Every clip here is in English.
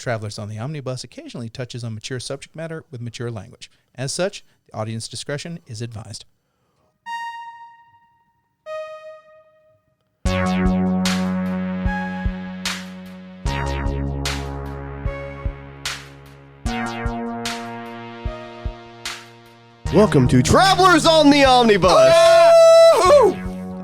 Travelers on the Omnibus occasionally touches on mature subject matter with mature language. As such, the audience discretion is advised. Welcome to Travelers on the Omnibus,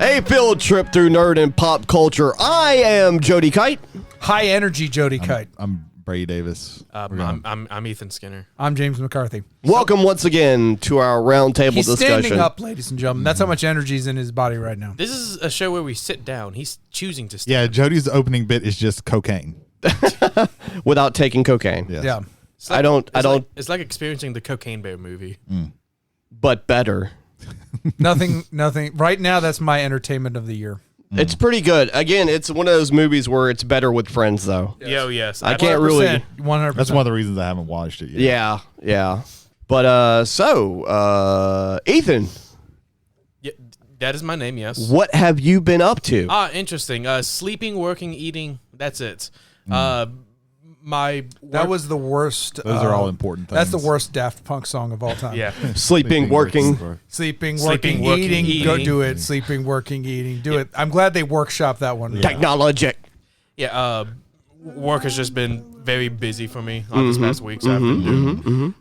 a field trip through nerd and pop culture. I am Jody Kite. High energy Jody Kite. I'm Brady Davis. I'm Ethan Skinner. I'm James McCarthy. Welcome once again to our roundtable discussion. He's standing up, ladies and gentlemen. That's how much energy is in his body right now. This is a show where we sit down. He's choosing to stand. Yeah, Jody's opening bit is just cocaine. Without taking cocaine. Yes. Yeah. Like, It's like experiencing the Cocaine Bear movie. But better. Nothing. Right now, that's my entertainment of the year. It's pretty good. Again, it's one of those movies where it's better with friends, though. Yes. Yo, yes. I can't really. 100%. That's one of the reasons I haven't watched it yet. Yeah. But, Ethan. Yeah, that is my name, yes. What have you been up to? Interesting. Sleeping, working, eating. That's it. That was the worst. Those are all important things. That's the worst Daft Punk song of all time. Yeah. Sleeping, working. Sleeping, Sleeping, working, working, eating. Go eating. do it. Sleeping, working, eating. Do it. I'm glad they workshopped that one. Technologic. Yeah. Work has just been very busy for me on this past week. So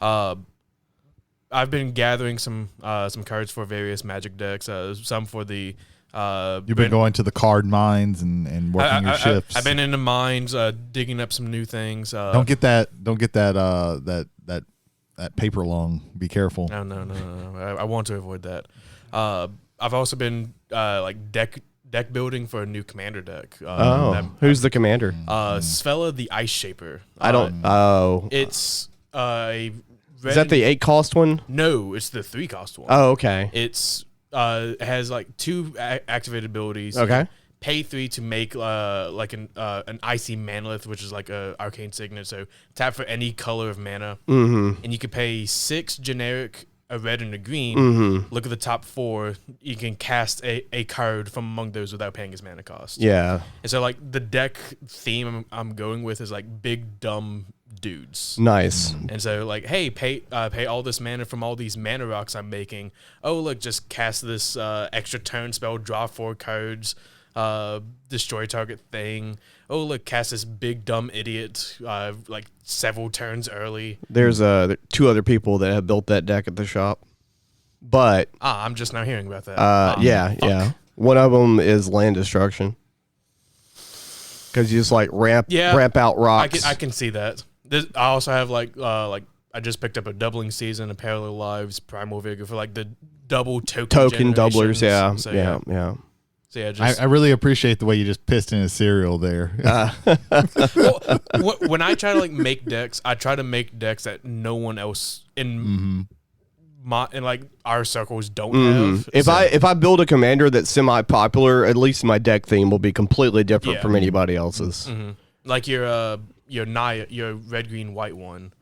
I've been gathering some cards for various Magic decks. Some for the. You've been going to the card mines and working your shifts. I've been in the mines, digging up some new things. Don't get that paper lung. Be careful. No. I want to avoid that. I've also been deck building for a new commander deck. Who's the commander? Svella the Ice Shaper. I don't. It's a. Is that the 8-cost one? No, it's the 3-cost one. Oh, okay. It's has like 2 activated abilities. Okay. Pay 3 to make an icy manolith, which is like a arcane signet. So tap for any color of mana, and you can pay 6 generic, a red and a green. Look at the top 4. You can cast a card from among those without paying its mana cost. Yeah. And so like the deck theme I'm going with is like big dumb dudes. Nice. And so like, hey, pay all this mana from all these mana rocks I'm making. Oh look, just cast this extra turn spell, draw 4 cards, destroy target thing. Oh look, cast this big dumb idiot like several turns early. There's 2 other people that have built that deck at the shop. But I'm just now hearing about that. yeah. One of them is land destruction. Cuz you just like ramp out rocks. I can see that. I also have like I just picked up a doubling season, a Parallel Lives, Primal Vigor for like the double token doublers. Yeah. So, yeah. So yeah, just I really appreciate the way you just pissed in his cereal there. When I try to like make decks, I try to make decks that no one else in like our circles don't have. If I build a commander that's semi-popular, at least my deck theme will be completely different from anybody else's. Like your Naya, your red, green, white one.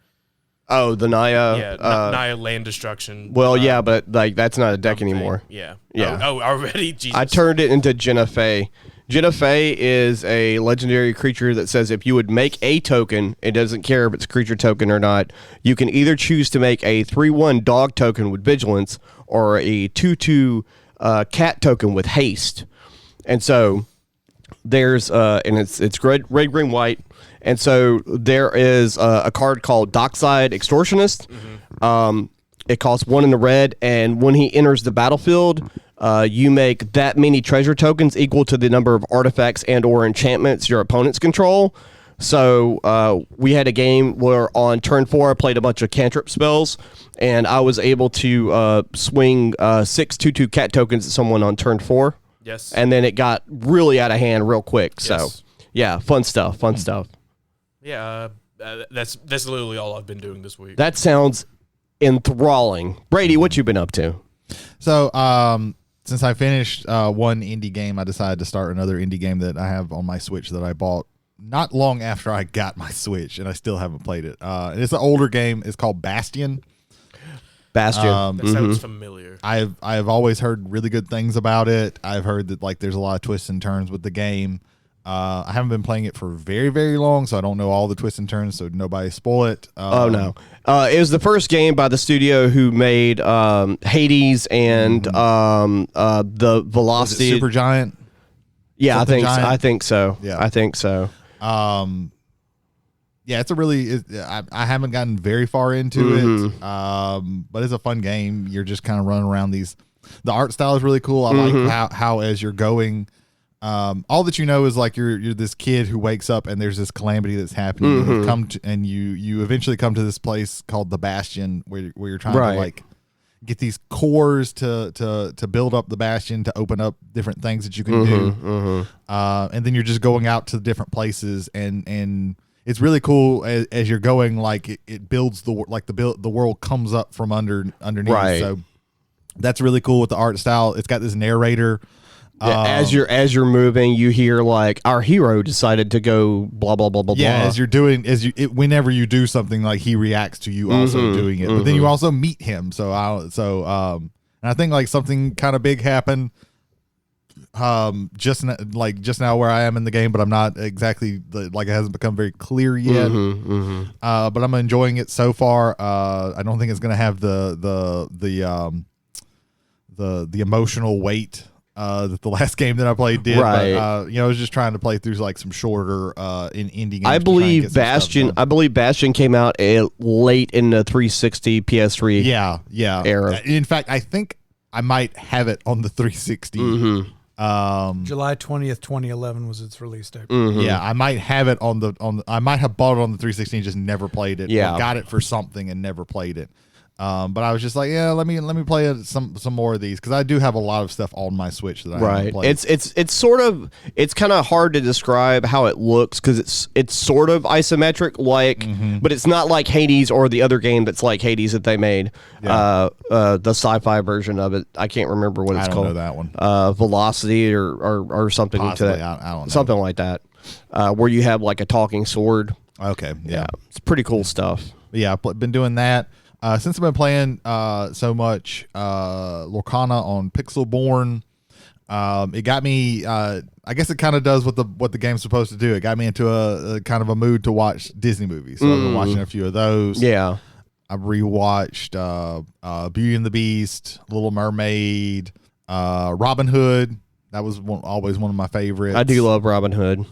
Oh, the Naya. Yeah, Naya land destruction. Well, yeah, but like that's not a deck anymore. Yeah. Yeah. Oh, already? Jesus. I turned it into Jenna Fey. Jenna Fey is a legendary creature that says if you would make a token, it doesn't care if it's a creature token or not, you can either choose to make a 3/1 dog token with vigilance or a 2/2 cat token with haste. And so there's and it's red, green, white. And so there is a card called Dockside Extortionist. It costs 1 in the red, and when he enters the battlefield, you make that many treasure tokens equal to the number of artifacts and or enchantments your opponents control. So we had a game where on turn 4 I played a bunch of cantrip spells, and I was able to swing 6 2/2 cat tokens at someone on turn 4. Yes. And then it got really out of hand real quick. Yes. So yeah, fun stuff. Yeah, that's literally all I've been doing this week. That sounds enthralling. Brady, what you been up to? So, since I finished one indie game, I decided to start another indie game that I have on my Switch that I bought not long after I got my Switch, and I still haven't played it. It's an older game. It's called Bastion. That sounds familiar. I've always heard really good things about it. I've heard that like there's a lot of twists and turns with the game. I haven't been playing it for very, very long, so I don't know all the twists and turns, so nobody spoil it. Oh, no. It was the first game by the studio who made Hades and the Velocity. Supergiant? Yeah, Something Giant? I think so. Yeah. I think so. Yeah, it's a really. I haven't gotten very far into it, but it's a fun game. You're just kind of running around these. The art style is really cool. I like how as you're going, all that you know is like you're this kid who wakes up and there's this calamity that's happening. And you come to, and you eventually come to this place called the Bastion where you're trying to like get these cores to build up the Bastion to open up different things that you can do, and then you're just going out to different places and it's really cool as you're going. Like it builds the world comes up from underneath. Right. So that's really cool with the art style. It's got this narrator. Yeah, as you're moving, you hear like our hero decided to go blah blah blah blah. Yeah, blah. as you're doing whenever you do something, like he reacts to you also doing it, but then you also meet him. So and I think like something kind of big happened. Just now where I am in the game, but I'm not exactly like it hasn't become very clear yet. But I'm enjoying it so far. I don't think it's gonna have the emotional weight that the last game that I played did. Right. But I was just trying to play through like some shorter in indie games. I believe Bastion came out late in the 360 PS3 era. In fact, I think I might have it on the 360. July 20th, 2011 was its release date. Yeah, I might have it on the I might have bought it on the 360 and just never played it. Yeah. Or got it for something and never played it. But I was just like, yeah, let me play some more of these because I do have a lot of stuff on my Switch that I haven't played. It's kind of hard to describe how it looks because it's sort of isometric but it's not like Hades or the other game that's like Hades that they made. Yeah. The sci-fi version of it, I can't remember what it's called. I don't know that one. Velocity or something Possibly, to that. I don't know. Something like that, where you have like a talking sword. Okay, yeah. It's pretty cool stuff. But yeah, I've been doing that. Since I've been playing so much Lorcana on Pixelborn, it got me. I guess it kind of does what the game's supposed to do. It got me into a kind of a mood to watch Disney movies. So I've been watching a few of those. Yeah, I've rewatched Beauty and the Beast, Little Mermaid, Robin Hood. That was always one of my favorites. I do love Robin Hood.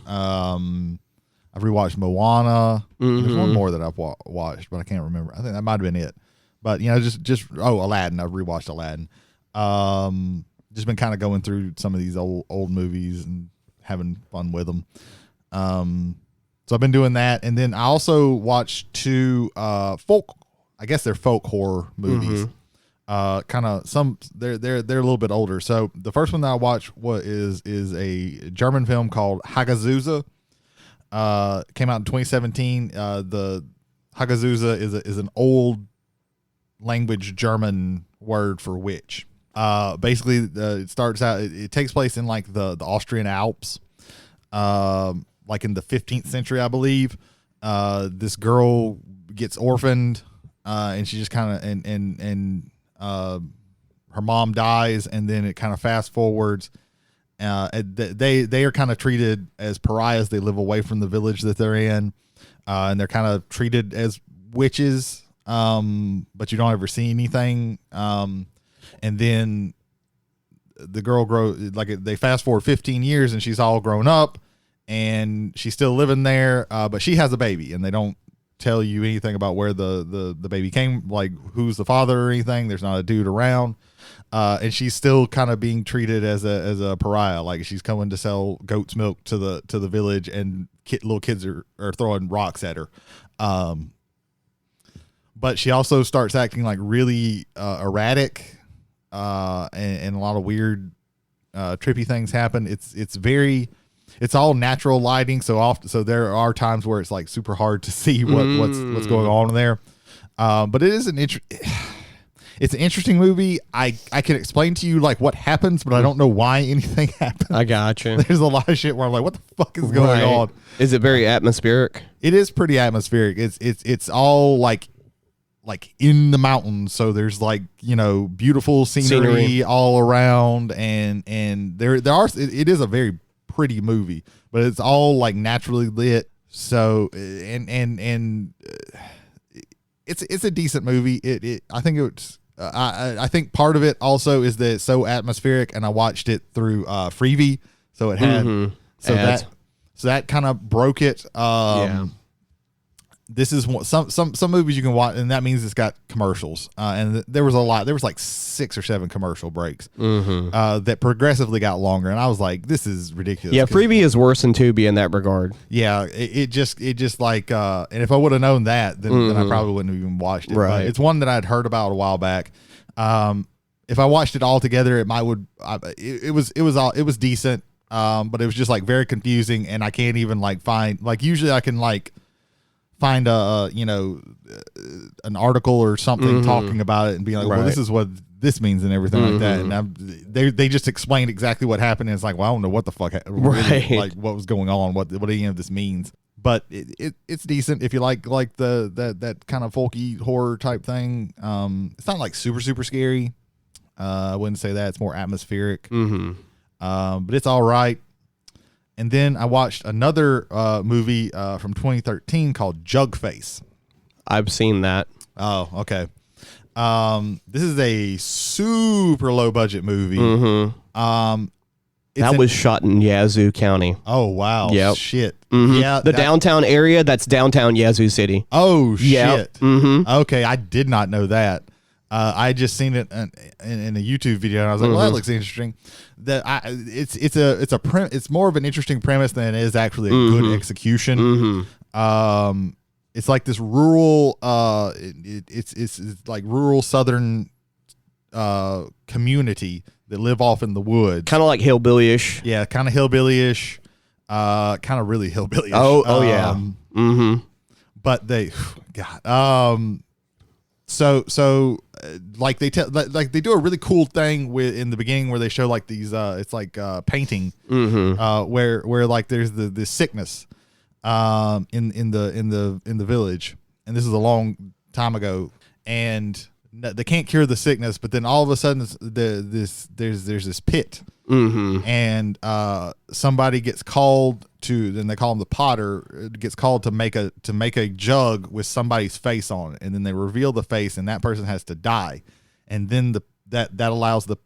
I've rewatched Moana. There's one more that I've watched, but I can't remember. I think that might have been it. But Aladdin. I've rewatched Aladdin. Just been kind of going through some of these old movies and having fun with them. So I've been doing that, and then I also watched two folk. I guess they're folk horror movies. Kind of some. They're a little bit older. So the first one that I watched is a German film called Hagazusa. Came out in 2017. The Hagazusa is an old language German word for witch. Basically, it starts out. It takes place in like the Austrian Alps, like in the 15th century, I believe. This girl gets orphaned, and she just kind of and her mom dies, and then it kind of fast forwards. They are kind of treated as pariahs. They live away from the village that they're in, and they're kind of treated as witches, but you don't ever see anything. And then the girl grows, like they fast forward 15 years and she's all grown up and she's still living there, but she has a baby and they don't tell you anything about where the baby came, like who's the father or anything. There's not a dude around. And she's still kind of being treated as a pariah. Like she's coming to sell goat's milk to the village, and little kids are throwing rocks at her. But she also starts acting like really erratic, and a lot of weird, trippy things happen. It's all natural lighting, so there are times where it's like super hard to see what's going on in there. But it is it's an interesting movie. I can explain to you like what happens, but I don't know why anything happens. I gotcha. There's a lot of shit where I'm like, what the fuck is going on? Is it very atmospheric? It is pretty atmospheric. It's all like in the mountains, so there's like, beautiful scenery all around, and it is a very pretty movie, but it's all like naturally lit. So and it's a decent movie. I think it's I think part of it also is that it's so atmospheric, and I watched it through Freevee, so it had Ads. that kind of broke it. This is some movies you can watch, and that means it's got commercials. And there was a lot. There was like 6 or 7 commercial breaks that progressively got longer, and I was like, "This is ridiculous." Yeah, Freebie is worse than Tubi in that regard. Yeah, it just like, and if I would have known that, then I probably wouldn't have even watched it. Right. But it's one that I'd heard about a while back. If I watched it all together, it was decent. But it was just like very confusing, and I can't even like find, like, usually I can like find an article or something talking about it and be like, well, this is what this means and everything like that. And they just explained exactly what happened, and it's like, well, I don't know what the fuck really, like what was going on, what any of this means. But it's decent if you like that kind of folky horror type thing. It's not like super scary. I wouldn't say that. It's more atmospheric. But it's all right. And then I watched another movie from 2013 called Jugface. I've seen that. Oh, okay. This is a super low budget movie. That was shot in Yazoo County. Oh, wow. Yep. Shit. Yeah, the downtown area, that's downtown Yazoo City. Oh, Yep. shit. Okay, I did not know that. I had just seen it in a YouTube video, and I was like, "Well, that looks interesting." It's more of an interesting premise than it is actually a good execution. It's like this rural, it's like rural southern community that live off in the woods, Kind of like hillbilly-ish. yeah, kind of hillbilly-ish, kind of really hillbilly-ish. Oh yeah. But they, God, So like they do a really cool thing in the beginning where they show like these it's like painting where like there's this sickness in the village, and this is a long time ago, and they can't cure the sickness, but then all of a sudden there's this pit, and somebody gets called to, then they call him the potter, gets called to make a jug with somebody's face on it, and then they reveal the face, and that person has to die, and then that allows the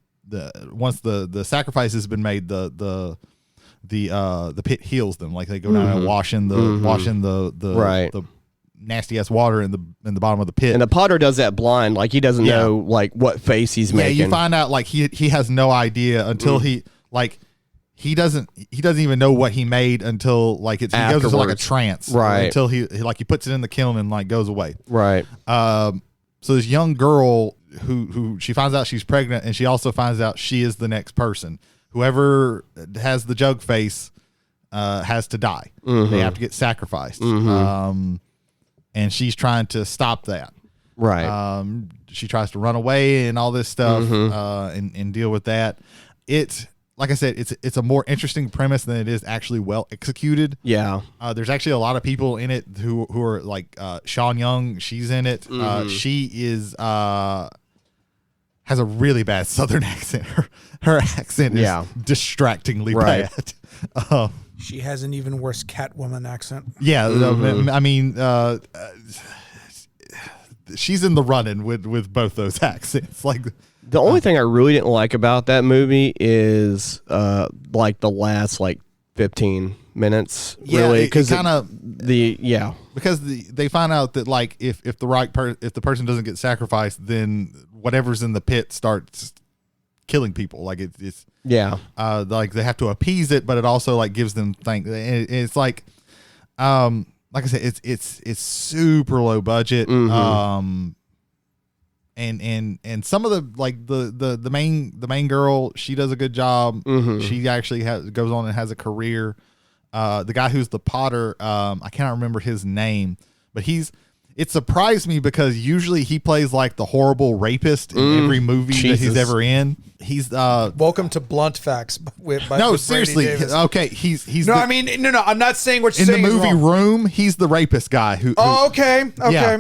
once the sacrifice has been made, the pit heals them, like they go down and wash in the nasty ass water in the bottom of the pit. And the potter does that blind, like he doesn't know like what face he's making. Yeah, you find out like he has no idea until he doesn't even know what he made until like he goes into like a trance, right? Until he puts it in the kiln and like goes away, right? So this young girl who she finds out she's pregnant, and she also finds out she is the next person. Whoever has the jug face has to die. They have to get sacrificed. And she's trying to stop that. Right. She tries to run away and all this stuff and deal with that. It's, like I said, it's a more interesting premise than it is actually well executed. Yeah. There's actually a lot of people in it who are like Sean Young. She's in it. She is has a really bad Southern accent. Her accent is distractingly bad. She has an even worse Catwoman accent. Yeah, I mean, she's in the running with both those accents. Like, the only thing I really didn't like about that movie is like the last like 15 minutes. Really, because because they find out that like if the person doesn't get sacrificed, then whatever's in the pit starts killing people. Like it's like they have to appease it, but it also like gives them it's like I said, it's super low budget. And some of the like the main girl, she does a good job. She actually goes on and has a career. The guy who's the potter, I cannot remember his name, but it surprised me because usually he plays like the horrible rapist in every movie that he's ever in. He's Welcome to Blunt Facts. With seriously. Brady Davis. Okay, he's No, I'm not saying what you're in saying the is movie wrong. Room. He's the rapist guy who. Oh, okay,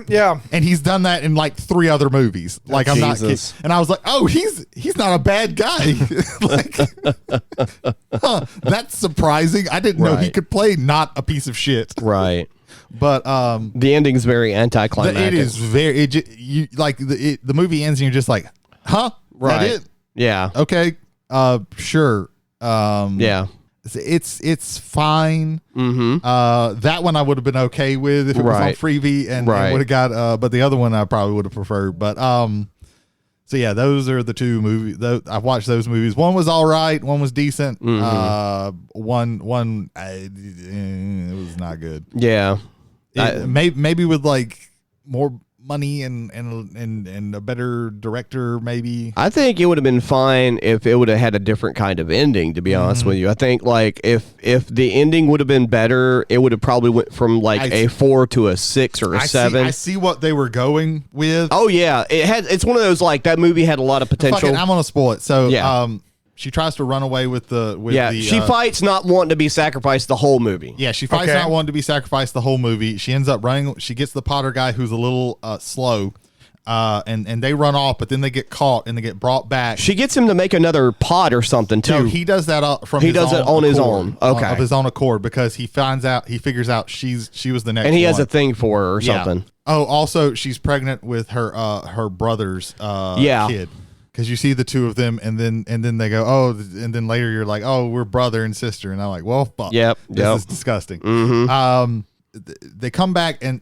yeah. And he's done that in like 3 other movies. Like I'm not kidding. And I was like, oh, he's not a bad guy. Like, that's surprising. I didn't know he could play not a piece of shit. Right. But the ending's very anticlimactic. it is very the movie ends and you're just like, huh? Right. That it? Yeah. Okay. Sure. Yeah. It's fine. Mm-hmm. That one I would have been okay with if it was on Freebie and would have got. But the other one I probably would have preferred. But so yeah, those are the 2 movies. I've watched those movies. One was all right. One was decent. One it was not good. Yeah. Maybe with like more money and a better director, maybe. I think it would have been fine if it would have had a different kind of ending, to be honest with you. I think like if the ending would have been better, it would have probably went from like a 4 to a 6 or a 7. I see what they were going with. Oh yeah, it's one of those like that movie had a lot of potential. I'm gonna spoil it. So she tries to run away with the she fights not wanting to be sacrificed the whole movie. Yeah, she fights not wanting to be sacrificed the whole movie. She ends up running. She gets the Potter guy who's a little slow, and they run off, but then they get caught and they get brought back. She gets him to make another pod or something too. No, he does that from. He does it on his own. Okay, of his own accord because he figures out she was the next, and he has one. a thing for her or something. Oh, also she's pregnant with her brother's kid. Because you see the 2 of them, and then they go, oh, and then later you're like, oh, we're brother and sister, and I'm like, well, fuck, this is disgusting. Mm-hmm. They come back and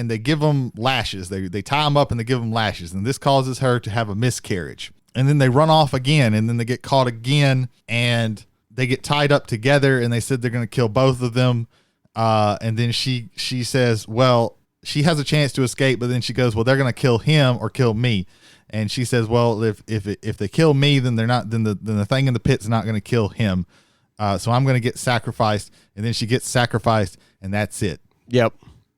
they give them lashes. They tie them up and they give them lashes, and this causes her to have a miscarriage. And then they run off again, and then they get caught again, and they get tied up together, and they said they're going to kill both of them. And then she says, well, she has a chance to escape, but then she goes, well, they're going to kill him or kill me. And she says, well, if they kill me, then the thing in the pit's not going to kill him. So I'm going to get sacrificed. And then she gets sacrificed, and that's it. Yep.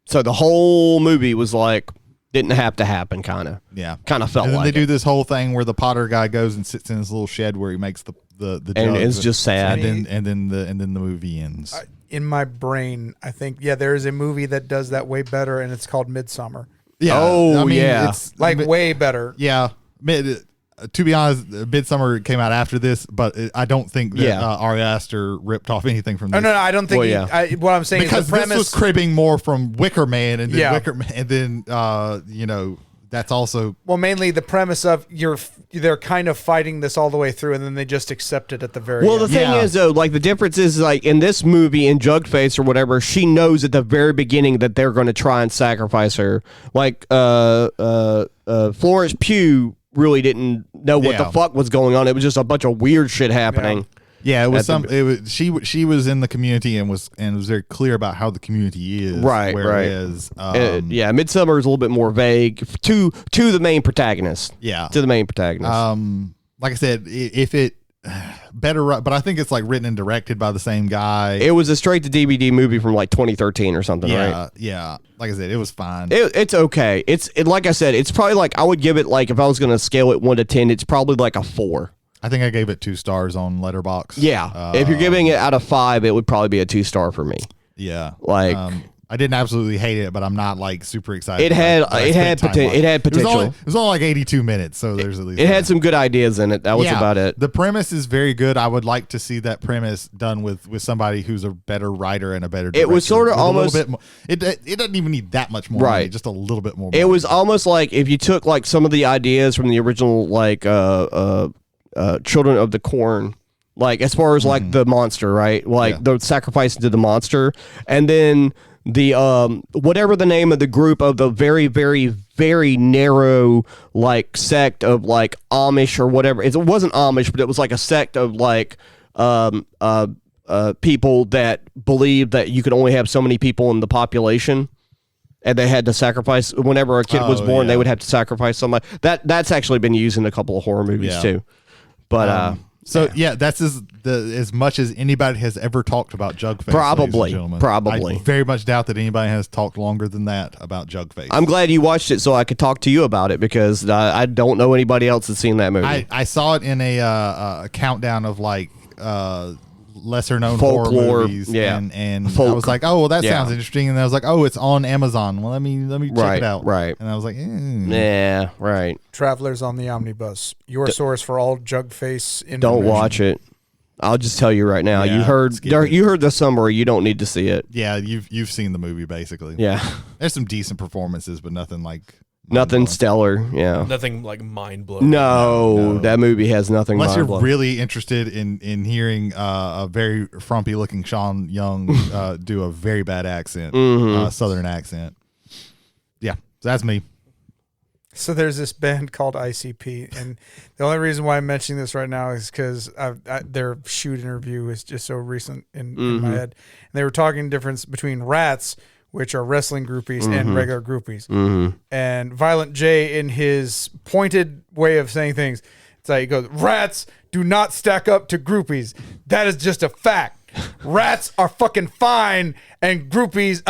So the whole movie was like, didn't have to happen, kind of. Yeah. Kind of felt and then like they do this whole thing where the Potter guy goes and sits in his little shed where he makes the and jugs. it's just sad. And then the movie ends. In my brain, I think, there is a movie that does that way better, and it's called Midsummer. Yeah. Oh, it's like way better. Yeah. To be honest, Midsummer came out after this, but I don't think that Ari Aster ripped off anything from this. Oh, no, I don't think. What I'm saying because is the premise this was cribbing more from Wicker Man, and then Wicker Man, and then that's also mainly the premise of they're kind of fighting this all the way through, and then they just accept it at the very end. The thing is, though, like the difference is, like in this movie, in Jugface or whatever, she knows at the very beginning that they're going to try and sacrifice her. Like Florence Pugh really didn't know what the fuck was going on. It was just a bunch of weird shit happening. Yeah, it was she was in the community and was very clear about how the community is. Right, whereas, Midsummer is a little bit more vague to the main protagonist. Yeah, to the main protagonist. Like I said, if it better, but I think it's like written and directed by the same guy. It was a straight to DVD movie from like 2013 or something, right? Yeah. Like I said, it was fine. It's okay. Like I said, it's probably like I would give it like if I was going to scale it 1 to 10, it's probably like a 4. I think I gave it 2 stars on Letterboxd. Yeah. If you're giving it out of 5, it would probably be a 2-star for me. Yeah. Like I didn't absolutely hate it, but I'm not like super excited. It had potential. It was only like 82 minutes, so there's at least it had some good ideas in it. That was about it. The premise is very good. I would like to see that premise done with somebody who's a better writer and a better director. It was sort of almost a little bit more, it doesn't even need that much more money, just a little bit more money. It was almost like if you took like some of the ideas from the original like Children of the Corn, like as far as like the monster, right? Like the sacrifice to the monster, and then the whatever the name of the group of the very, very, very narrow like sect of like Amish or whatever. It wasn't Amish, but it was like a sect of like people that believed that you could only have so many people in the population. And they had to sacrifice whenever a kid was born. They would have to sacrifice somebody. That's actually been used in a couple of horror movies too. But So yeah, that's as much as anybody has ever talked about Jugface. Probably. I very much doubt that anybody has talked longer than that about Jugface. I'm glad you watched it so I could talk to you about it because I don't know anybody else that's seen that movie. I saw it in a countdown of like lesser known Folklore, horror movies, yeah. and Folk. I was like, oh well, that Yeah. sounds interesting, and I was like, oh, it's on Amazon. Well, let me check it out. Right. And I was like, Yeah, right. Travelers on the Omnibus, your source for all Jugface information. Don't watch it. I'll just tell you right now. Yeah, you heard skip it. you heard the summary. You don't need to see it. yeah, you've seen the movie basically. Yeah, There's some decent performances, but nothing like nothing mind-blowing. stellar. Yeah. Nothing like mind blowing. No, that movie has nothing. Unless you're mind-blowing. really interested in hearing a very frumpy looking Sean Young do a very bad accent, Southern accent. Yeah, that's me. So there's this band called ICP, and the only reason why I'm mentioning this right now is because their shoot interview is just so recent in my head. And they were talking difference between Rats, which are wrestling groupies, and regular groupies. And Violent J, in his pointed way of saying things, it's like he goes, "Rats do not stack up to groupies. That is just a fact. Rats are fucking fine, and groupies,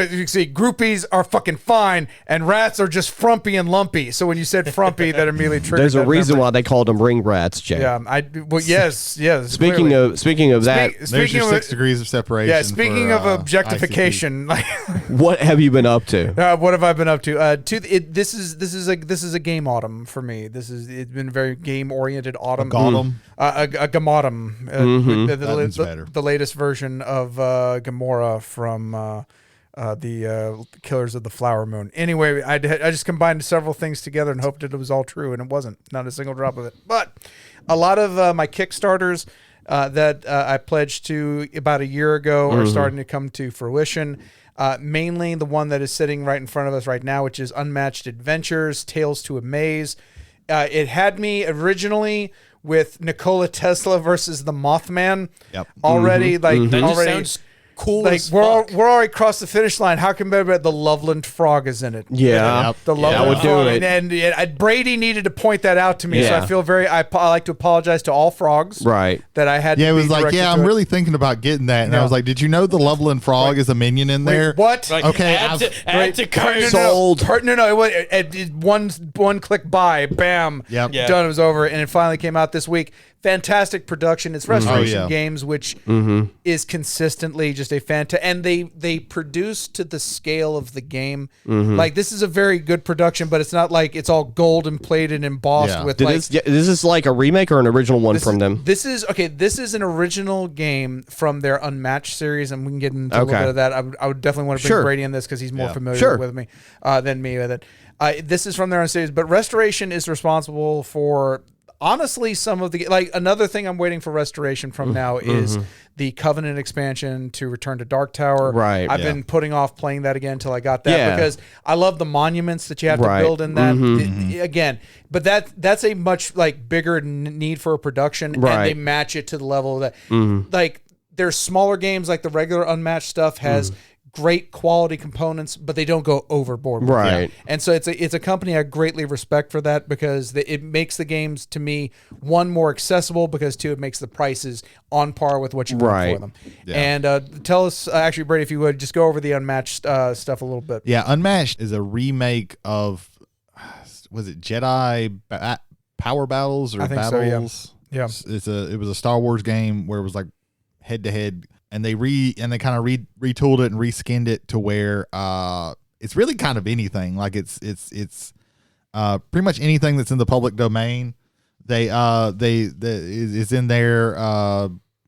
you see, groupies are fucking fine, and rats are just frumpy and lumpy." So when you said frumpy, that immediately triggered. There's a that reason memory. why they called them ring rats, Jay. Yeah, yes. Speaking clearly. of that, There's Speaking your of 6 degrees of separation. yeah, speaking for, of objectification, like, what have you been up to? what have I been up to? This is a game autumn for me. It's been a very game oriented autumn. A Gamautumn. That better. The latest version of Gamora from the Killers of the Flower Moon. Anyway, I just combined several things together and hoped that it was all true, and it wasn't. Not a single drop of it. But a lot of my Kickstarters that I pledged to about a year ago are starting to come to fruition. Mainly the one that is sitting right in front of us right now, which is Unmatched Adventures, Tales to Amaze. It had me originally with Nikola Tesla versus the Mothman. Yep. Already, like, That just already sounds cool like as we're fuck. already across the finish line. How can the Loveland Frog is in it? Yeah, Yep. The Loveland I would do Frog. it. And Brady needed to point that out to me, so Yeah. I feel I like to apologize to all frogs. Right. That I had. Yeah, to it was be like, directed yeah, to I'm it. really thinking about getting that. And I No. was like, did you know the Loveland Frog is a minion in there? Wait, what? Like, Okay, add to cart. No, Sold. No, it was one click buy, bam, Yep. Yeah. done. It was over, and it finally came out this week. Fantastic production. It's Restoration Oh, yeah. Games, which is consistently just a fantastic, and they produce to the scale of the game. Like, this is a very good production, but it's not like it's all gold and plated and embossed Yeah. with Is this like a remake or an original one from them? This is an original game from their Unmatched series, and we can get into a little Okay. bit of that. I would definitely want to bring Sure. Brady in this because he's more Yeah. familiar Sure. with me than me with it. This is from their own series, but Restoration is responsible for, honestly, some of the, like, another thing I'm waiting for Restoration from now is the Covenant expansion to Return to Dark Tower. Right. I've Yeah. been putting off playing that again until I got that Yeah. because I love the monuments that you have to Right. build in that. Again, but that's a much like bigger need for a production, and Right. they match it to the level that like there's smaller games like the regular Unmatched stuff has great quality components, but they don't go overboard with it. Right. And so it's a company I greatly respect for that because it makes the games, to me, one, more accessible, because two, it makes the prices on par with what you want Right. for them. And tell us, actually, Brady, if you would just go over the Unmatched stuff a little bit. Yeah, Unmatched is a remake of, was it Jedi Power Battles or I think so, yeah. Battles? Yeah. It was a Star Wars game where it was like head to head, and they kind of retooled it and reskinned it to where it's really kind of anything. Like it's pretty much anything that's in the public domain. Is in there.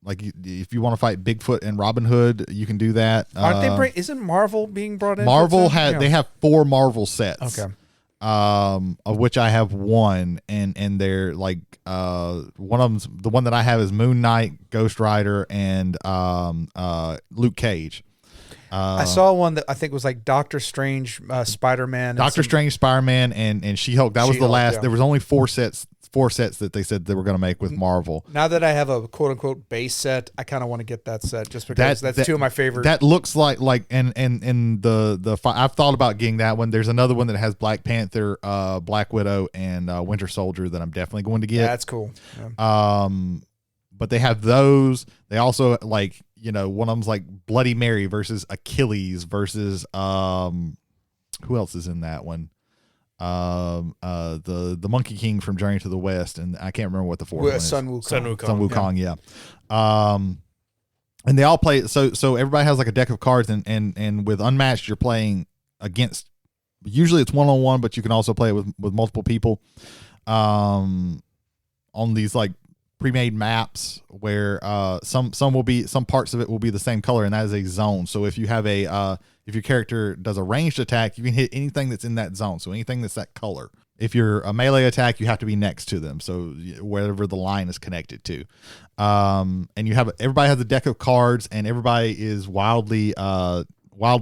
Like if you want to fight Bigfoot and Robin Hood, you can do that. Isn't Marvel being brought in? Marvel had they have 4 Marvel sets. Okay. Of which I have one, and they're like one of them's the one that I have is Moon Knight, Ghost Rider, and Luke Cage. I saw one that I think was like Doctor Strange, Spider-Man. Doctor Strange, Spider-Man, and She-Hulk. That was the She-Hulk, last. yeah. There was only 4 sets that they said they were going to make with Marvel. Now that I have a quote-unquote base set, I kind of want to get that set just because that's 2 of my favorite. That looks like and I've thought about getting that one. There's another one that has Black Panther, Black Widow, and Winter Soldier that I'm definitely going to get. That's cool. Yeah. But they have those. They also like, you know, one of them's like Bloody Mary versus Achilles versus who else is in that one? The Monkey King from Journey to the West, and I can't remember what the fourth one is. Sun Wukong. Sun Wukong. Sun Wukong, yeah. And they all play. So everybody has like a deck of cards, and with Unmatched, you're playing against. Usually it's 1-on-1, but you can also play it with multiple people. On these like pre-made maps where some parts of it will be the same color, and that is a zone. So if you have if your character does a ranged attack, you can hit anything that's in that zone. So anything that's that color. If you're a melee attack, you have to be next to them. So wherever the line is connected to, and everybody has a deck of cards, and everybody is wildly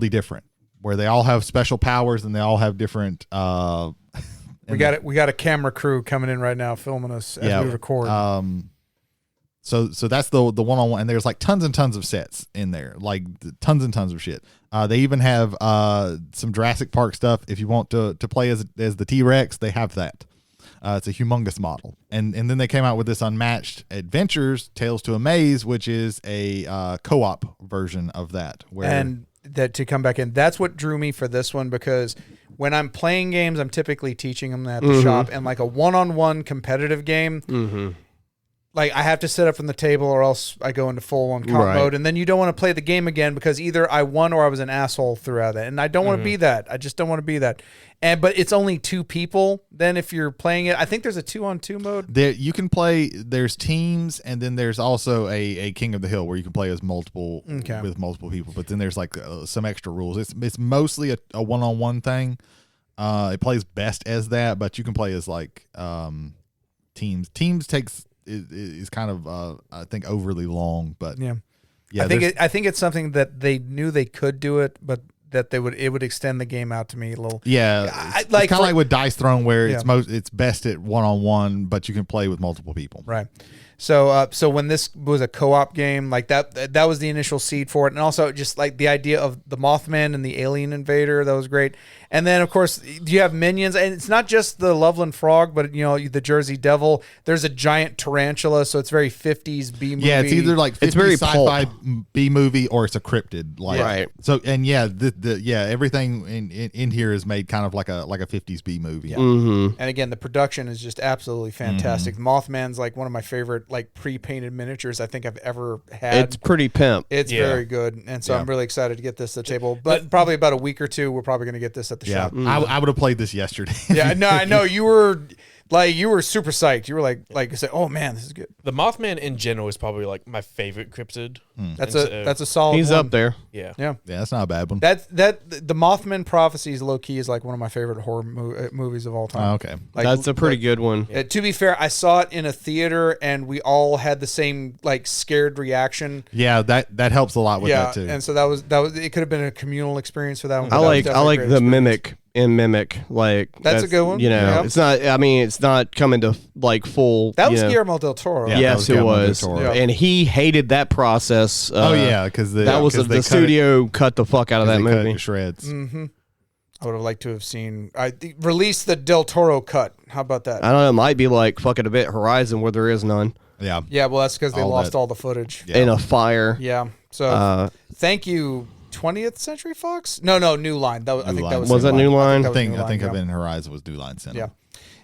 different. Where they all have special powers and they all have different. We got a camera crew coming in right now filming us as we record. So that's the one-on-one, and there's like tons and tons of sets in there, like tons and tons of shit. They even have some Jurassic Park stuff. If you want to play as the T-Rex, they have that. It's a humongous model, and then they came out with this Unmatched Adventures Tales to Amaze, which is a co-op version of that. And that to come back in, that's what drew me for this one, because when I'm playing games, I'm typically teaching them at the shop, and like a one-on-one competitive game, like I have to sit up from the table or else I go into full-on comp mode, and then you don't want to play the game again because either I won or I was an asshole throughout it, and I don't want to be that. I just don't want to be that. But it's only 2 people. Then if you're playing it, I think there's a 2-on-2 mode. There you can play. There's teams, and then there's also a King of the Hill where you can play as multiple with multiple people. But then there's like some extra rules. It's mostly a one-on-one thing. It plays best as that, but you can play as like teams. Teams is kind of I think overly long, but yeah. I think it's something that they knew they could do it, but that it would extend the game out to me a little. Yeah, it's kind of like with Dice Throne, where it's best at one-on-one, but you can play with multiple people. Right. So when this was a co-op game, like that was the initial seed for it, and also just like the idea of the Mothman and the alien invader, that was great. And then of course you have minions, and it's not just the Loveland Frog, but the Jersey Devil. There's a giant tarantula, so it's very 50s B movie. Yeah, it's either like 50s it's very sci-fi B movie or it's a cryptid. Like, right. So and everything in here is made kind of like a 50s B movie. Yeah. And again, the production is just absolutely fantastic. Mothman's like one of my favorite like pre-painted miniatures I think I've ever had. It's pretty pimp. It's very good, and so I'm really excited to get this to the table. But probably about a week or two, we're probably going to get this at the shop. I would have played this yesterday. Yeah, no, I know you were super psyched. You were like I said, oh man, this is good. The Mothman in general is probably like my favorite cryptid. That's a solid. He's one. up there. Yeah. Yeah, that's not a bad one. The Mothman Prophecies low key is like one of my favorite horror movies of all time. Oh, okay, like, that's a pretty good one. To be fair, I saw it in a theater and we all had the same like scared reaction. Yeah, that helps a lot with that too. And so that was it could have been a communal experience for that one. I like the Mimic in Mimic. Like that's a good one. It's not. I mean, it's not coming to like full. That was Guillermo del Toro. Yeah, yes, it was, and he hated that process. Because the studio cut the fuck out of that movie. Shreds. Mm-hmm. I would have liked to have seen. Release the Del Toro cut. How about that? I don't know. It might be like fucking a bit Horizon where there is none. Yeah. Yeah. Well, that's because they lost all the footage in a fire. Yeah. So thank you. 20th Century Fox? No, New Line. I think that was New Line. I think Event Horizon was New Line Cinema. Yeah.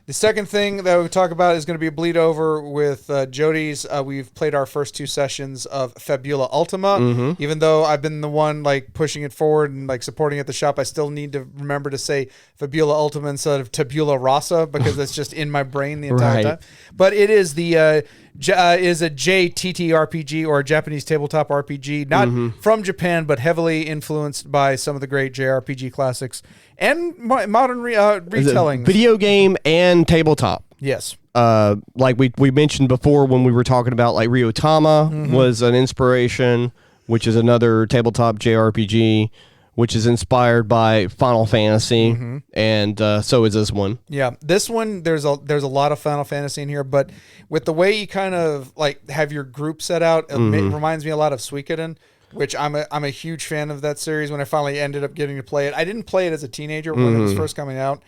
The second thing that we talk about is going to be a bleed over with Jody's. We've played our first 2 sessions of Fabula Ultima. Even though I've been the one like pushing it forward and like supporting at the shop, I still need to remember to say Fabula Ultima instead of Tabula Rasa because it's just in my brain the entire time. But it is is a JTTRPG or a Japanese tabletop RPG, not from Japan, but heavily influenced by some of the great JRPG classics and modern retelling. Video game and tabletop. Yes. Like we mentioned before when we were talking about like Ryotama was an inspiration, which is another tabletop JRPG, which is inspired by Final Fantasy, and so is this one. Yeah, this one there's a lot of Final Fantasy in here, but with the way you kind of like have your group set out, it reminds me a lot of Suikoden, which I'm a huge fan of that series. When I finally ended up getting to play it, I didn't play it as a teenager when it was first coming out.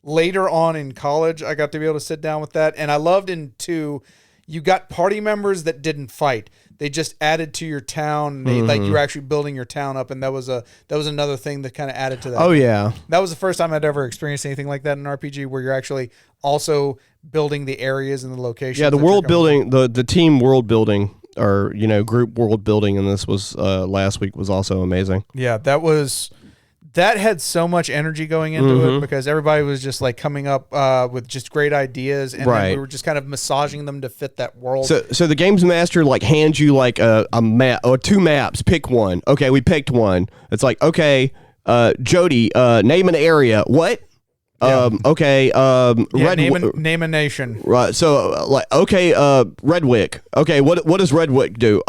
Later on in college, I got to be able to sit down with that, and I loved in 2. you got party members that didn't fight. They just added to your town. They, like you were actually building your town up, and that was another thing that kind of added to that. Oh yeah, that was the first time I'd ever experienced anything like that in an RPG, where you're actually also building the areas and the locations. yeah. The world building, the team world building, or group world building, and this was last week was also amazing. Yeah, that had so much energy going into it because everybody was just like coming up with just great ideas, and then we were just kind of massaging them to fit that world. So the games master like hands you like a map or 2 maps. Pick one. Okay, we picked one. It's like, okay, Jody, name an area. What? Okay. Name a nation. Right. So like, okay. Redwick. Okay. What does Redwick do?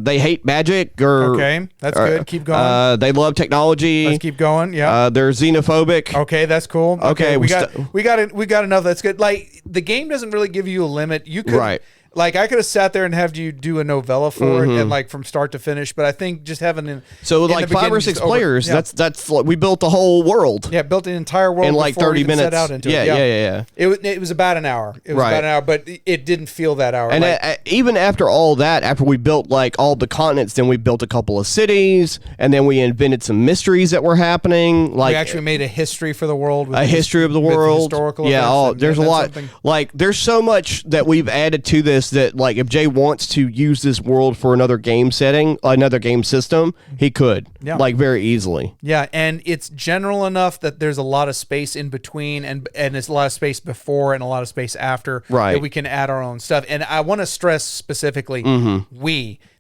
They hate magic or. Okay, that's good. Keep going. They love technology. Let's keep going. Yeah. They're xenophobic. Okay, that's cool. Okay, we got enough. That's good. Like the game doesn't really give you a limit. You could Like I could have sat there and have you do a novella for it, and like from start to finish. But I think just having like 5 or 6 players, that's we built the whole world. Yeah, built an entire world in like 30 minutes. Set out into it. Yeah. It was about an hour. It was about an hour, but it didn't feel that hour. And even after all that, after we built like all the continents, then we built a couple of cities, and then we invented some mysteries that were happening. Like we actually made a history for the world. A history of the world. Historical events, there's a lot. Like there's so much that we've added to this that like if Jay wants to use this world for another game setting, another game system, he could. Yeah. Like very easily. Yeah, and it's general enough that there's a lot of space in between and there's a lot of space before and a lot of space after that we can add our own stuff. And I want to stress specifically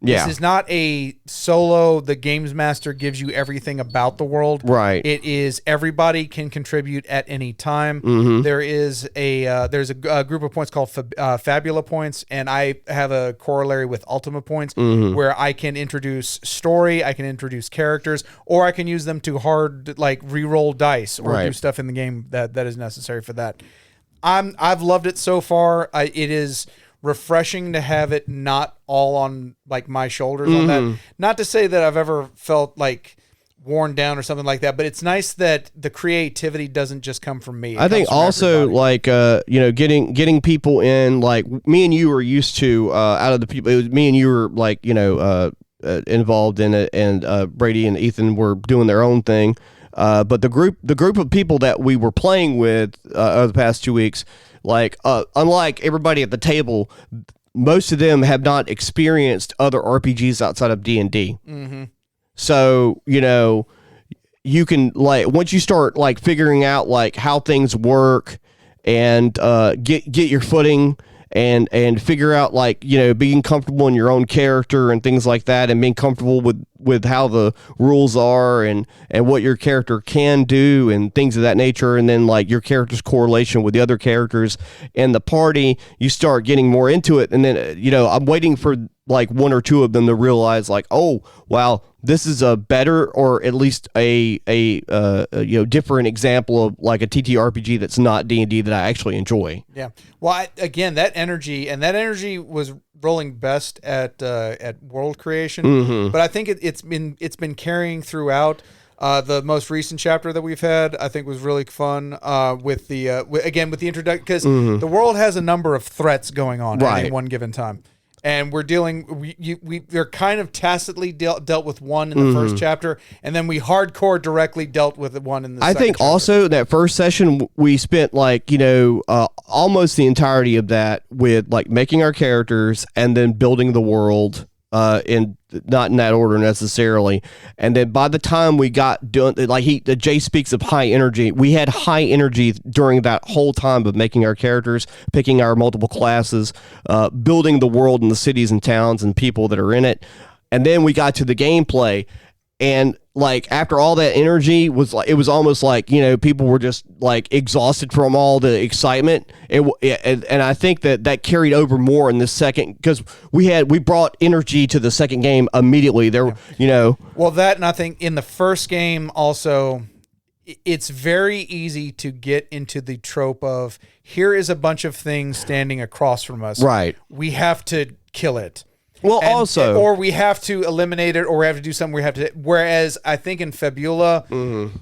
This is not a solo, the games master gives you everything about the world. Right. It is everybody can contribute at any time. There is there's a group of points called Fabula points, and I have a corollary with Ultima points where I can introduce story, I can introduce characters, or I can use them to hard like re-roll dice or do stuff in the game that is necessary for that. I've loved it so far. It is refreshing to have it not all on like my shoulders on that. Not to say that I've ever felt like worn down or something like that, but it's nice that the creativity doesn't just come from me. I think also like getting people in, like me and you were used to out of the people, it was me and you were like involved in it, and Brady and Ethan were doing their own thing, but the group of people that we were playing with over the past 2 weeks, like unlike everybody at the table, most of them have not experienced other RPGs outside of D&D. So, you can like once you start like figuring out like how things work and get your footing and figure out like being comfortable in your own character and things like that, and being comfortable with how the rules are and what your character can do and things of that nature, and then like your character's correlation with the other characters in the party, you start getting more into it. And then I'm waiting for like 1 or 2 of them to realize like, oh wow, this is a better, or at least a different example of like a TTRPG that's not D&D that I actually enjoy. Yeah. Well, again, that energy was rolling best at world creation, but I think it's been carrying throughout. The most recent chapter that we've had, I think, was really fun with the introduction, because the world has a number of threats going on at any one given time. And we're we're kind of tacitly dealt with one in the first chapter, and then we hardcore directly dealt with one in the second chapter. I think also that first session we spent like almost the entirety of that with like making our characters and then building the world, in not in that order necessarily. And then by the time we got done, like Jay speaks of high energy, we had high energy during that whole time of making our characters, picking our multiple classes, building the world and the cities and towns and people that are in it. And then we got to the gameplay, and like after all that energy was like, it was almost like people were just like exhausted from all the excitement, and I think that carried over more in the second, because we brought energy to the second game immediately there. Well, that, and I think in the first game also, it's very easy to get into the trope of, here is a bunch of things standing across from us, right, we have to kill it. Well, And- also, or we have to eliminate it, or we have to do something. We have to. Whereas I think in Fabula,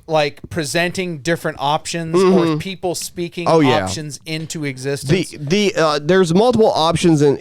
like presenting different options or people speaking options into existence. There's multiple options in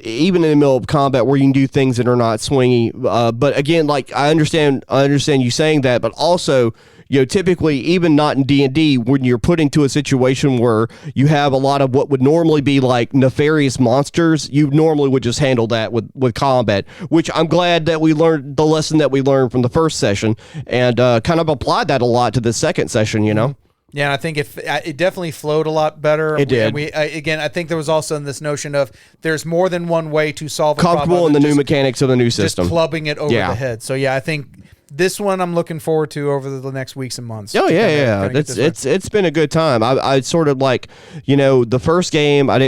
even in the middle of combat where you can do things that are not swingy. But again, like I understand you saying that, but also, you know, typically even not in D&D, when you're put into a situation where you have a lot of what would normally be like nefarious monsters, you normally would just handle that with combat, which I'm glad that we learned the lesson that we learned from the first session and kind of applied that a lot to the second session, you know? Yeah, and I think it definitely flowed a lot better. It did. Again, I think there was also this notion of there's more than one way to solve a Comfortable problem. in the new just- mechanics of the new system. Just clubbing it over Yeah. the head. So yeah, I think this one I'm looking forward to over the next weeks and months. Oh to yeah. kinda get this right. It's been a good time. I sort of like, you know, the first game I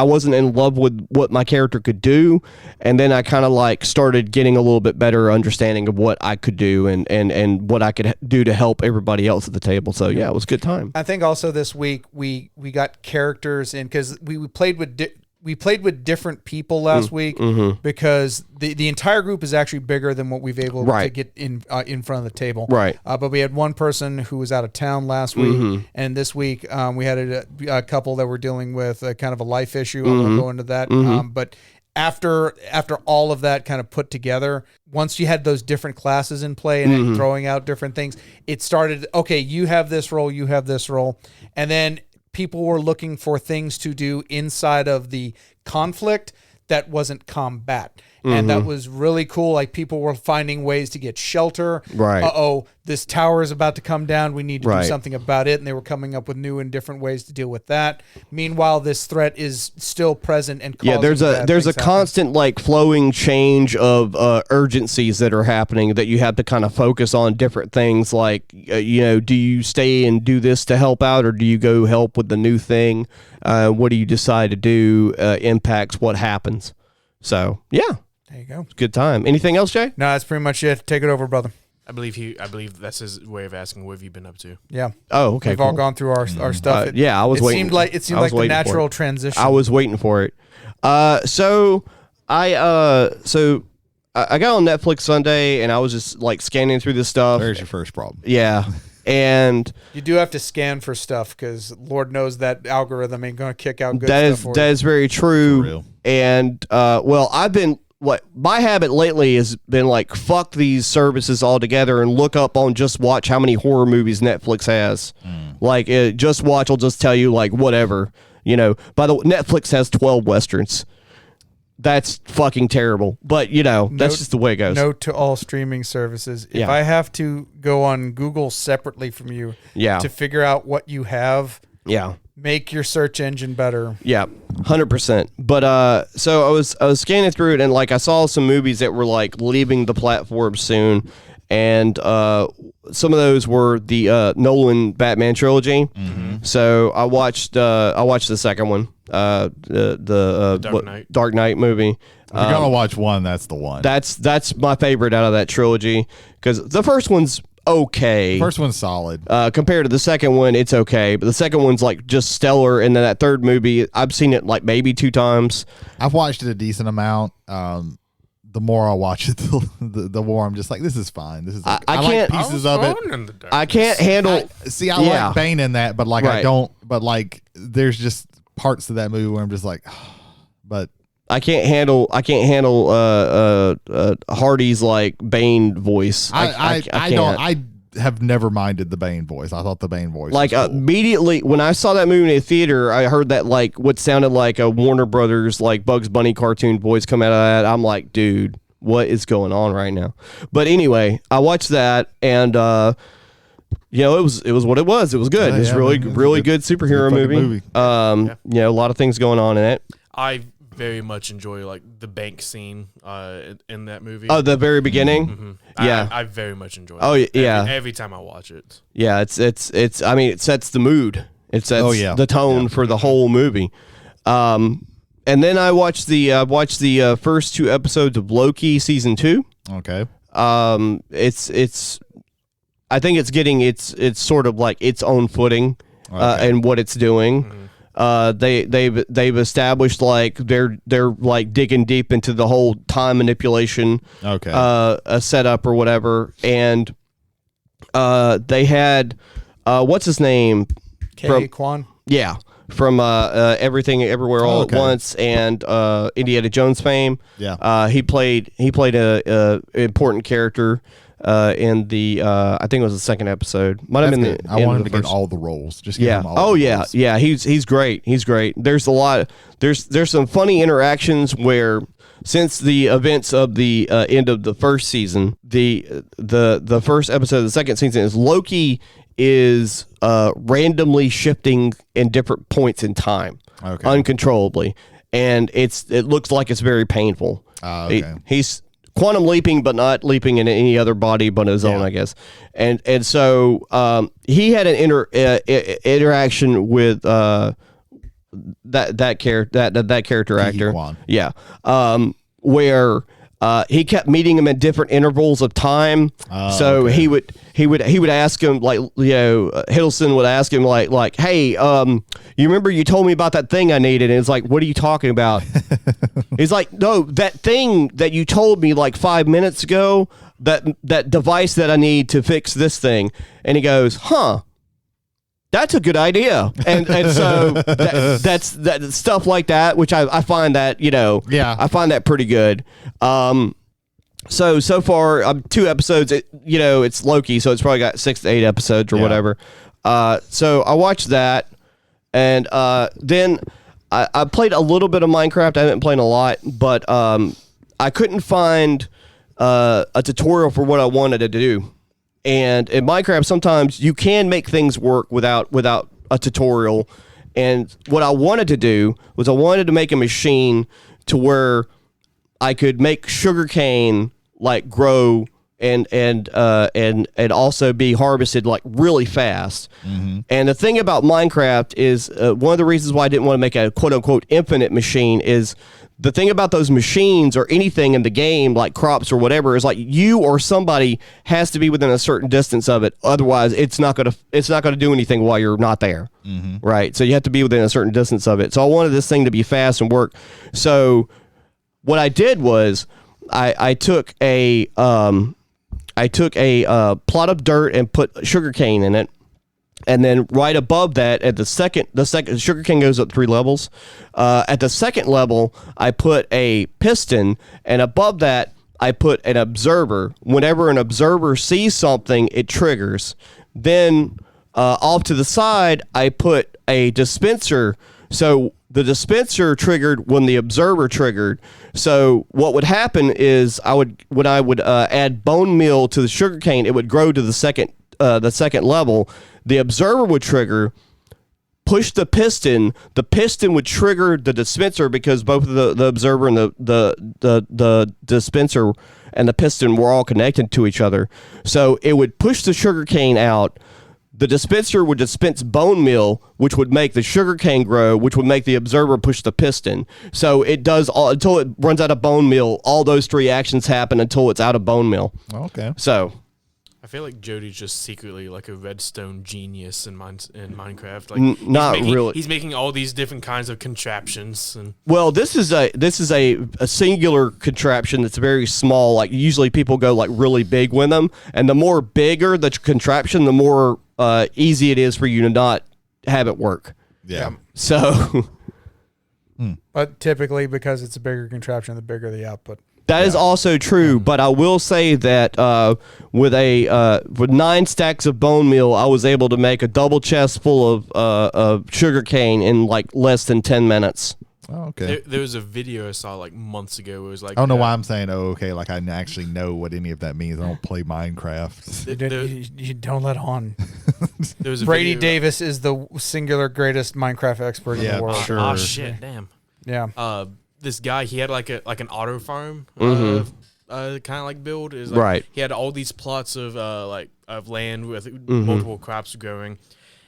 wasn't in love with what my character could do, and then I kind of like started getting a little bit better understanding of what I could do and what I could do to help everybody else at the table. So yeah, it was a good time. I think also this week we got characters in because we played with different people last week because the entire group is actually bigger than what we've able to get in front of the table. Right. But we had one person who was out of town last week, and this week we had a couple that were dealing with kind of a life issue. I won't go into that. But after all of that kind of put together, once you had those different classes in play and then throwing out different things, it started, okay, you have this role, and then people were looking for things to do inside of the conflict that wasn't combat. And that was really cool. Like people were finding ways to get shelter. Right. This tower is about to come down. We need to do Right. something about it. And they were coming up with new and different ways to deal with that. Meanwhile, this threat is still present and causing There's a bad things happen. constant like flowing change of urgencies that are happening that you have to kind of focus on different things like you know, do you stay and do this to help out or do you go help with the new thing? What do you decide to do impacts what happens. So yeah, There you go. good time. Anything else, Jay? No, that's pretty much it. Take it over, brother. I believe that's his way of asking what have you been up to. Yeah. Oh, okay. We've all cool. gone through our stuff. Yeah, I was waiting. It seemed I was like the waiting for natural it. transition. I was waiting for it. So I got on Netflix Sunday and I was just like scanning through this stuff. There's your first problem. Yeah. And You do have to scan for stuff because Lord knows that algorithm ain't going to kick out good that stuff is for that you. is very true. For real. And I've been my habit lately has been like fuck these services altogether and look up on Just Watch how many horror movies Netflix has. Like Just Watch will just tell you like whatever, you know. By the way, Netflix has 12 westerns. That's fucking terrible. But you know, that's just the way it goes. Note to all streaming services: if Yeah. I have to go on Google separately from you Yeah. to figure out what you have, Yeah. make your search engine better. Yeah, 100%. But so I was scanning through it and like I saw some movies that were like leaving the platform soon, and some of those were the Nolan Batman trilogy. So I watched the second one, the Dark Knight. Dark Knight movie. If you're gonna watch one, that's the one. That's my favorite out of that trilogy because the first one's okay. First one's solid. Compared to the second one, it's okay, but the second one's like just stellar. And then that third movie, I've seen it like maybe 2 times. I've watched it a decent amount. The more I watch it, the more I'm just like, this is fine. This is. I like can't- pieces of it. In the dark. I can't handle. I Yeah. like Bane in that, but like I Right. don't. But like, there's just parts of that movie where I'm just like, but I can't handle Hardy's like Bane voice. I can't. don't. I have never minded the Bane voice. I thought the Bane voice Like was cool. immediately when I saw that movie in the theater, I heard that like what sounded like a Warner Brothers like Bugs Bunny cartoon voice come out of that. I'm like, dude, what is going on right now? But anyway, I watched that and you know, it was what it was. It was good. Yeah, It was yeah, really man. It's a really good- good superhero fucking movie. movie. You know, a lot of things going on in it. I very much enjoy like the bank scene in that movie. Oh, the very beginning. Yeah. I very much enjoy. Oh, it. yeah. Every time I watch it. Yeah, it's I mean, it sets the mood. It sets the tone for the whole movie. And then I watched the first 2 episodes of Loki season 2. Okay. It's I think it's getting it's sort of like its own footing Okay. and what it's doing. they've established like they're like digging deep into the whole time manipulation a setup or whatever, and they had what's his name Quan. Yeah, from Everything Everywhere All at Once and Indiana Jones fame. Yeah, he played a important character in the I think it was the second episode. Might have been I want him to get all the roles. Just give him all the roles. Yeah. He's great. He's great. There's some funny interactions where, since the events of the end of the first season, the first episode of the second season is Loki is randomly shifting in different points in time, uncontrollably, and it looks like it's very painful. He's quantum leaping, but not leaping in any other body but his own, I guess. And so he had an interaction with that character actor, Quan. where he kept meeting him at different intervals of time. He would ask him, like, Hiddleston would ask him like, hey, you remember you told me about that thing I needed? And it's like, what are you talking about? He's like, no, that thing that you told me like 5 minutes ago, that device that I need to fix this thing. And he goes, that's a good idea. And so that's stuff like that, which I find that, I find that pretty good. So far, 2 episodes, it's Loki, so it's probably got 6 to 8 episodes or whatever. So I watched that, and then I played a little bit of Minecraft. I haven't played a lot, but I couldn't find a tutorial for what I wanted to do. And in Minecraft, sometimes you can make things work without a tutorial. And what I wanted to do was I wanted to make a machine to where I could make sugarcane like grow and also be harvested like really fast. Mm-hmm. And the thing about Minecraft is one of the reasons why I didn't want to make a quote unquote infinite machine is the thing about those machines or anything in the game, like crops or whatever, is like you or somebody has to be within a certain distance of it. Otherwise, it's not gonna do anything while you're not there, right? So you have to be within a certain distance of it. So I wanted this thing to be fast and work. So what I did was I took a plot of dirt and put sugarcane in it. And then right above that, at the second sugarcane goes up 3 levels. At the second level, I put a piston, and above that, I put an observer. Whenever an observer sees something, it triggers. Then off to the side, I put a dispenser. So the dispenser triggered when the observer triggered. So what would happen is when I would add bone meal to the sugarcane, it would grow to the second level. The observer would trigger, push the piston would trigger the dispenser because both the observer and the dispenser and the piston were all connected to each other. So it would push the sugarcane out. The dispenser would dispense bone meal, which would make the sugarcane grow, which would make the observer push the piston. So it does all until it runs out of bone meal. All those 3 actions happen until it's out of bone meal. Okay. So I feel like Jody's just secretly like a redstone genius in Minecraft. Like not really. He's making all these different kinds of contraptions. And well, this is a singular contraption that's very small. Like usually people go like really big with them, and the more bigger the contraption, the more easy it is for you to not have it work. Yeah. So, but typically because it's a bigger contraption, the bigger the output. That is also true, but I will say that with 9 stacks of bone meal, I was able to make a double chest full of sugar cane in like less than 10 minutes. Oh, okay. There was a video I saw like months ago where it was like... I don't know why I'm saying, like I actually know what any of that means. I don't play Minecraft. You don't let on. There was a Brady video, Davis is the singular greatest Minecraft expert in the world. Sure. Oh, shit, damn. Yeah. This guy, he had like an auto farm, kind of like build. Is like, right. He had all these plots of land with multiple crops growing,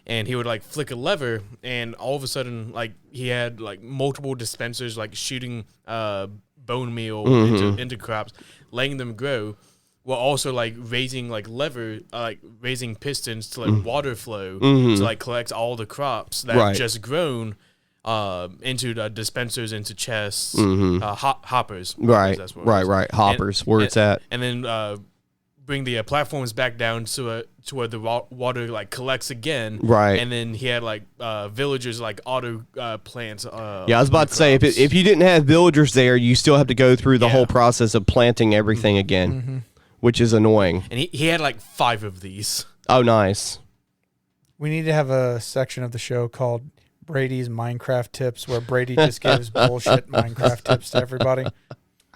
and he would like flick a lever, and all of a sudden, like he had like multiple dispensers like shooting bone meal into crops, letting them grow, while also like raising pistons to let water flow to like collect all the crops that had just grown. into the dispensers, into chests, hoppers. Right, That's what it was. right. Hoppers, where it's at. And then bring the platforms back down to where the water like collects again. Right. And then he had like villagers like auto plants. Yeah, I was about to say, if you didn't have villagers there, you still have to go through the whole process of planting everything again, which is annoying. And he had like 5 of these. Oh, nice. We need to have a section of the show called Brady's Minecraft Tips, where Brady just gives bullshit Minecraft tips to everybody.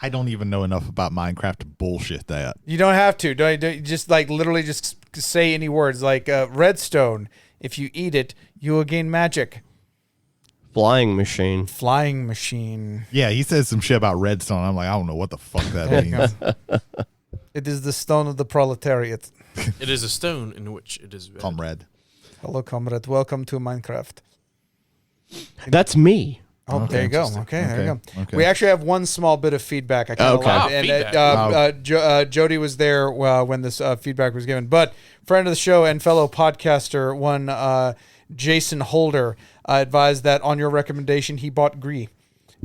I don't even know enough about Minecraft to bullshit that. You don't have to. Don't just like literally just say any words like redstone. If you eat it, you will gain magic. Flying machine. Flying machine. Yeah, he says some shit about redstone. I'm like, I don't know what the fuck that There you means. It is the stone of the proletariat. It is a stone in which it is red. Comrade. Hello, comrade. Welcome to Minecraft. That's me. Oh, Okay, there you go. interesting. Okay, there you go. Okay. We actually have one small bit of feedback. I kind of Okay. loved it. And Feedback. Jody was there when this feedback was given. But friend of the show and fellow podcaster, one Jason Holder, advised that on your recommendation, he bought Gree.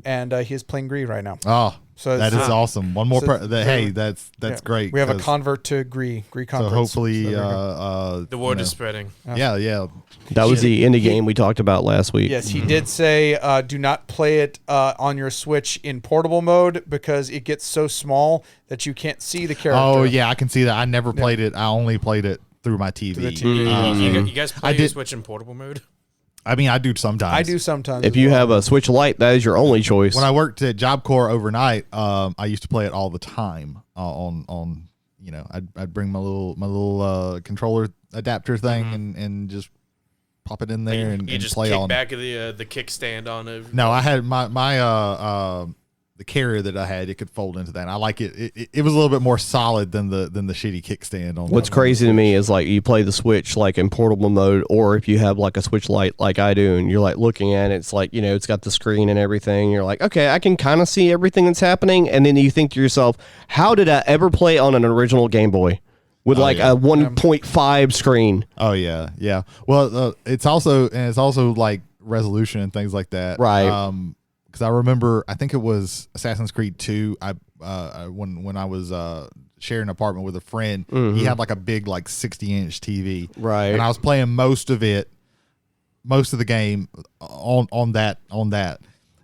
And he is playing Gree right now. Oh, So that is it's- awesome. One more. so- Hey, that's Yeah. great. We have a 'cause- convert to Gree So converts. hopefully, So there we go. The word you is know, spreading. Yeah. That was the indie game we talked about last week. Yes, he did say do not play it on your Switch in portable mode because it gets so small that you can't see the character. Oh yeah, I can see that. I never played it. I only played it through my TV. the TV. You guys play I your did- Switch in portable mode? I mean, I do sometimes. I do sometimes. If as you well. have a Switch Lite, that is your only choice. When I worked at Job Corps overnight, I used to play it all the time. On you know, I'd bring my little controller adapter thing and just pop it in there and You just play kick on. back of the kickstand on it. No, I had my the carrier that I had. It could fold into that. And I like it. It was a little bit more solid than the shitty kickstand on. What's the- crazy to me is like you play the Switch like in portable mode, or if you have like a Switch Lite like I do, and you're like looking at it, it's like, you know, it's got the screen and everything. You're like, okay, I can kind of see everything that's happening, and then you think to yourself, how did I ever play on an original Game Boy with a 1.5 screen? Oh yeah. Well, it's also like resolution and things like that, Right. Because I remember, I think it was Assassin's Creed 2. When I was sharing an apartment with a friend, he had like a big like 60-inch TV, Right. and I was playing most of the game on that.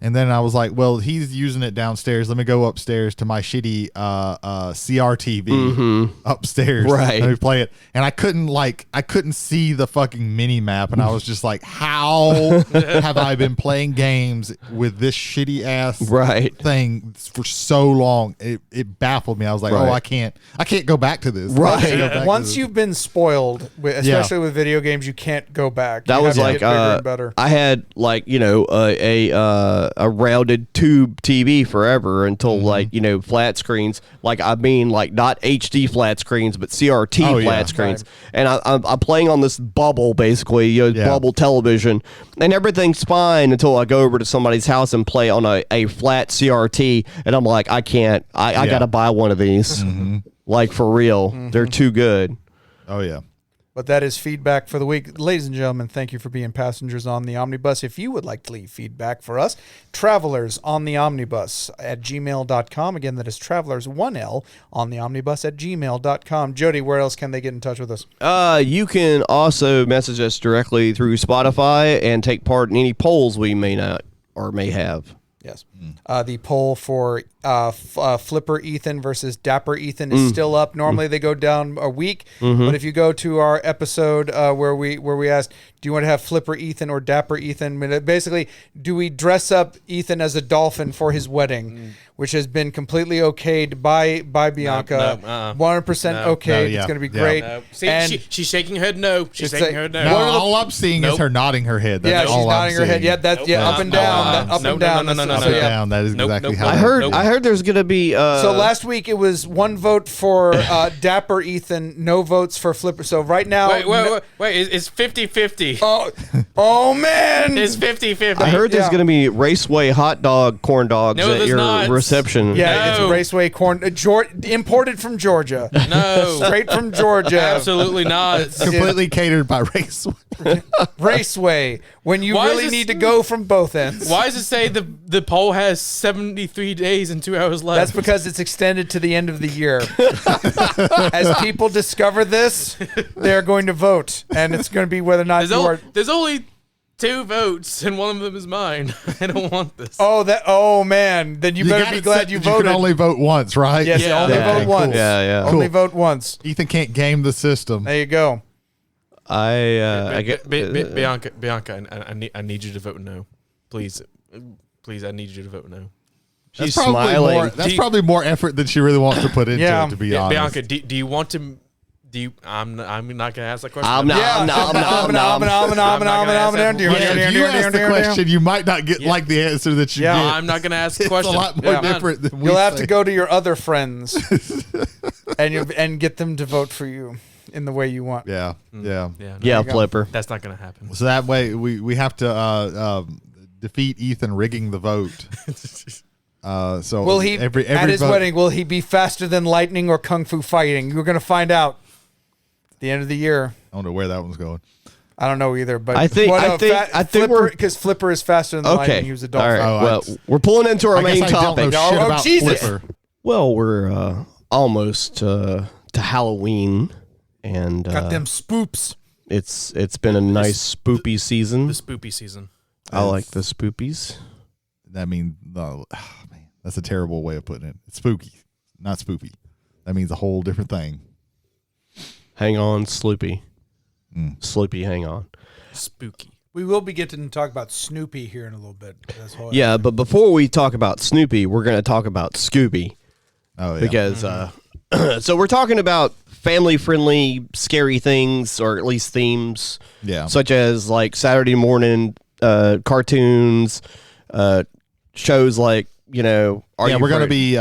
And then I was like, well, he's using it downstairs. Let me go upstairs to my shitty CRTV upstairs. Right. Let me play it. And I couldn't see the fucking mini map. And I was just like, how have I been playing games with this shitty ass Right. thing for so long? It baffled me. I was like, Right. oh, I can't go back to this. Right. I can't go back to Once this. you've been spoiled, especially with video games, you can't go back. That You was have to like get bigger and better. I had like, you know, a rounded tube TV forever until like, you know, flat screens. Like I mean, like not HD flat screens, but CRT Oh, yeah. flat screens. Right. And I'm playing on this bubble basically, you know, Yeah. bubble television, and everything's fine until I go over to somebody's house and play on a flat CRT, and I'm like, I can't. I Yeah. got to buy one of these. Like for real, they're too good. Oh yeah. But that is feedback for the week. Ladies and gentlemen, thank you for being passengers on the Omnibus. If you would like to leave feedback for us, travelers on the Omnibus at gmail.com. Again, that is travelers, 1L, on the Omnibus at gmail.com. Jody, where else can they get in touch with us? You can also message us directly through Spotify and take part in any polls we may not or may have. Yes. The poll for Flipper Ethan versus Dapper Ethan is still up. Normally they go down a week, but if you go to our episode where we asked, do you want to have Flipper Ethan or Dapper Ethan? I mean, basically, do we dress up Ethan as a dolphin for his wedding, which has been completely okayed by Bianca. 100% No. okayed. No, It's yeah. going to be Yeah. great. No. See, And she's shaking her head no. She's It's shaking like- her head no. No, One of the- all I'm seeing is Nope. her nodding her head. That's yeah, she's all nodding I'm her head. seeing. Yeah, that's Nope. up and down, up No, and down. no, no, no, That's- no, so, yeah. down. That is Nope, exactly nope, how nope. I that heard. goes. I heard there's gonna be. So last week it was 1 vote for Dapper Ethan, no votes for Flipper. So right now, Wait. It's 50-50. oh man, It's 50-50. I heard there's yeah. gonna be Raceway hot dog corn dogs No, at there's your not. reception. yeah, No. it's Raceway corn, imported from Georgia, No. straight from Georgia. Absolutely not. Completely catered by race. Raceway when you Why is really this- need to go from both ends. Why does it say the poll has 73 days and 2 hours left? That's because it's extended to the end of the year. As people discover this, they're going to vote, and it's going to be whether or not you are. there's only 2 votes, and one of them is mine. I don't want this. Oh man, then you better got be it glad set you that voted. can only vote once, right? Yes, Yeah. only Yeah, vote once. Yeah. Only vote once. Ethan can't game the system. There you go. I get. Bianca, I need you to vote no. Please, I need you to vote no. She's That's probably smiling. more. That's probably more effort than she really wants to put into Yeah. it. To be honest, Bianca, do you want to? Do you? I'm not gonna ask that question. I'm not. Yeah. I'm not. Yeah, if you ask the question, you might not get like the answer that you Yeah, get. I'm not gonna ask the It's question. a lot more Yeah. different than we You'll have say. to go to your other friends and get them to vote for you in the way you want. Yeah, yeah. Yeah, no, Yeah, you go. Flipper. that's not gonna happen. So that way we have to defeat Ethan rigging the vote. So Will he every at his vote- wedding? Will he be faster than lightning or kung fu fighting? You're going to find out at the end of the year. I don't know where that one's going. I don't know either, but I think we're because Flipper is faster than lightning. Okay. He was a All dolphin. right. Oh, Well, I- we're pulling into our I guess main I don't know topic. shit Oh, about Jesus. Flipper. Well, we're almost to Halloween, and Got them spoops. it's been a nice spoopy season. The spoopy season. I like the spoopies. That means man, that's a terrible way of putting it. It's spooky, not spoopy. That means a whole different thing. Hang on, Sloopy. Sloopy, hang on. Spooky. We will be getting to talk about Snoopy here in a little bit. That's whole Yeah, but before we talk about Snoopy, we're going to talk about Scooby. Oh yeah, Because, so we're talking about family-friendly, scary things, or at least themes, yeah. such as like Saturday morning cartoons, shows like, you know, we're going to be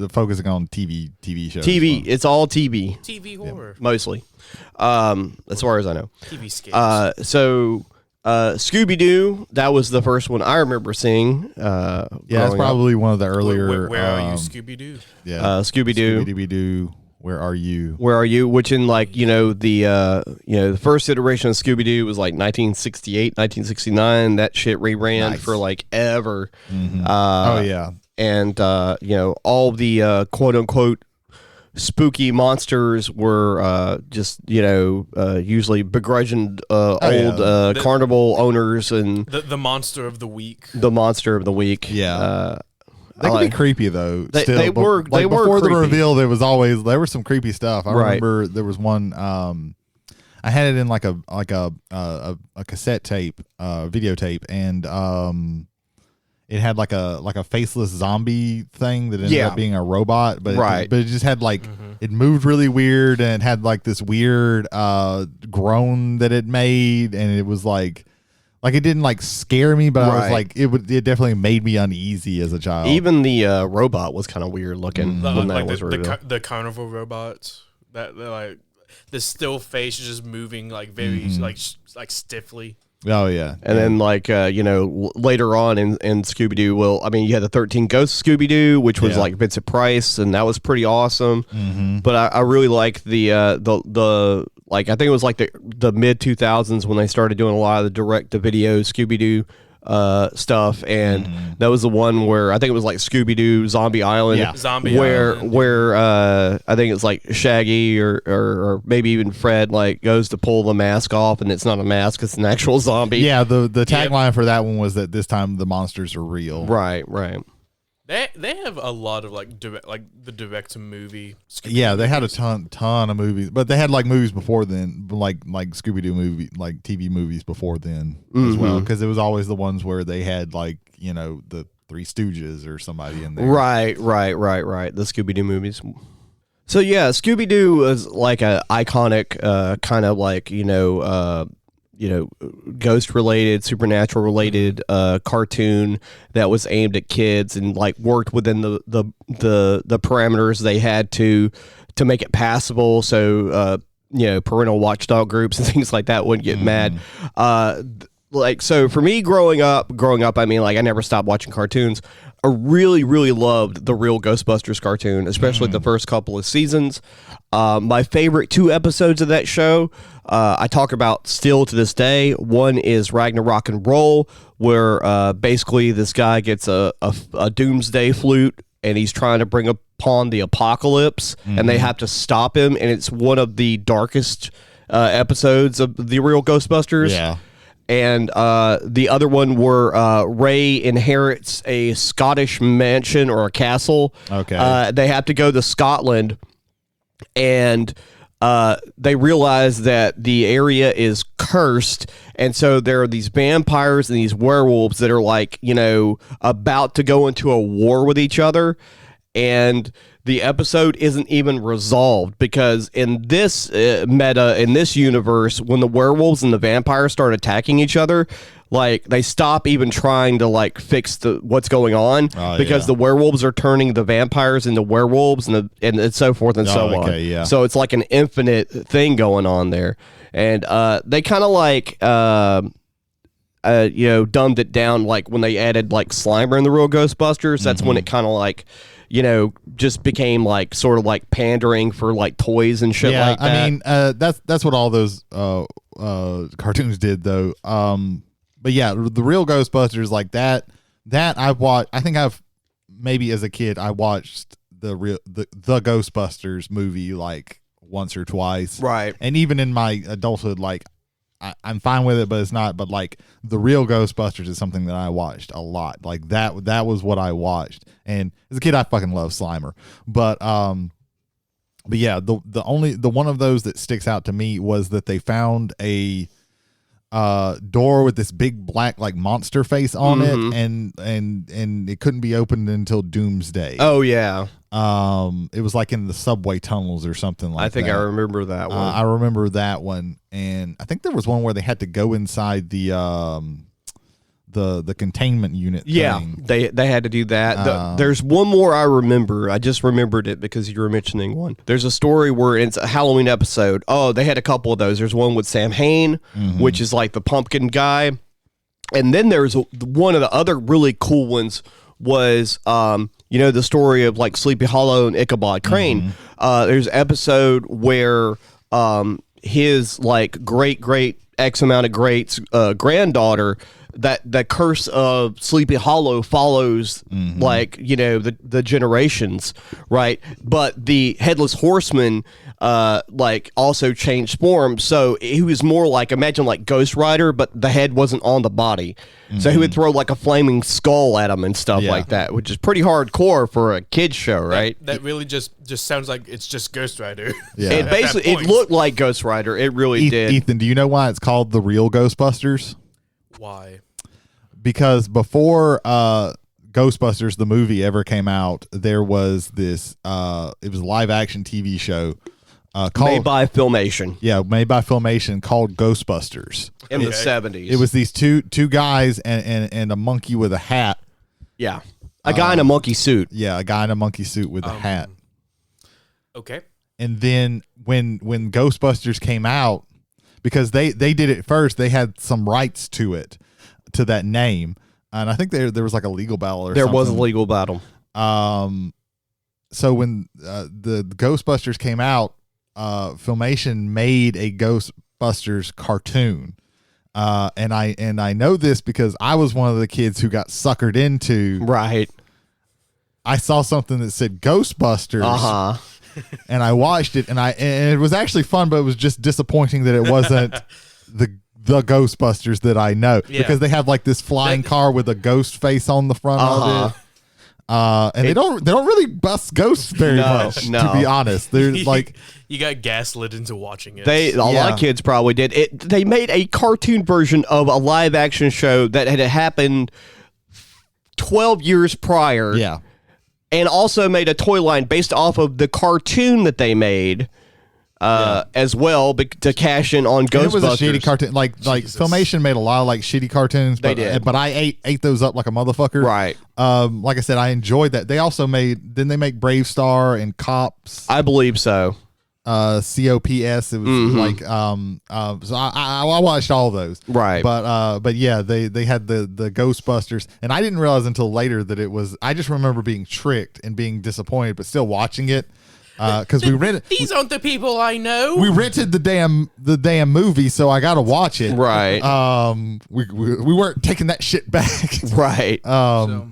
focusing on TV shows. TV. It's all TV, TV horror. mostly, as far as I know. TV scares. So Scooby-Doo, that was the first one I remember seeing. Yeah, it's growing up. probably one of the earlier. Where are you, Scooby Doo? Yeah, Scooby-Doo. Scooby-Doo. Where are you? Where are you? Which in like, the first iteration of Scooby-Doo was like 1968, 1969. That shit reran Nice. for like ever. Oh yeah, And, all the quote unquote spooky monsters were just, usually begrudging old carnival owners and The monster of the week. the monster of the week. Yeah. They can be creepy though. They still, were before the creepy. reveal. There was some creepy stuff. I Right. remember there was one. I had it in like a cassette tape, videotape, and it had like a faceless zombie thing that ended up being a robot. But Right. but it just had like it moved really weird, and it had like this weird groan that it made, and it was like it didn't like scare me, but I was Right. like it definitely made me uneasy as a child. Even the robot was kind of weird looking when that was revealed. the carnival robots that they're like the still face is just moving like very like stiffly. Oh yeah, And then, later on in Scooby-Doo, you had the 13 Ghosts of Scooby-Doo, which was Yeah. like Vincent Price, and that was pretty awesome. But I really liked the I think it was like the mid 2000s when they started doing a lot of the direct-to-video Scooby-Doo stuff, and that was the one where I think it was like Scooby-Doo Zombie Island, Yeah. Zombie where I think it's like Shaggy or maybe even Fred like goes to pull the mask off, and it's not a mask, it's an actual zombie. yeah. The tagline for that one was that this time the monsters are real. Right. They have a lot of like the direct to movie. Yeah, they had a ton of movies, but they had like movies before then, like Scooby-Doo movie, like TV movies before then as well, because it was always the ones where they had like the Three Stooges or somebody in there. Right. The Scooby-Doo movies. So yeah, Scooby-Doo was like a iconic kind of like, ghost related, supernatural related cartoon that was aimed at kids and like worked within the parameters they had to make it passable. So parental watchdog groups and things like that wouldn't get mad. So for me growing up, I mean, like I never stopped watching cartoons. I really, really loved the real Ghostbusters cartoon, especially the first couple of seasons. My favorite 2 episodes of that show, I talk about still to this day. One is Ragnarok and Roll, where basically this guy gets a doomsday flute and he's trying to bring upon the apocalypse, and they have to stop him. And it's one of the darkest episodes of the real Ghostbusters. Yeah. And the other one where Ray inherits a Scottish mansion or a castle. Okay. They have to go to Scotland, and they realize that the area is cursed, and so there are these vampires and these werewolves that are like, about to go into a war with each other. And the episode isn't even resolved because in this meta, in this universe, when the werewolves and the vampires start attacking each other, like they stop even trying to like fix what's going on because the werewolves are turning the vampires into werewolves and so forth and so on. Yeah. So it's like an infinite thing going on there. And they kind of like dumbed it down, like when they added like Slimer in the real Ghostbusters. That's when it kind of like just became like sort of like pandering for like toys and shit like that. I mean, that's what all those cartoons did, though. But yeah, the real Ghostbusters, like that I've watched. I think maybe as a kid I watched the Ghostbusters movie like once or twice, right? And even in my adulthood, like I'm fine with it, but it's not. But like the real Ghostbusters is something that I watched a lot. Like that was what I watched. And as a kid, I fucking love Slimer. But yeah, the one of those that sticks out to me was that they found a door with this big black like monster face on it, and it couldn't be opened until Doomsday. Oh yeah. It was like in the subway tunnels or something like that. I think I remember that one. I remember that one, and I think there was one where they had to go inside the containment unit. Yeah, thing. they had to do that. There's one more I remember. I just remembered it because you were mentioning one. There's a story where it's a Halloween episode. Oh, they had a couple of those. There's one with Sam Hain, which is like the pumpkin guy, and then there's one of the other really cool ones was the story of like Sleepy Hollow and Ichabod Crane. There's an episode where his like great X amount of greats granddaughter, that the curse of Sleepy Hollow follows like the generations, right? But the Headless Horseman like also changed form, so he was more like, imagine like Ghost Rider, but the head wasn't on the body. So he would throw like a flaming skull at him and stuff like that, which is pretty hardcore for a kid's show, right? That really just sounds like it's just Ghost Rider. Yeah. It basically it looked like Ghost Rider. It really did. Ethan, do you know why it's called the real Ghostbusters? Why? Because before Ghostbusters the movie ever came out, there was this it was a live action TV show called Made by Filmation. Yeah, made by Filmation, called Ghostbusters In the 70s. It was these two guys and a monkey with a hat. Yeah. A guy in a monkey suit. Yeah, a guy in a monkey suit with a hat. Okay. And then when Ghostbusters came out, because they did it first, they had some rights to it, to that name, and I think there was like a legal battle or there something. was a legal battle. So when the Ghostbusters came out, Filmation made a Ghostbusters cartoon, and I know this because I was one of the kids who got suckered into. Right. I saw something that said Ghostbusters, and I watched it, and it was actually fun, but it was just disappointing that it wasn't the Ghostbusters that I know, because they have like this flying car with a ghost face on the front of it. And they don't really bust ghosts very much, to be honest. They're like, you got gaslit into watching it. A lot of kids probably did. They made a cartoon version of a live action show that had happened 12 years prior. Yeah. And also made a toy line based off of the cartoon that they made. as well to cash in on Ghostbusters. It was a shitty cartoon. Like Filmation made a lot of like shitty cartoons. But, They did. But I ate those up like a motherfucker. Right. Like I said, I enjoyed that. They also didn't they make Brave Star and Cops? I believe so. COPS. It was like so I watched all those. Right. But yeah, they had the Ghostbusters, and I didn't realize until later that it was. I just remember being tricked and being disappointed, but still watching it because we rented. These aren't the people I know. We rented the damn movie, so I got to watch it. Right. We weren't taking that shit back. Right. So,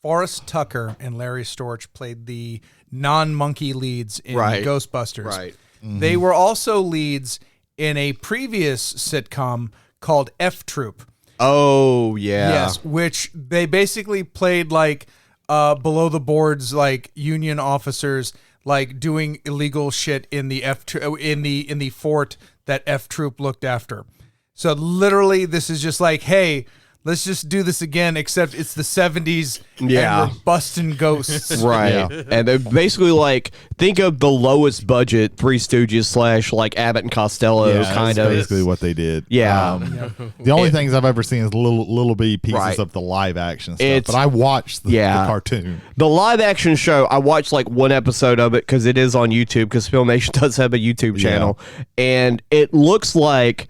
Forrest Tucker and Larry Storch played the non-monkey leads in Right. Ghostbusters. Right. They were also leads in a previous sitcom called F Troop. Oh yeah. Yes, which they basically played like below the boards, like union officers, like doing illegal shit in the in the fort that F Troop looked after. So literally, this is just like, hey, let's just do this again, except it's the 70s Yeah. and we're busting ghosts. Right. Yeah. And they're basically like, think of the lowest budget Three Stooges / like Abbott and Costello kind that's of. basically what they did. Yeah. The only things I've ever seen is little bitty pieces Right. of the live action stuff. It's- But I watched the cartoon. The live action show, I watched like one episode of it because it is on YouTube, because Filmation does have a YouTube channel. And it looks like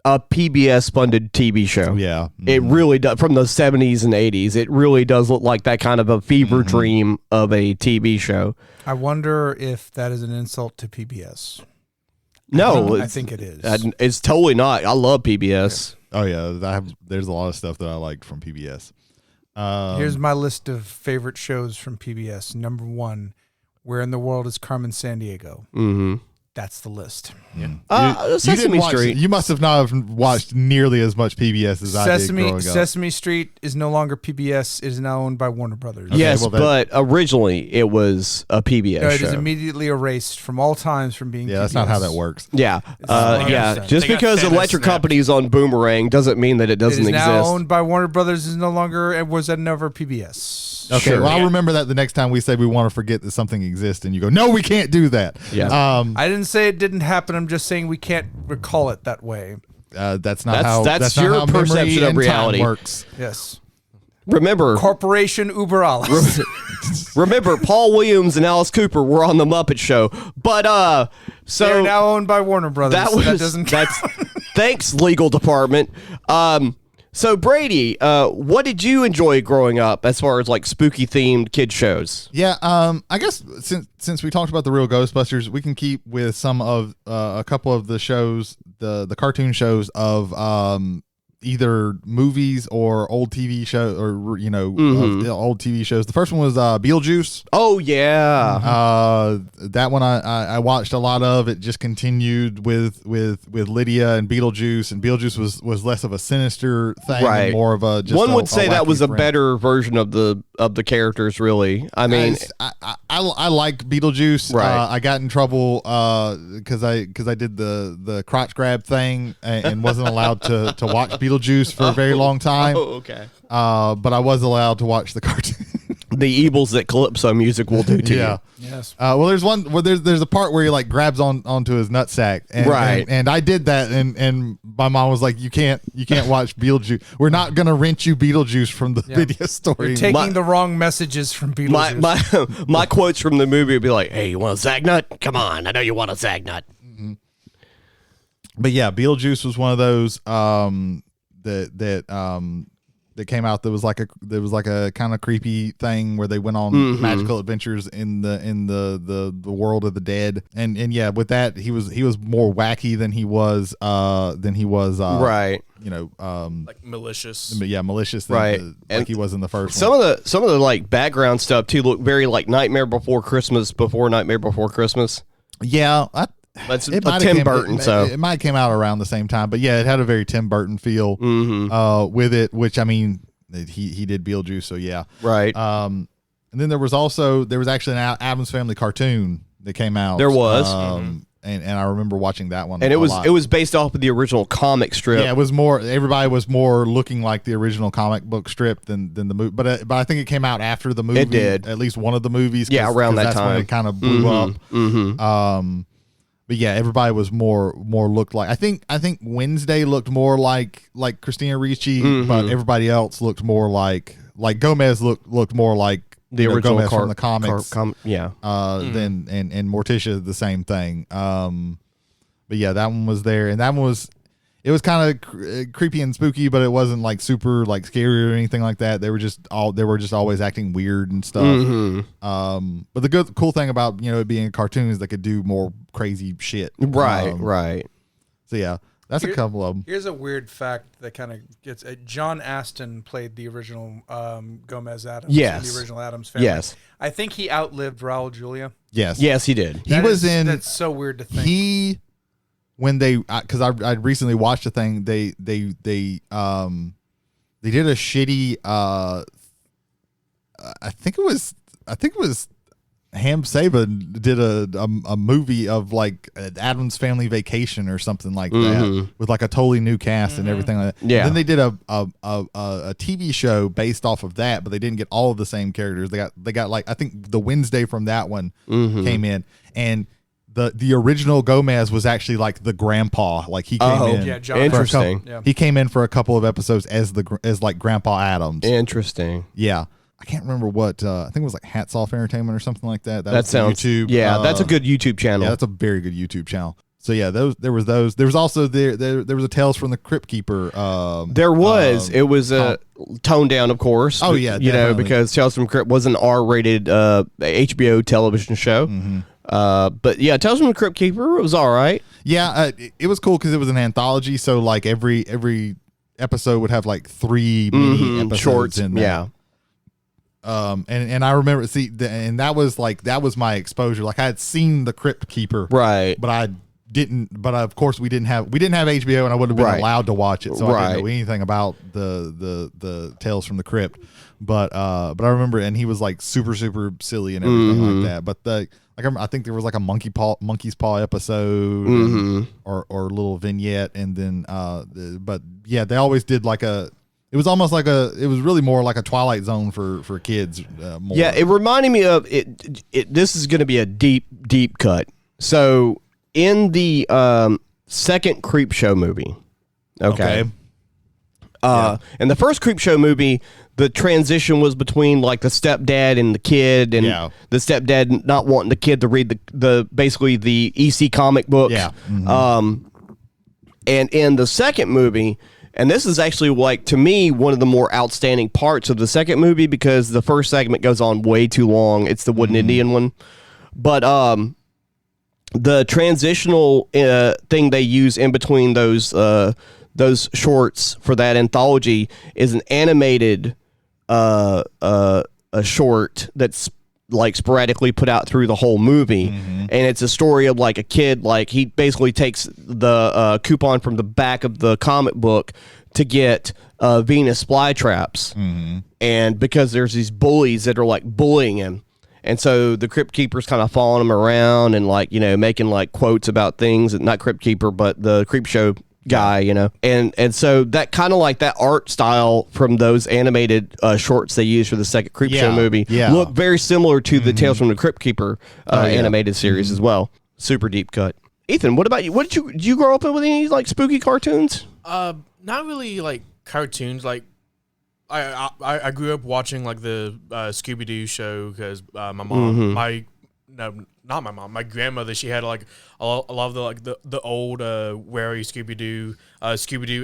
a PBS funded TV show. Yeah. It really does. From the 70s and 80s, it really does look like that kind of a fever dream of a TV show. I wonder if that is an insult to PBS. No, I think it is. It's totally not. I love PBS. Oh yeah, there's a lot of stuff that I liked from PBS. Here's my list of favorite shows from PBS. Number 1, Where in the World is Carmen Sandiego? Mm-hmm. That's the list. Sesame Street. You must have not have watched nearly as much PBS as I did growing up. Sesame Street is no longer PBS. It is now owned by Warner Brothers. Yes, well, but originally it was a PBS No, it show. is immediately erased from all times from being Yeah, PBS. that's not how that works. Yeah, not yeah. sense. Just They got because Thanos Electric snapped. Company's on Boomerang doesn't mean that it It doesn't is now exist. owned by Warner Brothers. Is no longer and was never PBS. Okay, Sure. well, I'll remember that the next time we say we want to forget that something exists, and you go, "No, we can't do that." Yeah. I didn't say it didn't happen. I'm just saying we can't recall it that way. That's not That's- how. that's not your how memory perception of and time reality. works. Yes. Remember, Corporation Uber Alles. remember, Paul Williams and Alice Cooper were on the Muppet Show, but They're so now owned by Warner Brothers. that was doesn't count. thanks, legal department. So Brady, what did you enjoy growing up as far as like spooky themed kid shows? Yeah, I guess since we talked about the real Ghostbusters, we can keep with some of a couple of the shows, the cartoon shows of either movies or old TV shows, or of old TV shows. The first one was Beetlejuice. Oh yeah, That one I watched a lot of. It just continued with Lydia and Beetlejuice was less of a sinister thing, Right. and more of a just one would say that wacky was a friend. better version of the characters. Really, I mean, I like Beetlejuice. Right. I got in trouble because I did the crotch grab thing and wasn't allowed to watch Beetlejuice for a very long time. oh okay. But I was allowed to watch the cartoon. The evils that Calypso music will do to Yeah. you. Yes. Well, there's one where there's a part where he like grabs onto his nutsack, and, Right. and I did that, and my mom was like, you can't watch Beetlejuice. We're not gonna rent you Beetlejuice from the video store. We're anymore." taking the wrong messages from Beetlejuice. My quotes from the movie would be like, "Hey, you want a zag nut? Come on, I know you want a zag nut." But yeah, Beetlejuice was one of those that came out that was like a kind of creepy thing where they went on magical adventures in the world of the dead, and yeah, with that he was more wacky than he was Right. Like malicious. But yeah, malicious than Right. like And he was in the first Some one. of the like background stuff too look very like Nightmare Before Christmas before Nightmare Before Christmas. Yeah, That's it a might have Tim came- Burton, it, so it might have came out around the same time, but yeah, it had a very Tim Burton feel with it, which I mean, he did Beetlejuice, so yeah. right. And then there was actually an Addams Family cartoon that came out. There was. And I remember watching that one. And a it lot. was based off of the original comic strip. Yeah, it was more. Everybody was more looking like the original comic book strip than the movie. But I think it came out after the movie. It did. At least one of the movies. Yeah, around that that's when time. it kind of blew up. But yeah, everybody was more looked like. I think Wednesday looked more like Christina Ricci, but everybody else looked more like Gomez looked more like the original Gomez from the comics. Then and Morticia the same thing. But yeah, that one was there, and that one was. It was kind of creepy and spooky, but it wasn't like super like scary or anything like that. They were just always acting weird and stuff. But the cool thing about it being a cartoon is they could do more crazy shit. Right. So yeah, that's a couple of them. Here's a weird fact that kind of gets. John Aston played the original Gomez Adams. Yes. In the original Adams family. Yes. I think he outlived Raul Julia. Yes, he did. That's so weird to think. When they, because I recently watched a thing, they did a shitty. I think it was Ham Saban did a movie of like Adam's Family Vacation or something like that with like a totally new cast and everything like that. Yeah. And then they did a TV show based off of that, but they didn't get all of the same characters. They got like I think the Wednesday from that one came in, and the original Gomez was actually like the grandpa. Like he came in. Yeah, John. Interesting. Yeah. He came in for a couple of episodes as like Grandpa Adams. Interesting. Yeah. I can't remember what I think it was like Hats Off Entertainment or something like that. That sounds YouTube. Yeah, that's a good YouTube channel. Yeah, that's a very good YouTube channel. So yeah, there was those. There was also there was a Tales from the Crypt Keeper. There was. It was toned down, of course. Oh yeah, definitely. Because Tales from the Crypt was an R-rated HBO television show. But yeah, Tales from the Crypt Keeper was all right. Yeah, it was cool because it was an anthology. So like every episode would have like 3 mini episodes shorts in there. Yeah. And I remember and that was my exposure. Like I had seen the Crypt Keeper, Right. but I didn't. But of course we didn't have HBO, and I wouldn't have been allowed to watch it, so I didn't know anything about the Tales from the Crypt. But I remember, and he was like super silly and everything like that. But I think there was like a monkey's paw episode or a little vignette, and then but yeah, they always did like it was almost like it was really more like a Twilight Zone for kids. More. Yeah, it reminded me of it. This is going to be a deep cut. So in the second Creepshow movie, okay. In the first Creepshow movie, the transition was between like the stepdad and the kid, and the stepdad not wanting the kid to read the basically the EC comic books. Yeah. And in the second movie, and this is actually like to me one of the more outstanding parts of the second movie because the first segment goes on way too long. It's the Wooden Indian one, but the transitional thing they use in between those shorts for that anthology is an animated a short that's like sporadically put out through the whole movie, and it's a story of like a kid, like he basically takes the coupon from the back of the comic book to get Venus flytraps, and because there's these bullies that are like bullying him. And so the Crypt Keeper's kind of following him around and like, making like quotes about things, not Crypt Keeper, but the Creepshow guy, and so that kind of like that art style from those animated shorts they used for the second Creepshow movie look very similar to the Tales from the Crypt Keeper animated series as well. Super deep cut. Ethan, what about you? Did you grow up with any like spooky cartoons? Not really like cartoons. Like I grew up watching like the Scooby Doo show because my mom, not my mom, my grandmother, she had like a lot of the old wary Scooby Doo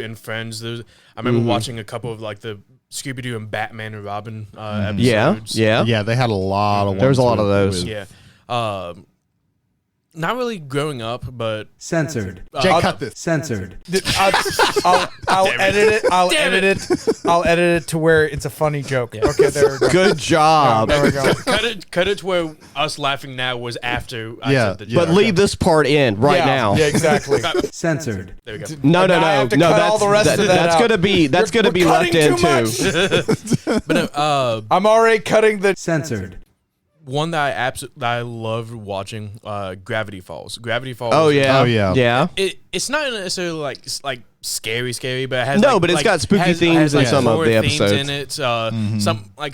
and Friends. I remember watching a couple of like the Scooby Doo and Batman and Robin episodes. Yeah. They had a lot of. There was a lot of those. Yeah. Not really growing up, but censored. Jake, cut this. Censored. I'll edit it. I'll edit it to where it's a funny joke. Yeah. Okay, there we go. Good job. There we go. Cut it to where us laughing now was after I said the joke. But leave this part in now. Yeah, exactly. Censored. There we go. No. That's gonna be left in too. But no, I'm already cutting the censored. One that I loved watching, Gravity Falls. Gravity Falls. Oh yeah. It's not necessarily like scary, but it has but it's got spooky themes in some of the themes episodes in it.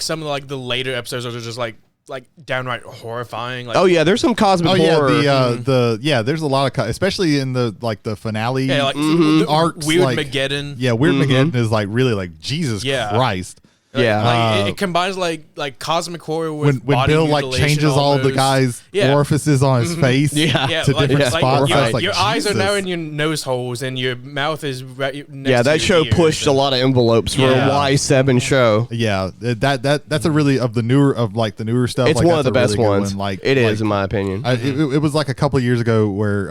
Some of the later episodes are just like like downright horrifying. Like, Oh yeah, there's some cosmic horror. There's a lot of especially in the finale like arcs. Weird like, Mageddon. Yeah, Weird Mageddon is like really like Jesus Christ. Like, it combines like cosmic horror with when body Bill like mutilation changes all the almost. guys' orifices on his face to different spots. Your, I was like, your eyes are Jesus. now in your nose holes and your mouth is right next Yeah, to that your show ears. pushed a lot of envelopes for a Y7 show. Yeah, that's a really of the newer stuff. It's like, one of that's the a best really good ones. one. Like it is, in my opinion. It was like a couple of years ago where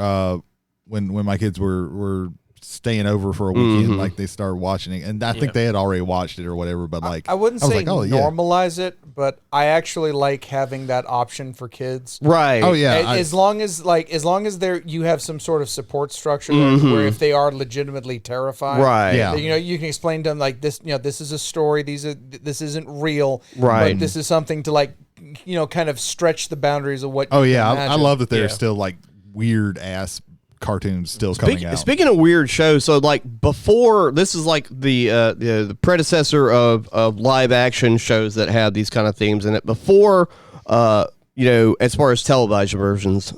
when my kids were staying over for a weekend, like they started watching it, and I think they had already watched it or whatever. But like, I wouldn't was say like, oh, yeah. normalize it, but I actually like having that option for kids. Right. Oh yeah, As long as you have some sort of support structure where if they are legitimately terrified, Right. Yeah. you can explain to them like this. This is a story. This isn't real. Right. But this is something to kind of stretch the boundaries of what. Oh you yeah, can I imagine. love that there's still like weird ass cartoons still coming out. Speaking of weird shows, so like before, this is like the predecessor of live action shows that have these kind of themes in it. Before, as far as televised versions,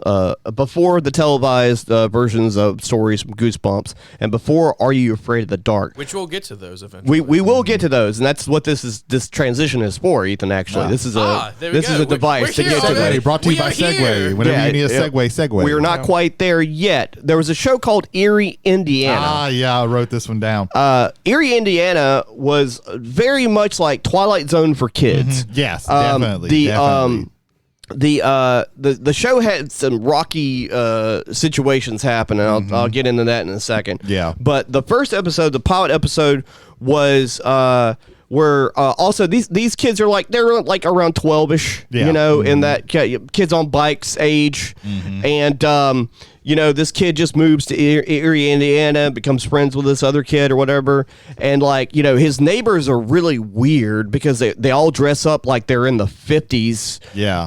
before the televised versions of stories from Goosebumps, and before Are You Afraid of the Dark? Which we'll get to those eventually. We will get to those, and that's what this transition is for, Ethan. Actually, this is a there we go. a device We're to here get to already. that. Brought to you We by are Segway. here. Whenever you need a Segway. We are not quite there yet. There was a show called Eerie, Indiana. Yeah, I wrote this one down. Eerie, Indiana was very much like Twilight Zone for kids. Yes, definitely. The show had some rocky situations happen, and I'll get into that in a second. Yeah. But the first episode, the pilot episode, was where also these kids are they're like around 12ish, in that kids on bikes age, and this kid just moves to Eerie, Indiana, becomes friends with this other kid or whatever. And his neighbors are really weird because they all dress up like they're in the 50s. Yeah.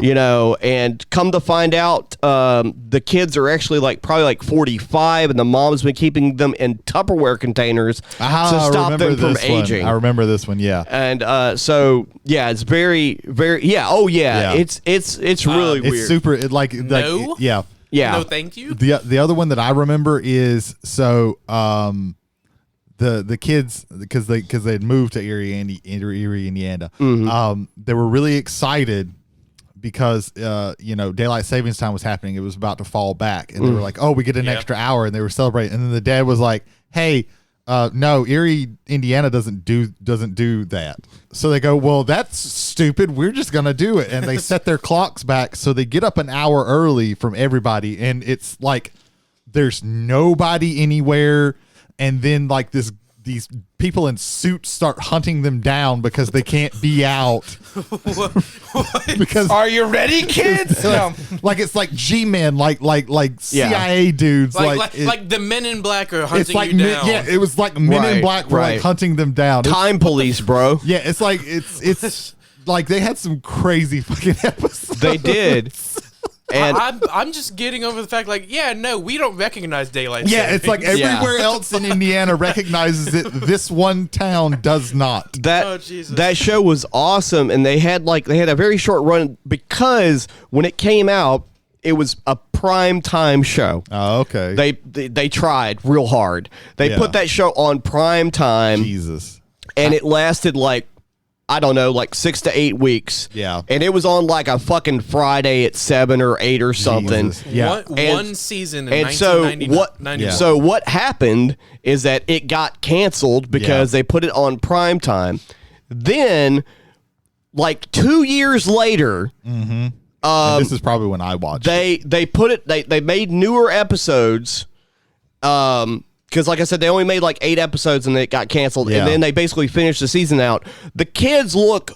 And come to find out, the kids are actually probably 45, and the mom's been keeping them in Tupperware containers to stop them from aging. I remember this one, yeah. And it's very, very, it's really weird. It's super, No? yeah. Yeah. No, thank you. The other one that I remember is the kids because they had moved to Eerie, Indiana. They were really excited because daylight savings time was happening. It was about to fall back, and they were like, "Oh, we get an extra hour," and they were celebrating. And then the dad was like, "Hey, no, Eerie, Indiana doesn't do that." So they go, "Well, that's stupid. We're just gonna do it." And they set their clocks back, so they get up an hour early from everybody, and it's like there's nobody anywhere. And then these people in suits start hunting them down because they can't be out. Because Are you ready, kids? No. it's like G-men, like CIA dudes, like the Men in Black are hunting it's like you down. it was like Men in Black were like hunting them down. Time police, bro. Yeah, it's like it's like they had some crazy fucking episodes. They did. And I'm just getting over the fact, we don't recognize daylight. Yeah, it's like everywhere else in Indiana recognizes it. This one town does not. That show was awesome, and they had a very short run because when it came out, it was a prime time show. Oh, okay. They tried real hard. They put that show on prime time. Jesus. And it lasted 6 to 8 weeks. Yeah. And it was on a fucking Friday at 7 or 8 or something. Jesus. Yeah. One season in And so 1991. so what happened is that it got canceled because they put it on prime time. Then 2 years later, and this is probably when I watched they put it they made newer episodes because like I said, they only made 8 episodes and it got canceled. Yeah. And then they basically finished the season out. The kids look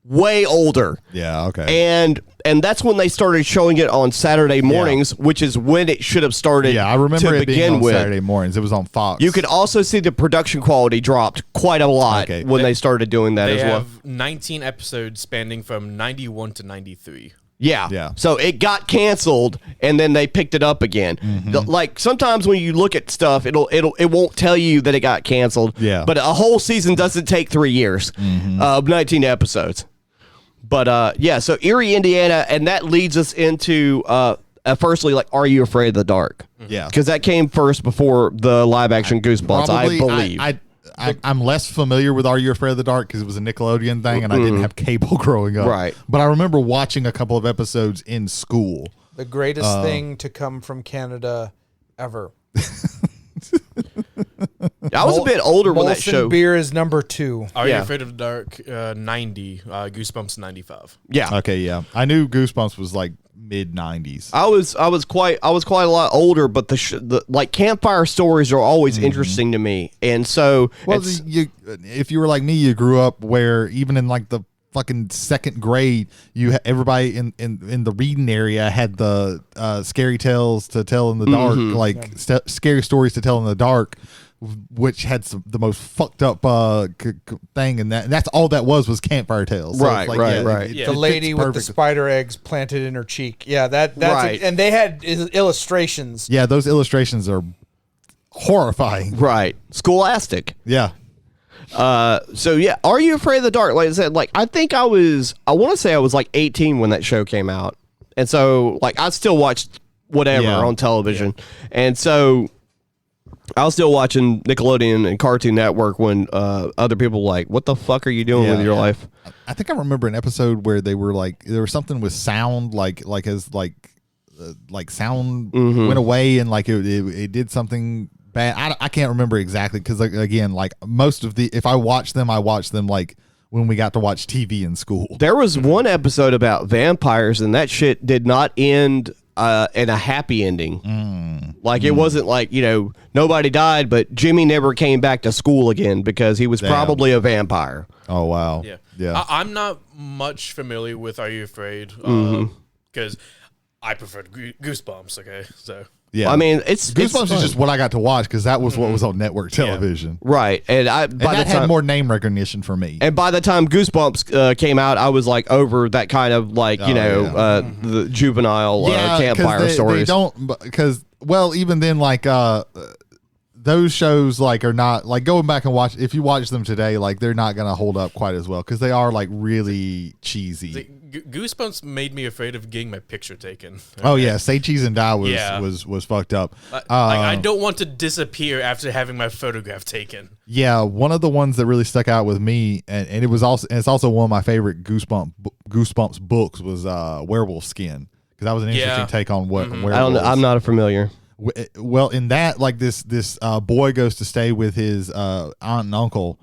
way older. Yeah, okay. And that's when they started showing it on Saturday mornings, which is when it should have started. Yeah, I remember to it being begin on with. Saturday mornings. It was on Fox. You could also see the production quality dropped quite a lot when they started doing that They as well. have 19 episodes spanning from 91 to 93. Yeah. So it got canceled, and then they picked it up again. Sometimes when you look at stuff, it won't tell you that it got canceled. Yeah. But a whole season doesn't take 3 years. 19 episodes. But yeah, so Eerie, Indiana, and that leads us into firstly, like, Are You Afraid of the Dark? Yeah. Because that came first before the live action Goosebumps, I believe. I'm less familiar with Are You Afraid of the Dark because it was a Nickelodeon thing and I didn't have cable growing up. Right. But I remember watching a couple of episodes in school. The greatest thing to come from Canada ever. I was a bit older when that Molson show. beer is number 2. Are You Yeah. Afraid of the Dark? 90. Goosebumps 95. Yeah. Okay, yeah. I knew Goosebumps was like mid 90s. I was quite a lot older, but the like campfire stories are always interesting to me, and so Well, if you were like me, you grew up where even in like the fucking second grade, everybody in the reading area had the scary tales to tell in the dark, like scary stories to tell in the dark, which had the most fucked up thing, and that's all that was campfire tales. So Right, it's like, right. it Yeah. The fits lady with the perfect. spider eggs planted in her cheek. Yeah, that's Right. and they had illustrations. Yeah, those illustrations are horrifying. right, scholastic. Yeah. So yeah, Are You Afraid of the Dark? Like I said, like I want to say I was like 18 when that show came out, and so like I still watched whatever on television, and so I was still watching Nickelodeon and Cartoon Network when other people were like, what the fuck are you doing with your life? I think I remember an episode where they were like, there was something with sound, like sound went away and like it did something bad. I can't remember exactly because again, like most of if I watch them like when we got to watch TV in school. There was one episode about vampires, and that shit did not end in a happy ending. Like it wasn't like, nobody died, but Jimmy never came back to school again because he was probably a vampire. Oh wow. Yeah. I'm not much familiar with Are You Afraid? Because I prefer Goosebumps, okay? So Yeah. I mean, it's Goosebumps fun. is just what I got to watch because that was what was on network television. Right. And That had more name recognition for me. And by the time Goosebumps came out, I was like over that kind of like, the juvenile campfire stories. They don't, because, well, even then, like, those shows like are not like going back and watch. If you watch them today, like they're not going to hold up quite as well because they are like really cheesy. Goosebumps made me afraid of getting my picture taken. Oh yeah, Say Cheese and Die was fucked up. I don't want to disappear after having my photograph taken. Yeah, one of the ones that really stuck out with me, and it's also one of my favorite Goosebumps books was Werewolf Skin, because that was an interesting take on what werewolves. I don't know. I'm not familiar. Well, in that, like this boy goes to stay with his aunt and uncle.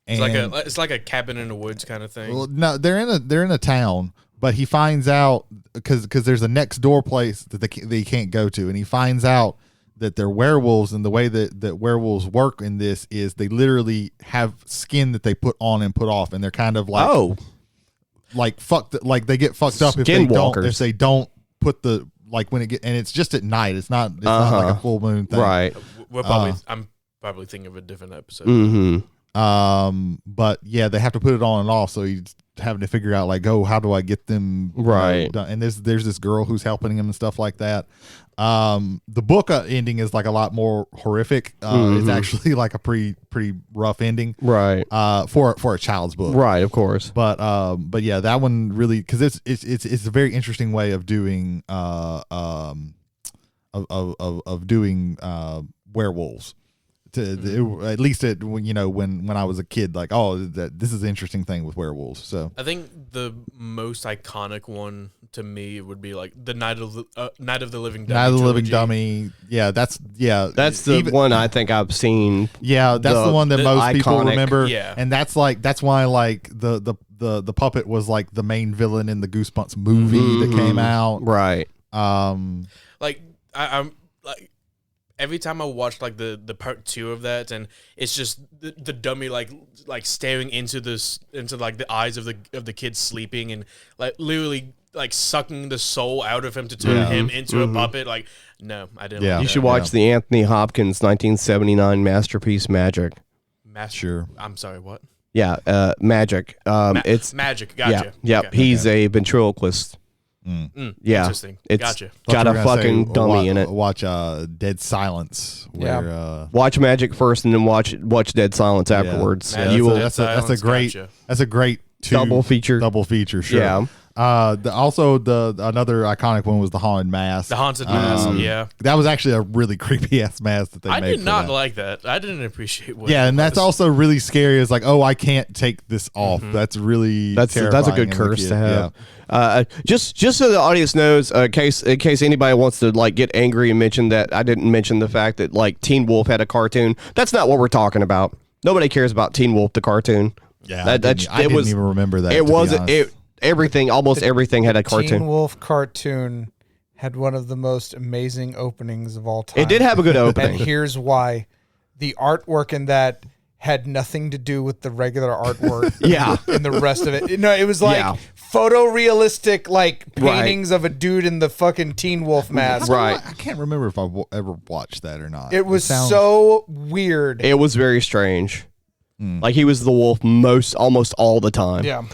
It's like a cabin in the woods kind of thing. Well, no, they're in a town, but he finds out because there's a next door place that they can't go to, and he finds out that they're werewolves, and the way that werewolves work in this is they literally have skin that they put on and put off, and they're kind of like like fucked, like they get fucked up if they don't put the, like when it get, and it's just at night. It's not like a full moon thing, Right. I'm probably thinking of a different episode. But yeah, they have to put it on and off, so he's having to figure out like, how do I get them right done? And there's this girl who's helping him and stuff like that. The book ending is like a lot more horrific. It's actually like a pretty rough ending, right? For a child's book, right? Of course. But yeah, that one really, because it's a very interesting way of doing of doing werewolves. At least when I was a kid, like, this is an interesting thing with werewolves. So I think the most iconic one to me would be like the Night of the Living Dummy. Night of the Living trilogy. Dummy. Yeah, that's the one I think I've seen. Yeah, that's the one that most people iconic, remember. Yeah. And that's why like the puppet was like the main villain in the Goosebumps movie that came out. Right. Like I'm like, every time I watch like the part 2 of that, and it's just the dummy like staring into like the eyes of the kid sleeping, and like literally like sucking the soul out of him to turn him into a puppet. Like, no, I didn't. Yeah. Like You that. should watch the Anthony Hopkins 1979 masterpiece Magic. Sure. I'm sorry. What? Yeah, Magic. It's Magic. Gotcha. Yeah. Okay. He's a ventriloquist. Yeah, Interesting. it's Gotcha. got a fucking dummy in it. Watch Dead Silence. Where, Watch Magic first, and then watch Dead Silence afterwards. Yeah, You will. that's a great. Gotcha. That's a great double feature. Sure. Yeah. Another iconic one was the haunted mask. The haunted mask, yeah. That was actually a really creepy ass mask that they I made. did not that. like that. I didn't appreciate what. Yeah, it and that's was. also really scary. It's like, oh, I can't take this off. That's really That's a terrifying good as a curse kid. to have. Yeah. Just so the audience knows, in case anybody wants to like get angry and mention that I didn't mention the fact that like Teen Wolf had a cartoon. That's not what we're talking about. Nobody cares about Teen Wolf the cartoon. Yeah, I didn't even remember that. It wasn't. Almost everything had a Teen cartoon. Wolf cartoon had one of the most amazing openings of all time. It did have a good And opening. here's why. The artwork in that had nothing to do with the regular artwork. Yeah. And the rest of it. No, it was like Yeah. photorealistic like paintings of a dude in the fucking Teen Wolf mask. Right. I can't remember if I ever watched that or not. It was sounds- so weird. It was very strange. Like he was the wolf almost all the time. Yeah.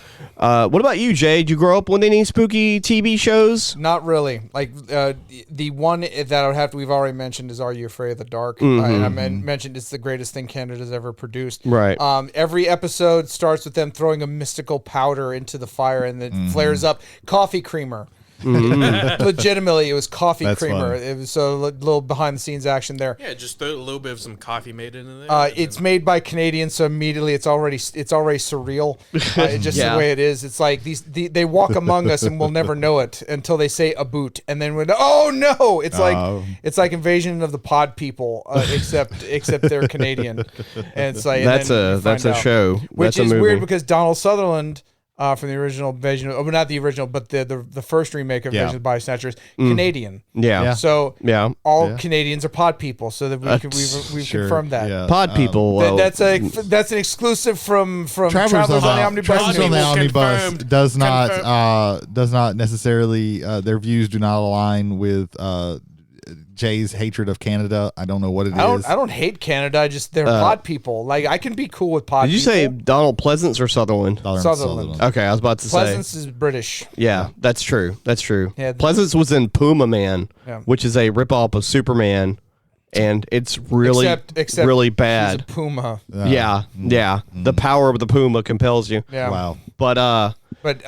What about you, Jay? Did you grow up with any spooky TV shows? Not really. Like the one that I would have to, we've already mentioned is Are You Afraid of the Dark? And I mentioned it's the greatest thing Canada's ever produced. Right. Every episode starts with them throwing a mystical powder into the fire and it flares up. Coffee creamer. Legitimately, it was coffee That's creamer. funny. It was so a little behind the scenes action there. Yeah, just throw a little bit of some coffee made it in there. It's made by Canadians, so immediately it's already surreal. It's just Yeah. the way it is. It's like they walk among us and we'll never know it until they say a boot, and then oh no! It's like Invasion of the Pod People, except they're Canadian, and it's like That's a show. which That's a is movie. weird because Donald Sutherland. From the original Invasion, well, not the original, but the first remake of Invasion of the Body Snatchers, Canadian. Yeah. So Yeah. all Canadians are pod people. So that we've Sure, confirmed that. yeah. Pod people. Well, That's an exclusive from Travelers on the Omnibus. Travelers on the Omnibus Confirmed. does not necessarily their views do not align with Jay's hatred of Canada. I don't know what it is. I don't hate Canada. I just they're pod people. Like I can be cool with pod. did you people. say Donald Pleasance or Sutherland? Sutherland? Okay, I was about to say. Pleasance is British. Yeah, that's true. That's true. Yeah, Pleasance was in Puma Man, Yeah. which is a ripoff of Superman, and it's really, Except really he's a bad. puma. Yeah. The power of the Puma compels you. Yeah. Wow. But But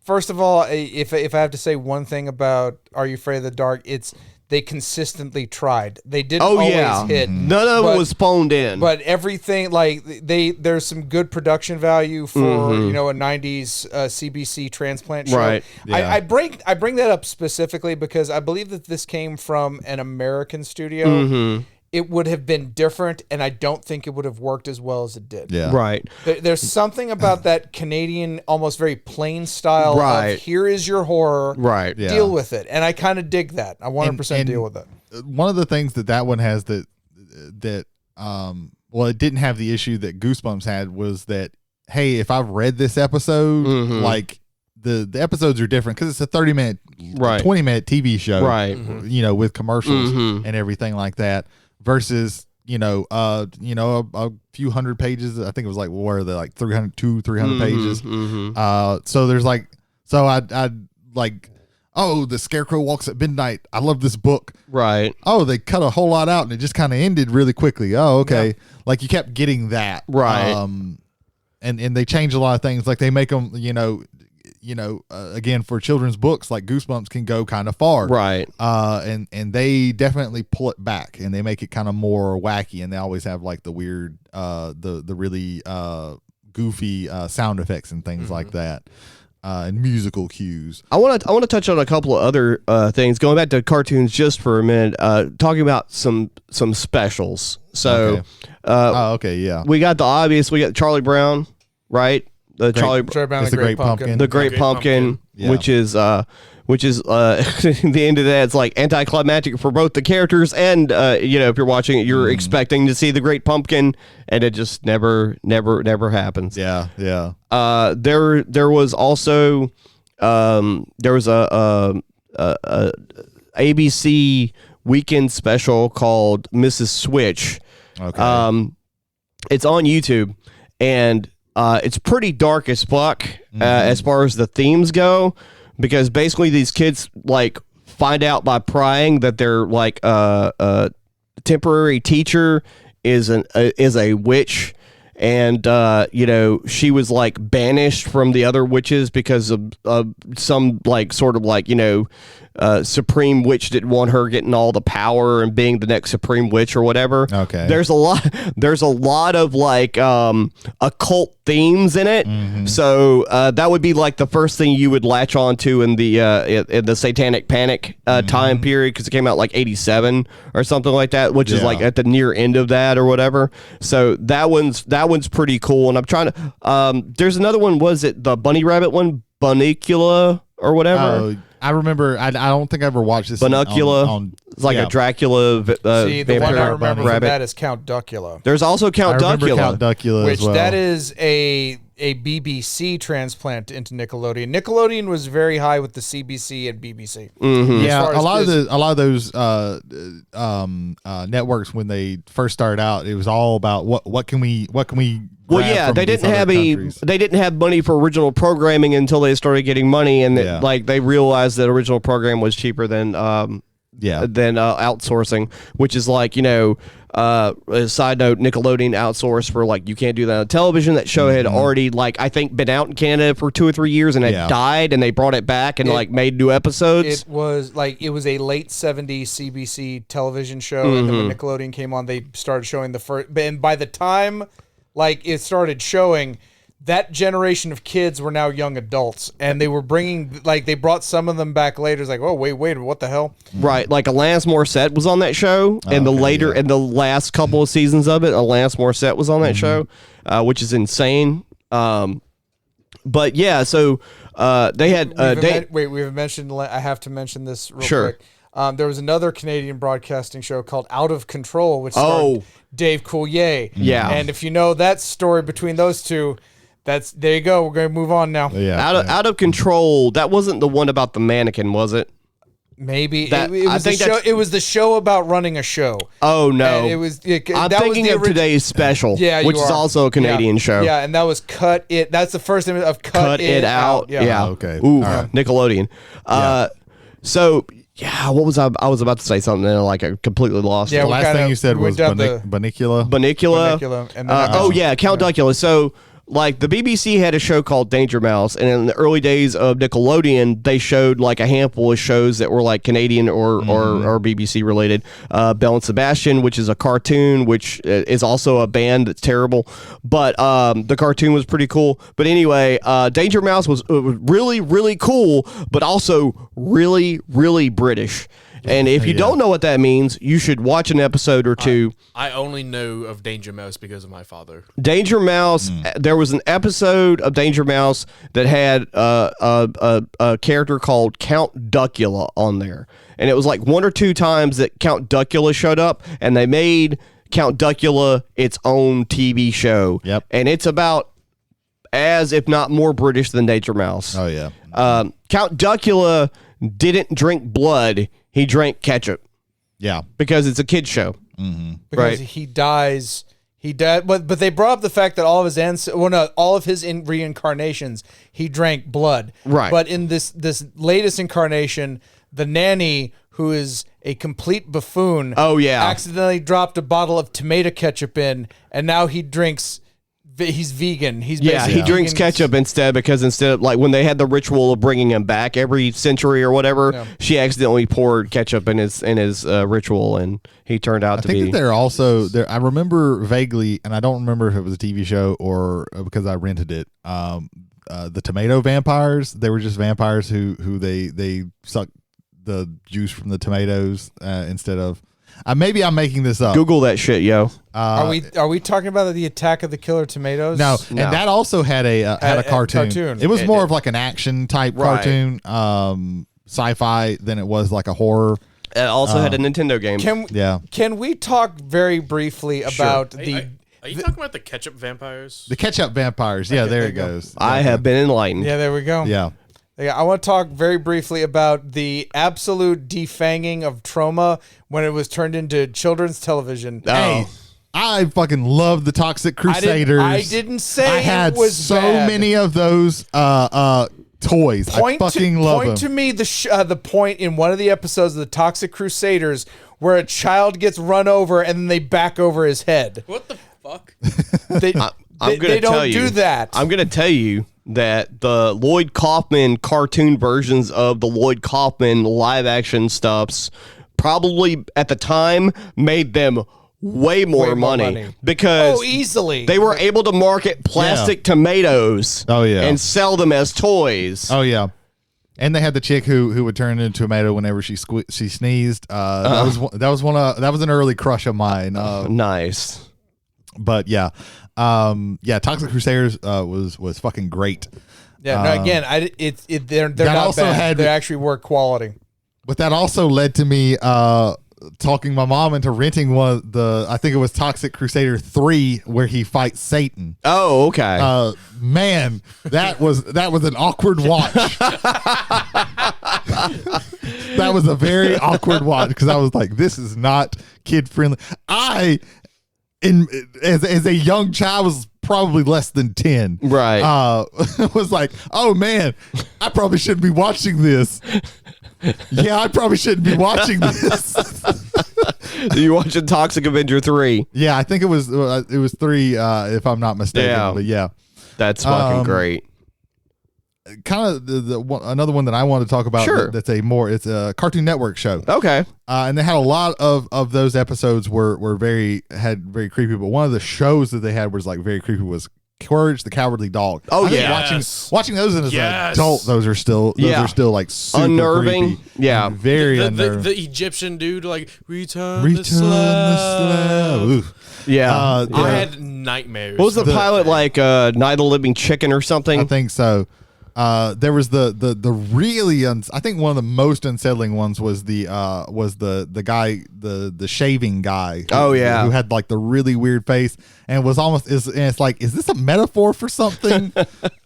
first of all, if I have to say one thing about Are You Afraid of the Dark, it's they consistently tried. They didn't always hit. None of it was phoned in. But everything, like there's some good production value for a '90s CBC transplant show. Right. Yeah. I bring that up specifically because I believe that this came from an American studio. It would have been different, and I don't think it would have worked as well as it did. Yeah. right. There's something about that Canadian, almost very plain style Right. of here is your horror, Right. Yeah. deal with it. And I kind of dig that. I 100% And deal with it. One of the things that one has that well, it didn't have the issue that Goosebumps had was that, hey, if I've read this episode, like the episodes are different because it's a 30-minute, Right. 20-minute TV show, Right. with commercials and everything like that versus, a few hundred pages. I think it was like, what are they, like 300 pages. So there's like, I'd like, oh, the Scarecrow Walks at Midnight. I love this book. Right. Oh, they cut a whole lot out and it just kind of ended really quickly. Oh, okay. Yeah. Like you kept getting that. Right. And they change a lot of things. Like they make them, again, for children's books, like Goosebumps can go kind of far. Right. And they definitely pull it back and they make it kind of more wacky. And they always have like the weird, the really goofy sound effects and things like that. And musical cues. I want to touch on a couple of other things. Going back to cartoons just for a minute, talking about some specials. So, okay, yeah. We got the obvious. We got Charlie Brown, right? Charlie Brown, it's the Great Pumpkin. the Great Pumpkin, Yeah. which is the end of that. It's like anticlimactic for both the characters and if you're watching it, you're expecting to see the Great Pumpkin, and it just never happens. Yeah. There was also there was a ABC weekend special called Mrs. Switch. Okay. It's on YouTube, and it's pretty dark as fuck as far as the themes go, because basically these kids like find out by prying that their like temporary teacher is a witch, and she was like banished from the other witches because of some like sort of like supreme witch didn't want her getting all the power and being the next supreme witch or whatever. Okay. There's a lot of like occult themes in it. So that would be like the first thing you would latch onto in the Satanic Panic time period, because it came out like 87 or something like that, which is like at the near end of that or whatever. So that one's pretty cool. And I'm trying to there's another one, was it the bunny rabbit one, Bunicula or whatever? I remember. I don't think I ever watched this. Bunicula. It's like a Dracula See, the one I vampire remember from rabbit. that is Count Duckula. There's also Count I remember Duckula. Count Duckula Which as well. that is a BBC transplant into Nickelodeon. Nickelodeon was very high with the CBC and BBC. Yeah, far a as lot of those networks, when they first started out, it was all about what can we Well, grab yeah, from they these didn't other have countries? they didn't have money for original programming until they started getting money, and they realized that original program was cheaper than outsourcing, which is like a side note, Nickelodeon outsourced for like, you can't do that on television. That show had already like, I think, been out in Canada for 2 or 3 years and had died, and they brought it back and like made new episodes. It was a late 70s CBC television show, and then when Nickelodeon came on, they started showing the first. And by the time like it started showing, that generation of kids were now young adults, and they were bringing they brought some of them back later. It's like, oh wait, what the hell? Right, like Alanis Morissette was on that show, and in the last couple of seasons of it, Alanis Morissette was on that show, which is insane. But yeah, so they had we've mentioned. I have to mention this real Sure. quick. There was another Canadian broadcasting show called Out of Control, which starred Dave Coulier. Yeah. And if you know that story between those two, there you go. We're going to move on now. Out of Control. That wasn't the one about the mannequin, was it? Maybe That- it was the show about running a show. Oh no, And it was. I'm that thinking was of today's special, Yeah, you which is are. also a Canadian show. Yeah, and that was Cut It. That's the first name of Cut It Out. Yeah. Okay. Ooh, All right. Nickelodeon. So yeah, what was I was about to say something and like I completely lost. Yeah, it. The last thing you said we was went down Bunicula. Bunicula. Bunicula, and then Count Duckula. So like the BBC had a show called Danger Mouse, and in the early days of Nickelodeon, they showed like a handful of shows that were like Canadian or BBC related. Belle and Sebastian, which is a cartoon, which is also a band that's terrible, but the cartoon was pretty cool. But anyway, Danger Mouse was really, really cool, but also really, really British. And if you don't know what that means, you should watch an episode or two. I only know of Danger Mouse because of my father. Danger Mouse. There was an episode of Danger Mouse that had a character called Count Duckula on there, and it was like 1 or 2 times that Count Duckula showed up, and they made Count Duckula its own TV show. Yep. And it's about as if not more British than Danger Mouse. Oh yeah. Count Duckula didn't drink blood; he drank ketchup Yeah. because it's a kid's show. because he dies. He died, but they brought up the fact that all of his all of his reincarnations, he drank blood. Right. But in this latest incarnation, the nanny, who is a complete buffoon, accidentally dropped a bottle of tomato ketchup in, and now he drinks. He's vegan. He drinks ketchup instead because instead of like when they had the ritual of bringing him back every century or whatever, she accidentally poured ketchup in his ritual, and he turned out to be. I think that they're also there. I remember vaguely, and I don't remember if it was a TV show or because I rented it. The tomato vampires. They were just vampires who they suck the juice from the tomatoes instead of. Maybe I'm making this up. Google that shit, yo. Are we talking about the Attack of the Killer Tomatoes? No, and that also had a cartoon. It was more of like an action type cartoon, sci-fi than it was like a horror. It also had a Nintendo game. Can we talk very briefly about Are you talking about the ketchup vampires? The ketchup vampires. Yeah, there it goes. I have been enlightened. Yeah, there we go. Yeah. I want to talk very briefly about the absolute defanging of trauma when it was turned into children's television. Hey, I fucking love the Toxic Crusaders. I didn't say I had it was so bad. many of those toys. I fucking love them. Point to me the point in one of the episodes of the Toxic Crusaders where a child gets run over and then they back over his head. What the fuck? I'm going They to tell don't you. do that. I'm going to tell you that the Lloyd Kaufman cartoon versions of the Lloyd Kaufman live action stuffs probably at the time made them way more money because easily they were able to market plastic tomatoes and sell them as toys. Oh yeah. And they had the chick who would turn into a tomato whenever she sneezed. That was an early crush of mine. Nice. But yeah. Toxic Crusaders was fucking great. Yeah, no, again, they're not also bad. They actually were quality. But that also led to me talking my mom into renting one of I think it was Toxic Crusader 3 where he fights Satan. Oh, okay. Man, that was an awkward watch. That was a very awkward watch because I was like, this is not kid friendly. As a young child, was probably less than 10. Right. Was like, oh man, I probably shouldn't be watching this. Yeah, I probably shouldn't be watching this. You watching Toxic Avenger 3? Yeah, I think it was 3 if I'm not mistaken. Yeah. But yeah, that's fucking great. Kind of the one, another one that I wanted to talk about. Sure. It's a Cartoon Network show. Okay. And they had a lot of those episodes were very creepy. But one of the shows that they had was like very creepy was Courage the Cowardly Dog. Oh, I think yeah. Watching those as an adult, those are still like super unnerving. creepy. Yeah. Very unnerving. The Egyptian dude, like, return Return the slab. Oof. Yeah. I had nightmares. What was the pilot like? Night of the Living Chicken or something? I think so. There was the really I think one of the most unsettling ones was the guy the shaving guy. Who had like the really weird face and was almost it's like, is this a metaphor for something?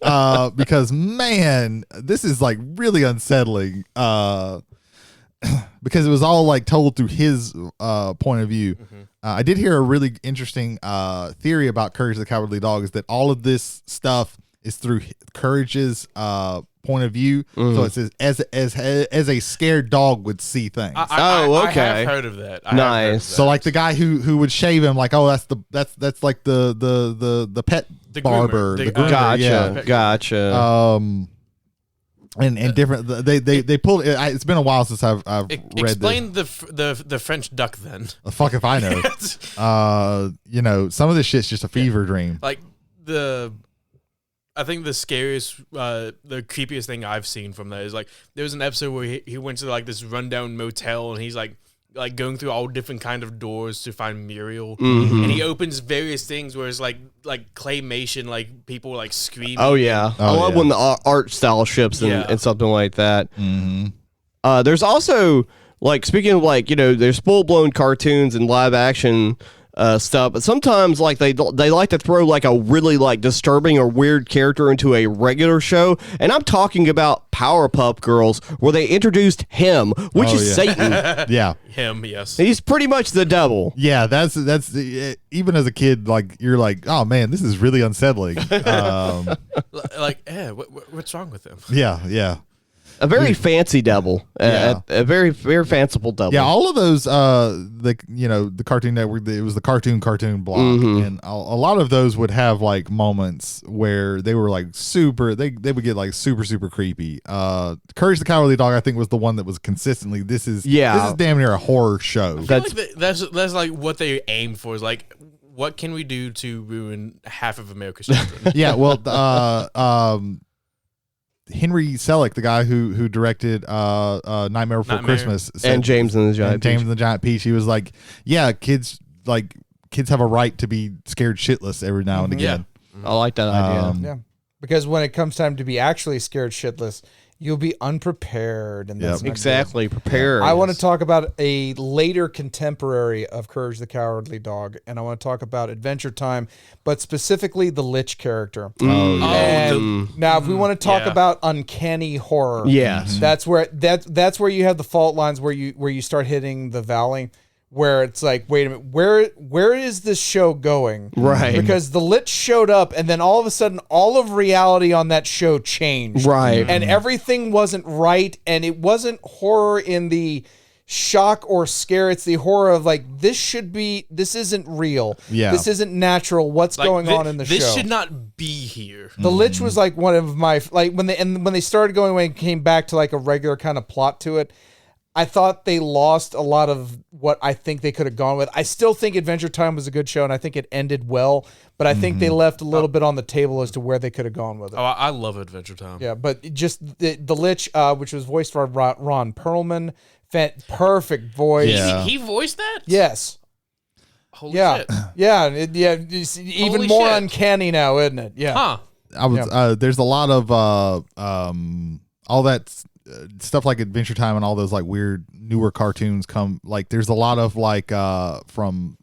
Because man, this is like really unsettling. Because it was all like told through his point of view. Mm-hmm. I did hear a really interesting theory about Courage the Cowardly Dog is that all of this stuff is through Courage's point of view. So it's as a scared dog would see things. Okay. I have heard of that. Nice. So like the guy who would shave him, like, oh, that's like the pet barber. Groomer. The groomer. Gotcha. And different. They pulled. It's been a while since I've read. Explain the French duck then. Fuck if I know. Some of this shit's just a fever dream. Like I think the scariest, the creepiest thing I've seen from that is like there was an episode where he went to like this rundown motel and he's like going through all different kind of doors to find Muriel, and he opens various things where it's like claymation, like people like screaming. Oh yeah, I love when the art style shifts and something like that. Mm-hmm. There's also like, speaking of like, there's full blown cartoons and live action stuff, but sometimes like they like to throw like a really like disturbing or weird character into a regular show, and I'm talking about Powerpuff Girls, where they introduced him, which is Satan. Yeah, him. Yes, he's pretty much the devil. Yeah, that's even as a kid, like you're like, oh man, this is really unsettling. What's wrong with him? Yeah. A very fancy devil, a very very fanciful devil. Yeah, all of those, the Cartoon Network, it was the cartoon block, and a lot of those would have like moments where they were like super. They would get like super creepy. Courage the Cowardly Dog, I think, was the one that was consistently. This is damn near a horror show. That's like what they aimed for. Is like, what can we do to ruin half of America's children? Yeah, well, Henry Selick, the guy who directed Nightmare Before Christmas, and James and the Giant Peach, he was like, yeah, kids have a right to be scared shitless every now and again. I like that idea. Yeah, because when it comes time to be actually scared shitless, you'll be unprepared, and that's exactly prepared. I want to talk about a later contemporary of Courage the Cowardly Dog, and I want to talk about Adventure Time, but specifically the Lich character. Now, if we want to talk about uncanny horror, that's where you have the fault lines where you start hitting the valley. Where it's like, wait a minute, where is this show going? Right. Because the Lich showed up, and then all of a sudden, all of reality on that show changed. Right. And everything wasn't right, and it wasn't horror in the shock or scare. It's the horror of like, this isn't real. Yeah. This isn't natural. What's going on in the show? This should not be here. The Lich was like one of my, like when they started going away and came back to like a regular kind of plot to it, I thought they lost a lot of what I think they could have gone with. I still think Adventure Time was a good show, and I think it ended well, but I think they left a little bit on the table as to where they could have gone with it. Oh, I love Adventure Time. Yeah, but just the Lich, which was voiced by Ron Perlman, perfect voice. Yeah. He voiced that? Yes. Holy Yeah. shit. Yeah. It's even Holy more shit. uncanny now, isn't it? Yeah. Huh. There's a lot of all that stuff like Adventure Time and all those like weird newer cartoons come, like there's a lot of like from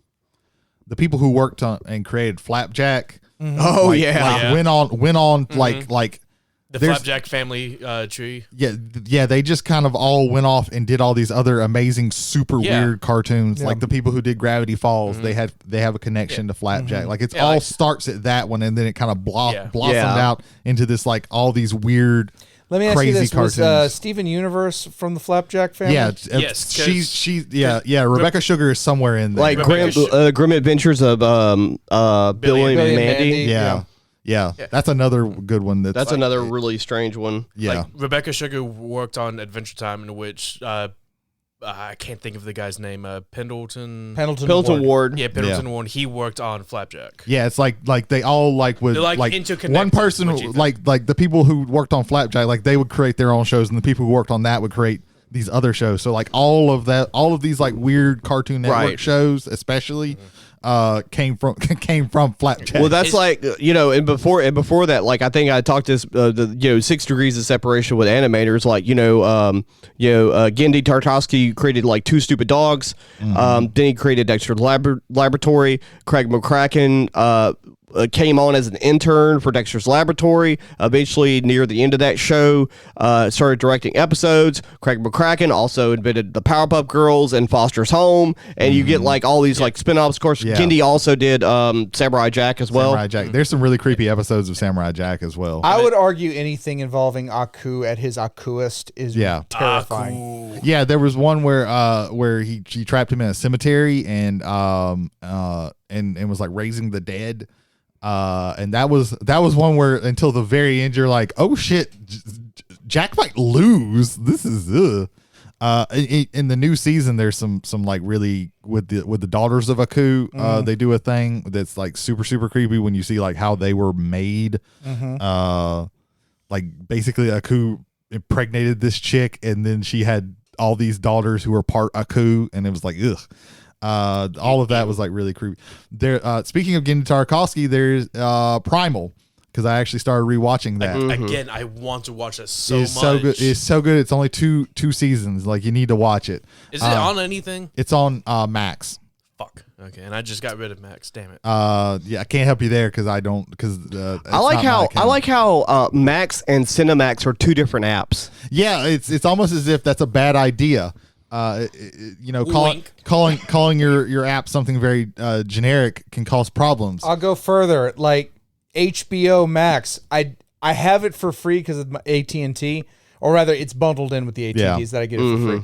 the people who worked on and created Flapjack. Oh like, yeah. went on like The there's- Flapjack family tree. yeah, they just kind of all went off and did all these other amazing, super weird cartoons. Yeah. Like the people who did Gravity Falls, they have a connection to Flapjack. Like it's all starts at that one, and then it kind of blossomed out into this like all these weird. Let me ask you crazy this: cartoons. was Steven Universe from the Flapjack family? Yeah, Yes, she's Rebecca Sugar is somewhere in there. Like Grim Adventures of Bill and Billy and Mandy. Mandy. Yeah, that's another good one. That's another really strange one. yeah. Like Rebecca Sugar worked on Adventure Time, in which I can't think of the guy's name. Pendleton Ward. Yeah, Pendleton Ward. He worked on Flapjack. Yeah, it's like they all like would They're, like, interconnected, one person which you like the people who worked on Flapjack, like they would create their own shows, and the people who worked on that would create these other shows. So like all of these like weird Cartoon Network shows, especially came from Flapjack. Well, that's like and before that, like I think I talked this 6 degrees of separation with animators, like Gendy Tartakovsky created like Two Stupid Dogs, then he created Dexter's Laboratory. Craig McCracken came on as an intern for Dexter's Laboratory. Eventually, near the end of that show, started directing episodes. Craig McCracken also invented the Powerpuff Girls and Foster's Home, and you get like all these like spin-offs. Of course, Gendy also did Samurai Jack as well. Samurai Jack. There's some really creepy episodes of Samurai Jack as well. I would argue anything involving Aku at his Akuist is terrifying. Yeah, there was one where he trapped him in a cemetery and was like raising the dead. And that was one where until the very end you're like, oh shit, Jack might lose. This is in the new season there's some like really with the daughters of Aku, they do a thing that's like super creepy when you see like how they were made. Like basically Aku impregnated this chick and then she had all these daughters who were part Aku, and it was like ugh. All of that was like really creepy. There. Speaking of Gendy Tartakovsky, there's Primal, because I actually started rewatching that. Again, I want to watch that so It's much. so good. It's so good. It's only two seasons. Like you need to watch it. Is it on anything? It's on Max. Fuck. Okay, and I just got rid of Max. Damn it. Yeah, I can't help you there because I don't. Because I like how Max and Cinemax are two different apps. Yeah, it's almost as if that's a bad idea. Calling your app something very generic can cause problems. I'll go further. Like HBO Max, I have it for free because of my AT&T, or rather, it's bundled in with the AT&Ts that I get it for free.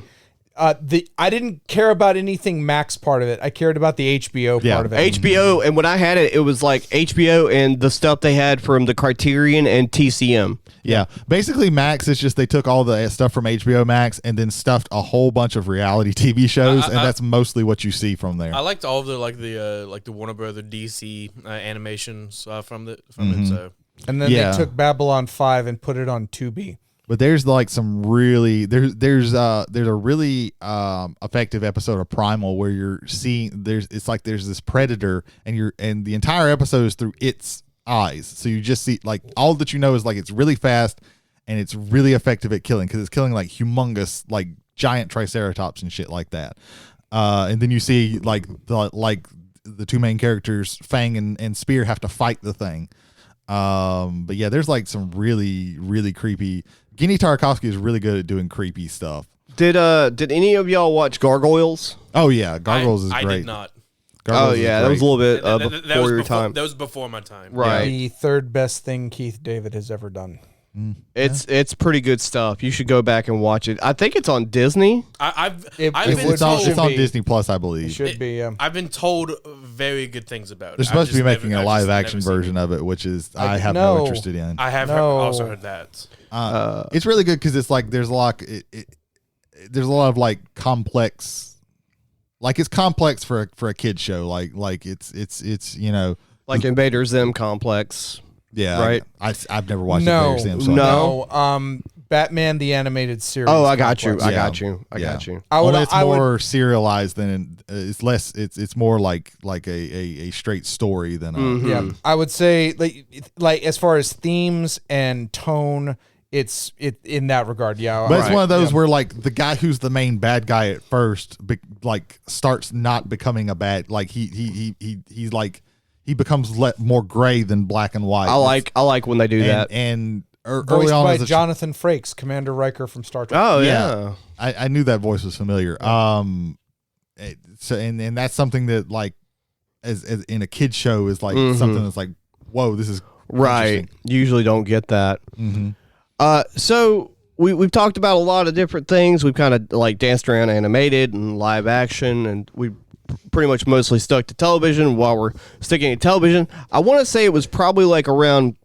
I didn't care about anything Max part of it. I cared about the HBO part of it. HBO, and when I had it, it was like HBO and the stuff they had from the Criterion and TCM. Yeah, basically Max is just they took all the stuff from HBO Max and then stuffed a whole bunch of reality TV shows, and that's mostly what you see from there. I liked all of the Warner Brother DC animations from it. So And then they took Babylon 5 and put it on Tubi. But there's like some really there's a really effective episode of Primal where you're seeing there's this predator and the entire episode is through its eyes, so you just see like all that you know is like it's really fast and it's really effective at killing because it's killing like humongous like giant triceratops and shit like that. And then you see like the two main characters Fang and Spear have to fight the thing. But yeah, there's like some really really creepy. Gendy Tartakovsky is really good at doing creepy stuff. Did any of y'all watch Gargoyles? Oh yeah, Gargoyles is great. I did not. Gargoyles is that was a great. little bit That was before your time. That was before my time. Right. The third best thing Keith David has ever done. It's pretty good stuff. You should go back and watch it. I think it's on Disney. It's on Disney Plus, I believe. It should be. I've been told very good things about it. They're supposed to be making a live action version of it, which is I have no interest in. I have also heard that. It's really good because it's like there's a lot of like complex, like it's complex for a kid show. Like it's Like Invaders Zim complex. Yeah, right. I've never watched Invaders Zim. So No. Batman the animated series. Oh, I got you. complex. I got you. I got you. It's more serialized than it's less. It's more like a straight story than. Yeah, I would say like as far as themes and tone, it's in that regard. Yeah, but it's one of those where like the guy who's the main bad guy at first, like starts not becoming a bad. Like he's like he becomes more gray than black and white. I like when they do that. And early voiced on by as Jonathan Frakes, Commander Riker from Star Trek. Oh yeah. I knew that voice was familiar. So and that's something that like as in a kid show is like something that's like, whoa, this is right. You usually don't get that. So we've talked about a lot of different things. We've kind of like danced around animated and live action, and we pretty much mostly stuck to television. While we're sticking to television, I want to say it was probably like around,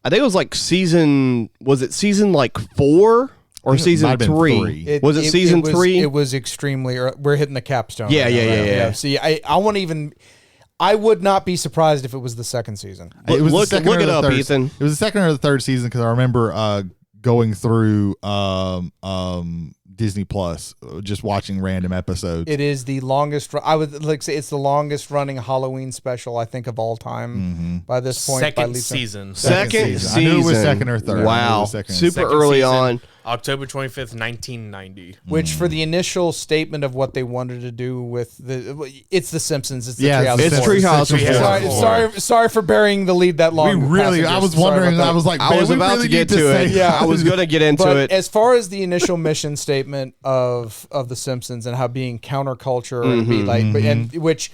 I think it was like season like 4 or season 3? Was it season 3? It was extremely. We're hitting the capstone. Yeah, yeah. See, I won't even. I would not be surprised if it was the second season. It was look it up, Ethan. It was the second or the third season because I remember going through Disney Plus, just watching random episodes. It is the longest. I would like say it's the longest running Halloween special I think of all time. By this point, Second season. Second season. I knew it was second or third. Wow, super early on. October 25th, 1990. Which for the initial statement of what they wanted to do with it's The Simpsons. It's the Treehouse. It's Treehouse. Sorry for burying the lead that long. I was wondering. I was like, I was about to get to it. Yeah, I was going to get into it. As far as the initial mission statement of The Simpsons and how being counterculture and be like, and which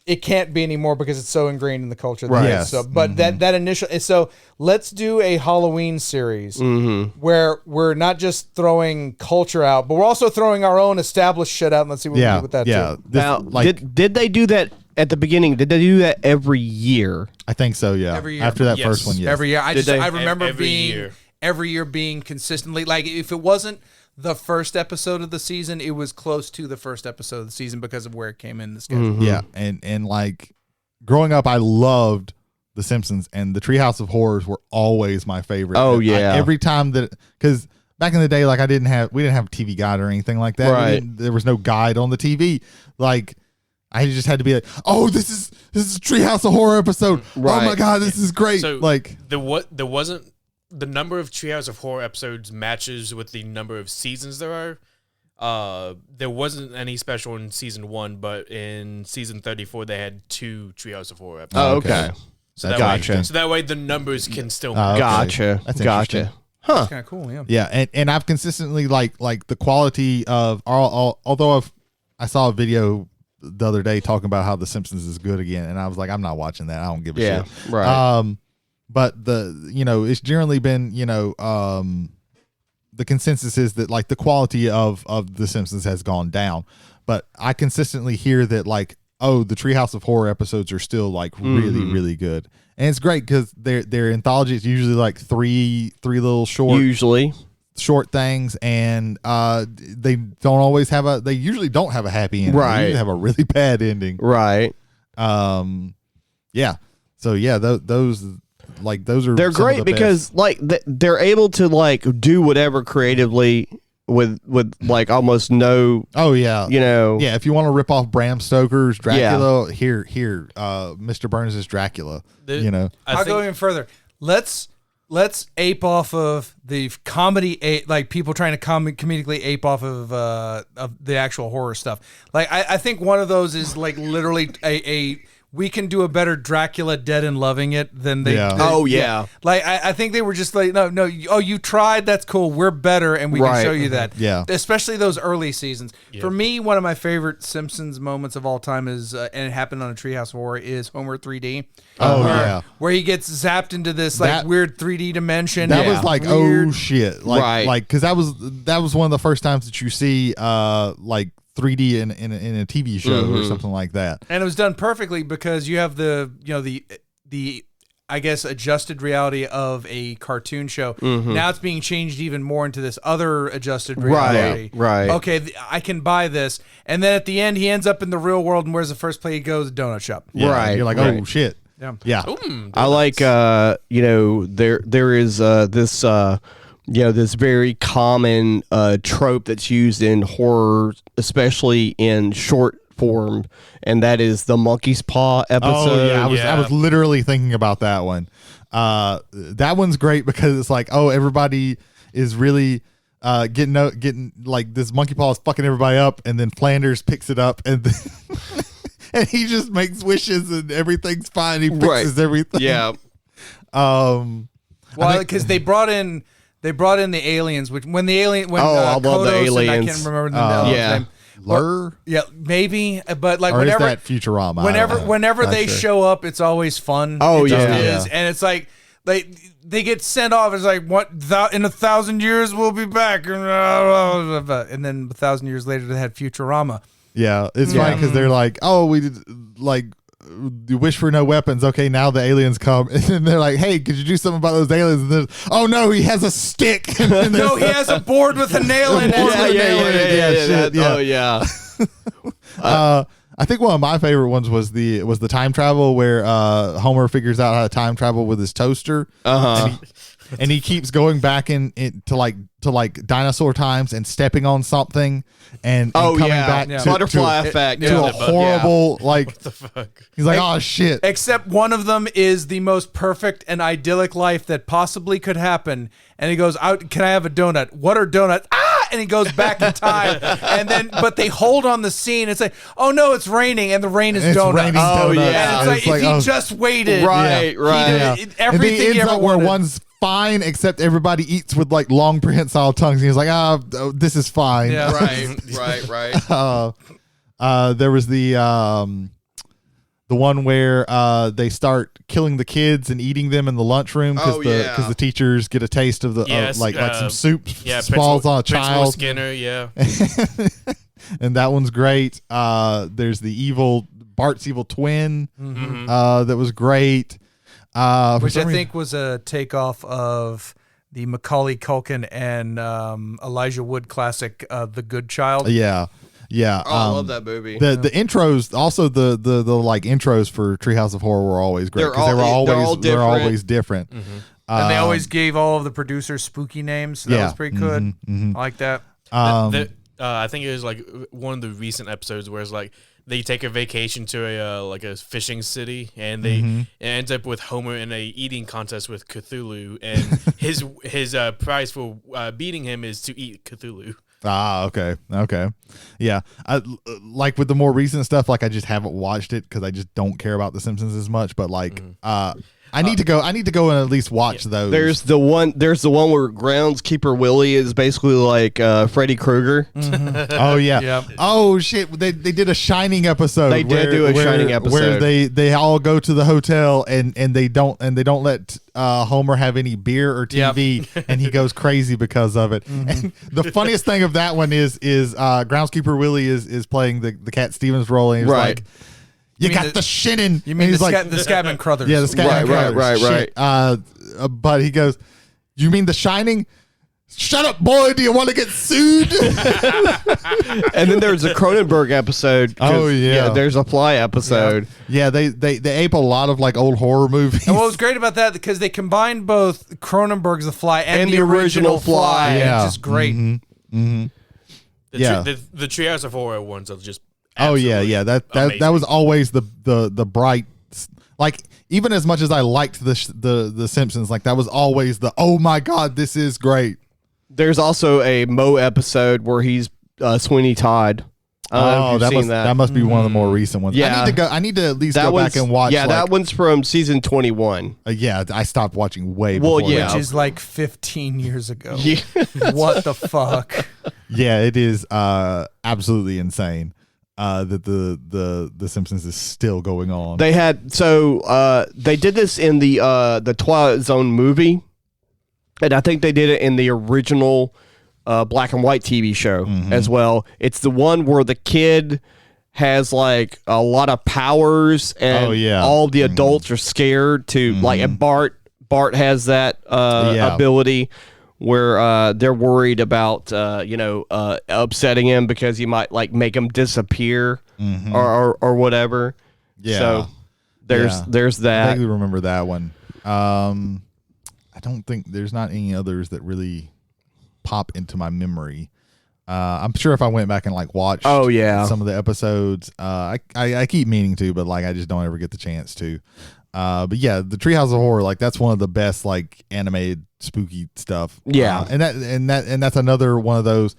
it can't be anymore because it's so ingrained in the culture. Right. Yes. So, but that initial, so let's do a Halloween series where we're not just throwing culture out, but we're also throwing our own established shit out. And let's see what we do with that too. Now, did they do that at the beginning? Did they do that every year? I think so. Yeah. Every year. After that first one, yes. Every year. I remember every year being consistently like if it wasn't the first episode of the season, it was close to the first episode of the season because of where it came in the schedule. Yeah, and like growing up, I loved The Simpsons, and the Treehouse of Horrors were always my favorite. Oh yeah, every time that because back in the day, like we didn't have a TV guide or anything like that. Right, there was no guide on the TV. Like I just had to be like, oh, this is a Treehouse of Horror episode. Right. Oh my god, this is great. So like there wasn't. The number of Treehouse of Horror episodes matches with the number of seasons there are. There wasn't any special in season 1, but in season 34 they had 2 Treehouse of Horror episodes. Oh, okay. So that way the numbers can still match. Gotcha. That's gotcha. Huh. That's kind of cool. Yeah. Yeah, and I've consistently like the quality of although I saw a video the other day talking about how The Simpsons is good again, and I was like, I'm not watching that. I don't give a shit. Right. But it's generally been, the consensus is that like the quality of The Simpsons has gone down. But I consistently hear that like, oh, the Treehouse of Horror episodes are still like really, really good. And it's great because their anthology is usually like three little short things, and they usually don't have a happy ending. Right. They usually have a really bad ending. Right. Yeah. So yeah, those are they're great because like they're able to like do whatever creatively with like almost no. Oh yeah, yeah. If you want to rip off Bram Stoker's Dracula, here, Mr. Burns' Dracula. I'll go even further. Let's ape off of the comedy, like people trying to comedically ape off of the actual horror stuff. Like I think one of those is like literally a we can do a better Dracula Dead and Loving It than they. Yeah. Oh, yeah. Like I think they were just like, no. Oh, you tried. That's cool. We're better, and we Right. can show you that. Yeah. Especially those early seasons. For me, one of my favorite Simpsons moments of all time is, and it happened on a Treehouse Horror, is Homer 3D. Oh, where, yeah. Where he gets zapped into this like That- weird 3D dimension. That was like, Weird. oh shit, like, Right. because that was one of the first times that you see like 3D in a TV show or something like that. And it was done perfectly because you have the I guess adjusted reality of a cartoon show. Now it's being changed even more into this other adjusted reality. Right. Okay, I can buy this. And then at the end, he ends up in the real world, and where's the first place he goes? Donut shop. Yeah, Right, you're like, right. oh shit. Yeah. Yeah. I like there is this this very common trope that's used in horror, especially in short form, and that is the monkey's paw episode. Oh yeah, I was literally thinking about that one. That one's great because it's like, oh, everybody is really getting like this monkey paw is fucking everybody up, and then Flanders picks it up and and he just makes wishes and everything's fine. He fixes everything. Yeah. Well, because they brought in the aliens, which when I love the Kodos, and I aliens. can't remember the name. Lur? Yeah, maybe, but like Or whenever is that Futurama? I don't know. whenever Not they sure. show up, it's always fun. Oh, It just yeah. is. And it's like they get sent off. It's like, what? In 1,000 years we'll be back, and then 1,000 years later they had Futurama. Yeah, it's funny because they're like, oh, we did like you wish for no weapons. Okay, now the aliens come, and then they're like, hey, could you do something about those aliens? And then, oh no, he has a stick. And then No, he has a board with a nail in it. shit, yeah. Oh yeah. I think one of my favorite ones was the time travel where Homer figures out how to time travel with his toaster. And he keeps going back to like dinosaur times and stepping on something and coming back to butterfly effect to a horrible like What the fuck? he's like, oh shit. Except one of them is the most perfect and idyllic life that possibly could happen. And he goes, can I have a donut? What are donuts? And he goes back in time. But they hold on the scene. It's like, oh no, it's raining, and the rain is donuts. Raining Oh, donuts. yeah. And it's like, if he just waited, Right, he right. did And everything he he ends ever up where wanted. one's fine except everybody eats with like long prehensile tongues. And he's like, this is fine. Yeah. Right. There was the one where they start killing the kids and eating them in the lunchroom because the teachers get a taste of the Yes, like some soup Yeah, falls on a Principal child. Skinner, yeah. And that one's great. There's the Bart's evil twin that was great. Which I think was a takeoff of the Macaulay Culkin and Elijah Wood classic, The Good Child. Yeah. Oh, I love that movie. The intros, also the like intros for Treehouse of Horror were always great because they're always different. And they always gave all of the producers spooky names. So that was pretty good. I like that. I think it was like one of the recent episodes where it's like they take a vacation to a fishing city, and it ends up with Homer in a eating contest with Cthulhu, and his prize for beating him is to eat Cthulhu. Okay. Yeah. Like with the more recent stuff, like I just haven't watched it because I just don't care about The Simpsons as much. But like, I need to go and at least watch those. There's the one where groundskeeper Willie is basically like Freddy Krueger. Oh yeah. Yep. Oh shit. They did a Shining episode. They did do a Shining episode where they all go to the hotel and they don't let Homer have any beer or TV, and he goes crazy because of it. And the funniest thing of that one is groundskeeper Willie is playing the Cat Stevens role, and he's Right. like, You mean got the shinning. You mean he's the like, Scatman Crothers? yeah, the Scatman Right, Crothers. right. Shit. But he goes, you mean The Shining? Shut up, boy. Do you want to get sued? And then there's a Cronenberg episode. 'cause, Oh, yeah. there's a Fly episode. Yeah, they ape a lot of like old horror movies. And what was great about that, because they combined both Cronenberg's The Fly and the original Fly. Yeah. It's just great. Mm-hmm. Yeah. The Treehouse of Horror ones are just Oh yeah, absolutely yeah. That amazing. was always the bright, like even as much as I liked the Simpsons, like that was always the oh my god, this is great. There's also a Mo episode where he's Sweeney Todd. I don't know if you've seen that must be one of the more recent ones. Yeah. I need to at least go back and watch. Yeah, that one's from season 21. Yeah, I stopped watching way before. Yeah. Which is like 15 years ago. Yeah. What the fuck? Yeah, it is absolutely insane that the Simpsons is still going on. They did this in the Twilight Zone movie, and I think they did it in the original black and white TV show as well. It's the one where the kid has like a lot of powers, and all the adults are scared to like. And Bart has that ability where they're worried about upsetting him because he might like make him disappear or whatever. Yeah. So there's that. I vaguely remember that one. I don't think there's not any others that really pop into my memory. I'm sure if I went back and like watched some of the episodes, I keep meaning to, but like I just don't ever get the chance to. But yeah, the Treehouse of Horror, like that's one of the best like animated spooky stuff. Yeah. And that's another one of those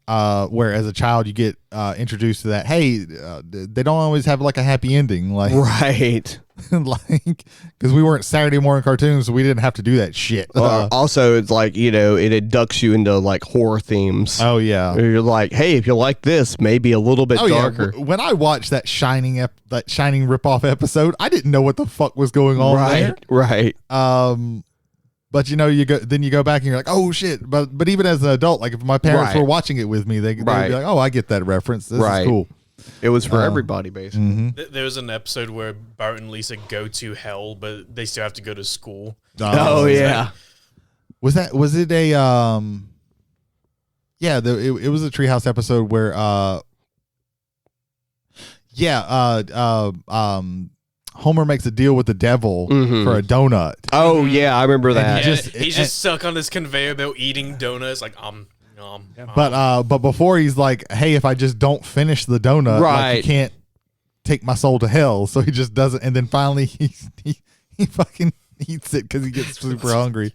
where as a child you get introduced to that. Hey, they don't always have like a happy ending, like right. like because we weren't Saturday morning cartoons, so we didn't have to do that shit. Also, it's like it inducts you into like horror themes. Oh yeah, you're like, hey, if you like this, maybe a little bit darker. Yeah. When I watched that Shining ripoff episode, I didn't know what the fuck was going on. Right. But you go back and you're like, oh shit. But even as an adult, like if my parents were watching it with me, they'd be like, oh, I get that reference. This is cool. It was for everybody, basically. There was an episode where Bart and Lisa go to hell, but they still have to go to school. Oh yeah. Was it a yeah, it was a Treehouse episode where Homer makes a deal with the devil for a donut. Oh yeah, I remember that. He's just stuck on this conveyor belt eating donuts, like But before he's like, hey, if I just don't finish the donut, like, you can't take my soul to hell. So he just doesn't, and then finally he fucking eats it because he gets super hungry.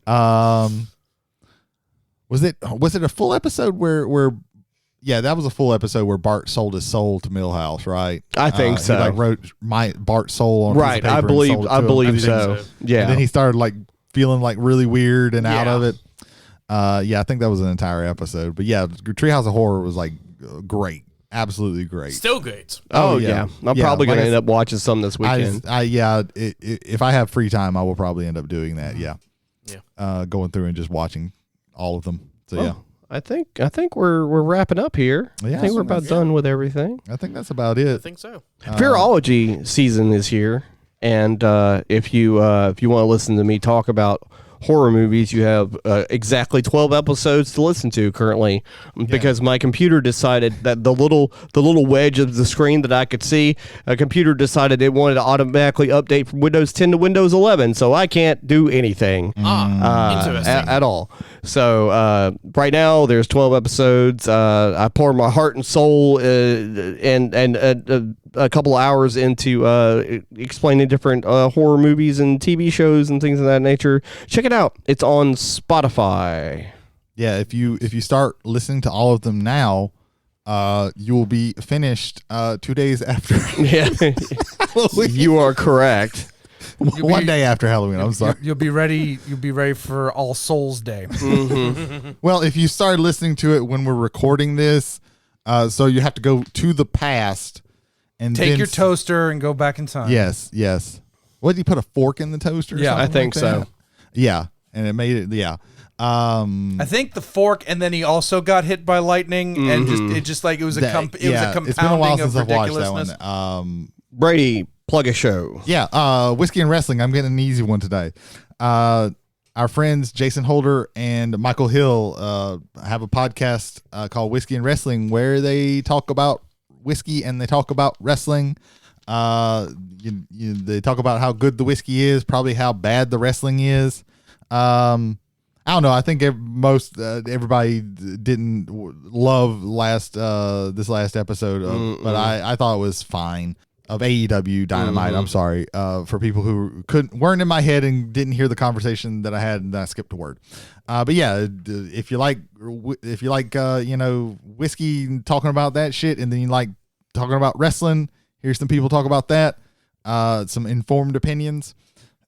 Was it a full episode where? Yeah, that was a full episode where Bart sold his soul to Milhouse, right? I think so. He like wrote Bart's soul on a piece of paper I believe so. Yeah. And then he started like feeling like really weird and out of it. Yeah, I think that was an entire episode. But yeah, Treehouse of Horror was like great. Absolutely great. Still great. Oh yeah. I'm probably going to end up watching some this weekend. If I have free time, I will probably end up doing that. Yeah. Yeah. Going through and just watching all of them. So yeah. I think we're wrapping up here. Yeah, I think we're about done with everything. I think that's about it. I think so. Fearology season is here, and if you want to listen to me talk about horror movies, you have exactly 12 episodes to listen to currently, because my computer decided that the little wedge of the screen that I could see, a computer decided it wanted to automatically update from Windows 10 to Windows 11, so I can't do anything interesting. at all. So right now there's 12 episodes. I pour my heart and soul and a couple of hours into explaining different horror movies and TV shows and things of that nature. Check it out. It's on Spotify. Yeah, if you start listening to all of them now, you will be finished 2 days after. Yeah, you are correct. One day after Halloween. I'm sorry. You'll be ready. You'll be ready for All Souls Day. Well, if you start listening to it when we're recording this, so you have to go to the past and take your toaster and go back in time. Yes. What, did you put a fork in the toaster? Yeah, I think so. Yeah, and it made it. Yeah. I think the fork, and then he also got hit by lightning, and it was a compounding it's been a while since of I've watched that ridiculousness. one. Brady, plug a show. Yeah, Whiskey and Wrestling. I'm getting an easy one today. Our friends Jason Holder and Michael Hill have a podcast called Whiskey and Wrestling, where they talk about whiskey and they talk about wrestling. They talk about how good the whiskey is, probably how bad the wrestling is. I don't know. I think everybody didn't love this last episode, but I thought it was fine. AEW Dynamite. I'm sorry for people who weren't in my head and didn't hear the conversation that I had, and then I skipped a word. But yeah, if you like whiskey and talking about that shit, and then you like talking about wrestling, here's some people talk about that. Some informed opinions.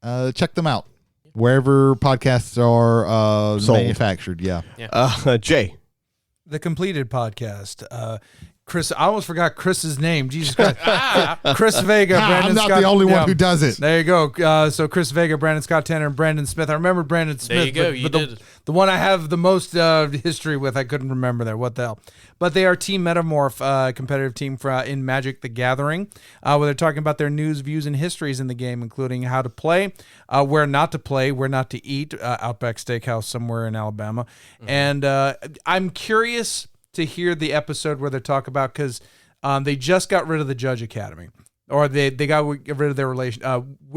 Check them out wherever podcasts are manufactured. Yeah. Jay. The Completed Podcast. Chris, I almost forgot Chris's name. Jesus Christ. Chris Vega, Brandon I'm not Scott. the only one who does it. There you go. So Chris Vega, Brandon Scott Tanner, and Brandon Smith. I remember Brandon Smith. There you go. But, You but did. the one I have the most history with, I couldn't remember there. What the hell? But they are Team Metamorph, competitive team in Magic the Gathering, where they're talking about their news, views, and histories in the game, including how to play, where not to play, where not to eat, Outback Steakhouse somewhere in Alabama. And I'm curious to hear the episode where they talk about, because they just got rid of the Judge Academy, or they got rid of their relation,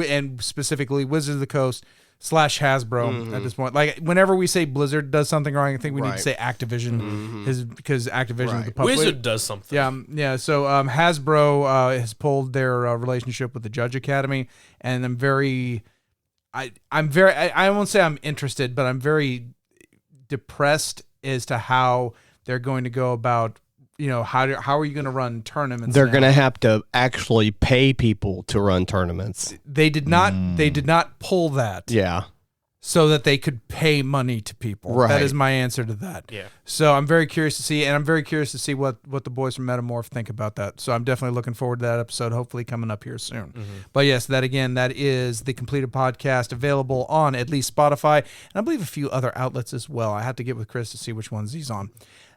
and specifically Wizards of the Coast / Hasbro at this point. Like, whenever we say Blizzard does something wrong, I think we need to say Activision, because Activision is the public. Wizard does something. Yeah. So Hasbro has pulled their relationship with the Judge Academy, and I won't say I'm interested, but I'm very depressed as to how they're going to go about, how are you going to run tournaments? They're going to have to actually pay people to run tournaments. They did not pull that. Yeah. So that they could pay money to people. Right. That is my answer to that. Yeah. So I'm very curious to see, and I'm very curious to see what the boys from Metamorph think about that. So I'm definitely looking forward to that episode, hopefully coming up here soon. But yes, that is the Completed Podcast, available on at least Spotify, and I believe a few other outlets as well. I have to get with Chris to see which ones he's on.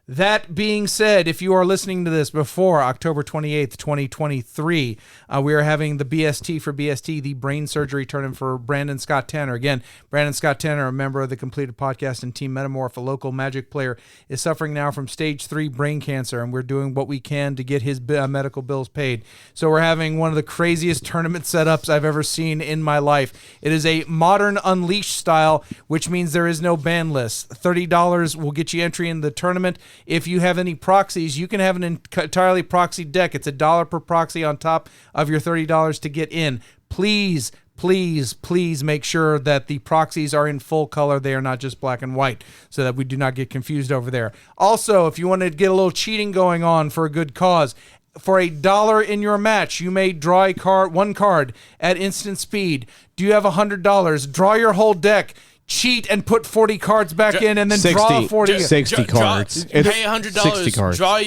That being said, if you are listening to this before October 28th, 2023, we are having the BST for BST, the brain surgery tournament for Brandon Scott Tanner. Again, Brandon Scott Tanner, a member of the Completed Podcast and Team Metamorph, a local Magic player, is suffering now from stage 3 brain cancer, and we're doing what we can to get his medical bills paid. So we're having one of the craziest tournament setups I've ever seen in my life. It is a modern Unleashed style, which means there is no ban list. $30 will get you entry in the tournament. If you have any proxies, you can have an entirely proxy deck. It's $1 per proxy on top of your $30 to get in. Please make sure that the proxies are in full color. They are not just black and white, so that we do not get confused over there. Also, if you want to get a little cheating going on for a good cause, for $1 in your match, you may draw one card at instant speed. Do you have $100? Draw your whole deck. Cheat and put 40 cards back in, and then draw 40. 60 cards. Pay $100. 60 cards. Draw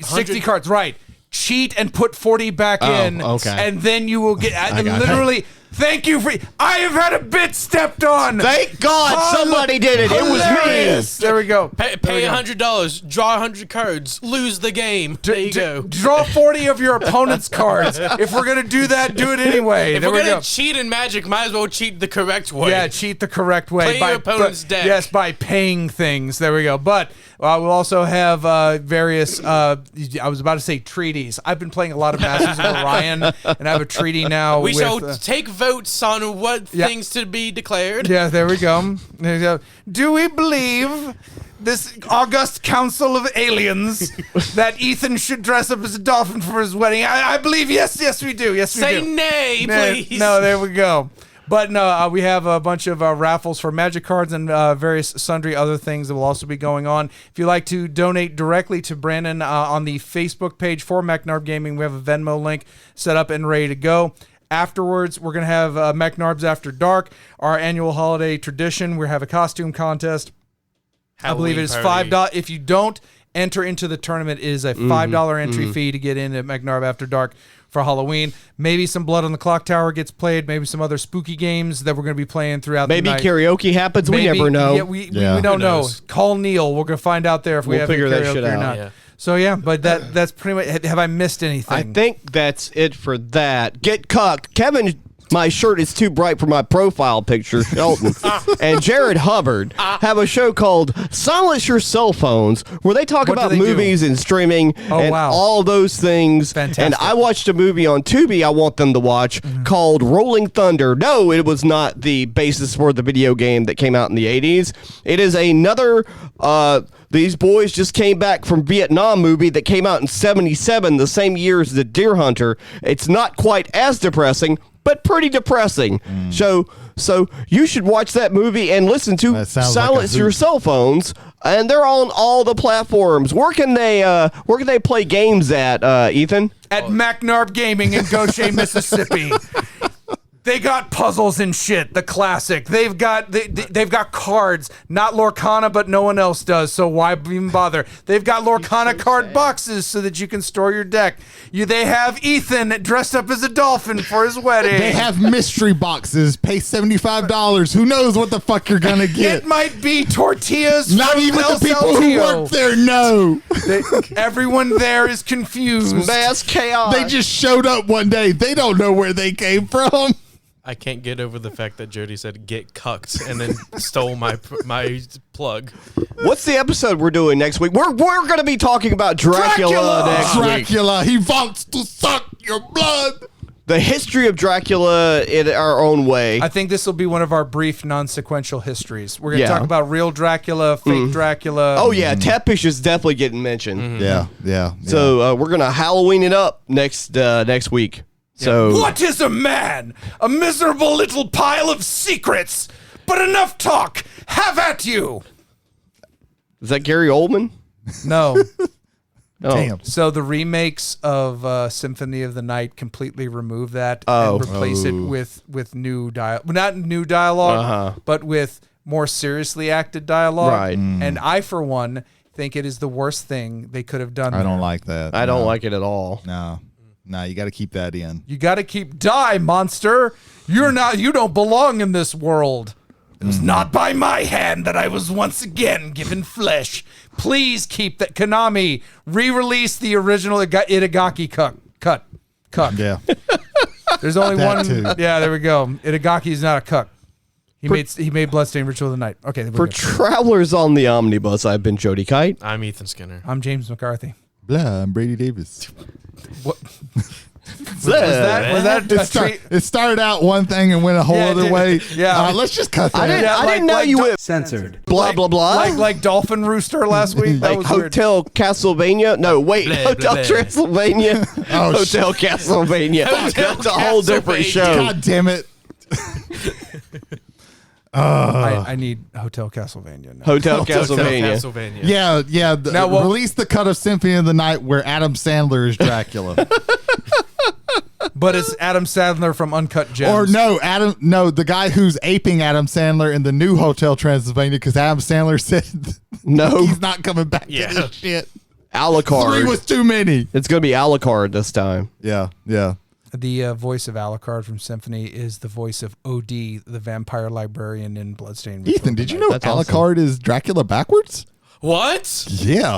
60 cards, right. Cheat and put 40 back in, okay. And then you will get literally. Thank you for. I have had a bit stepped on. Thank God somebody did it. It was me. There we go. Pay $100. Draw 100 cards. Lose the game. There you go. Draw 40 of your opponent's cards. If we're gonna do that, do it anyway. If we're gonna cheat in Magic, might as well cheat the correct way. Yeah, cheat the correct way. Play your opponent's deck. Yes, by paying things. There we go. But we'll also have various. I was about to say treaties. I've been playing a lot of Masters of Orion, and I have a treaty now. We shall take votes on what things to be declared. Yeah, there we go. There you go. Do we believe this august council of aliens that Ethan should dress up as a dolphin for his wedding? I believe yes we do. Yes, we do. Say nay, please. No, there we go. But no, we have a bunch of raffles for Magic cards and various sundry other things that will also be going on. If you'd like to donate directly to Brandon on the Facebook page for MacNarb Gaming, we have a Venmo link set up and ready to go. Afterwards, we're going to have MacNarbs After Dark, our annual holiday tradition. We have a costume contest. I believe it is $5. If you don't enter into the tournament, it is a $5 entry fee to get in at MacNarb After Dark for Halloween. Maybe some Blood on the Clock Tower gets played. Maybe some other spooky games that we're going to be playing throughout the night. Maybe karaoke happens. We never know. Yeah, we don't know. Call Neil. We're going to find out there if we have figure that karaoke shit or out. not. Yeah. So yeah, but that's pretty much. Have I missed anything? I think that's it for that. Get cucked. Kevin My shirt is too bright for my profile picture, Shelton, and Jared Hubbard have a show called Silence Your Cell Phones, where they talk What do about they do? movies and streaming and wow. all those things. Fantastic. And I watched a movie on Tubi I want them to watch called Rolling Thunder. No, it was not the basis for the video game that came out in the 80s. It is another... these boys just came back from Vietnam movie that came out in 77, the same year as The Deer Hunter. It's not quite as depressing, but pretty depressing. So you should watch that movie and listen to That sounds Silence like a Your hoot. Cell Phones. And they're on all the platforms. Where can they play games at, Ethan? At MacNarb Gaming in Goshen, Mississippi. They got puzzles and shit, the classic. They've got cards, not Lorcana, but no one else does, so why even bother? They've got Lorcana card boxes so that you can store your deck. They have Ethan dressed up as a dolphin for his wedding. They have mystery boxes. Pay $75. Who knows what the fuck you're gonna get? It might be tortillas. Not from even El the people who Saltillo. work there know. Everyone there is confused. Mass chaos. They just showed up one day. They don't know where they came from. I can't get over the fact that Jody said "get cucked" and then stole my plug. What's the episode we're doing next week? We're going to be talking about Dracula next week. Dracula, he wants to suck your blood. The history of Dracula in our own way. I think this will be one of our brief, non-sequential histories. We're going to Yeah. talk about real Dracula, fake Dracula. Oh yeah, Tepish is definitely getting mentioned. Yeah. So we're gonna Halloween it up next week. So What is a man? A miserable little pile of secrets. But enough talk. Have at you. is that Gary Oldman? No. Oh. Damn. So the remakes of Symphony of the Night completely remove that Oh. and replace it with new dialogue. Not new dialogue, but with more seriously acted dialogue. Right. And I, for one, think it is the worst thing they could have done. I don't there. like that. I don't like it at all. No, you got to keep that in. You got to keep die, monster. You don't belong in this world. It was not by my hand that I was once again given flesh. Please keep that. Konami, re-release the original Itagaki cut. Yeah. There's only That one. too. Yeah, there we go. Itagaki is not a cuck. He made Bloodstained Ritual of the Night. Okay. For travelers on the omnibus, I've been Jody Kite. I'm Ethan Skinner. I'm James McCarthy. Blah, I'm Brady Davis. What was that a treat? It started out one thing and went a whole Yeah, it other did. way. Yeah. Let's just cut that. I didn't know like you went Censored. blah blah blah. Like Dolphin Rooster last week. That Like was weird. Hotel Castlevania. No, wait, Blah, Hotel blah, blah. Transylvania. Oh, Hotel Castlevania. That's a whole different show. God damn it. I need Hotel Castlevania now. Hotel Castlevania. Castlevania. Yeah. Now, what- release the cut of Symphony of the Night where Adam Sandler is Dracula. But it's Adam Sandler from Uncut Gems. Or the guy who's aping Adam Sandler in the new Hotel Transylvania because Adam Sandler said No, he's not coming back Yeah. to this shit. Alucard. 3 was too many. It's gonna be Alucard this time. Yeah. The voice of Alucard from Symphony is the voice of O.D., the vampire librarian in Bloodstained Ritual Ethan, of the did you Night. know That's awesome. Alucard is Dracula backwards? What? Yeah.